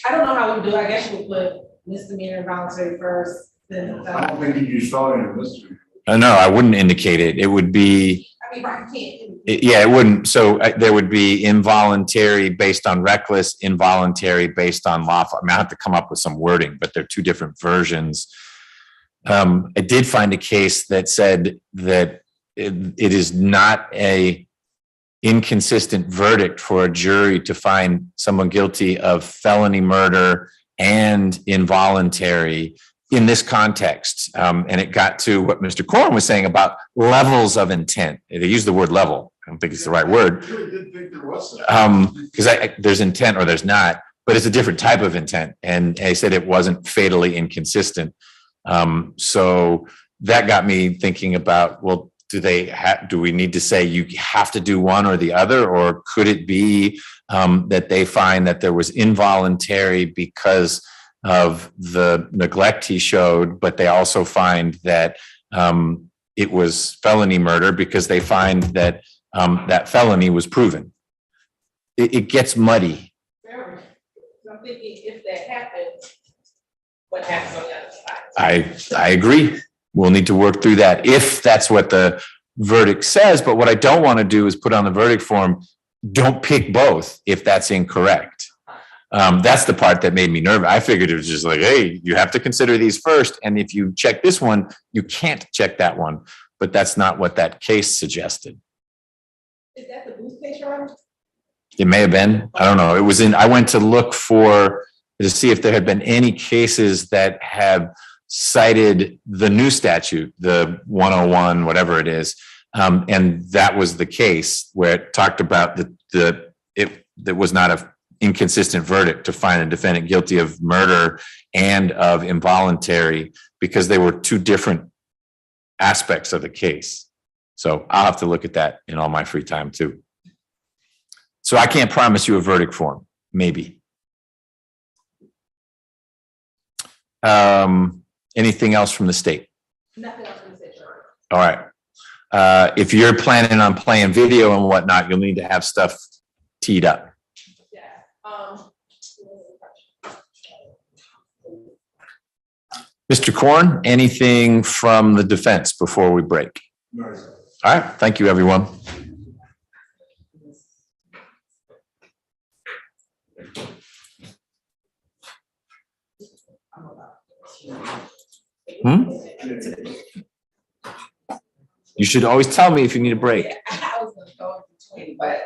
I don't know how we do it. I guess you would put misdemeanor voluntary first, then. I don't think you use felony or misdemeanor. No, I wouldn't indicate it. It would be, I mean, right, you can't. yeah, it wouldn't. So there would be involuntary based on reckless, involuntary based on lawful. I mean, I have to come up with some wording, but they're 2 different versions. I did find a case that said that it is not a inconsistent verdict for a jury to find someone guilty of felony murder and involuntary in this context. And it got to what Mr. Korn was saying about levels of intent. They use the word level. I don't think it's the right word. I really did think there was some. Because there's intent or there's not, but it's a different type of intent. And I said it wasn't fatally inconsistent. So that got me thinking about, well, do we need to say you have to do one or the other? Or could it be that they find that there was involuntary because of the neglect he showed, but they also find that it was felony murder because they find that that felony was proven? It gets muddy. I'm thinking if that happens, what happens on the other side? I agree. We'll need to work through that if that's what the verdict says. But what I don't want to do is put on the verdict form, don't pick both if that's incorrect. That's the part that made me nervous. I figured it was just like, hey, you have to consider these first. And if you check this one, you can't check that one. But that's not what that case suggested. Is that the Booth case, Your Honor? It may have been. I don't know. It was I went to look to see if there had been any cases that have cited the new statute, the 101, whatever it is. And that was the case where it talked about there was not an inconsistent verdict to find a defendant guilty of murder and of involuntary because they were two different aspects of the case. So I'll have to look at that in all my free time too. So I can't promise you a verdict form, maybe. Anything else from the state? Nothing else from the state, Your Honor. All right. If you're planning on playing video and whatnot, you'll need to have stuff teed up. Yeah. Mr. Korn, anything from the defense before we break? No, sir. All right. Thank you, everyone. You should always tell me if you need a break. I was gonna go into 20, but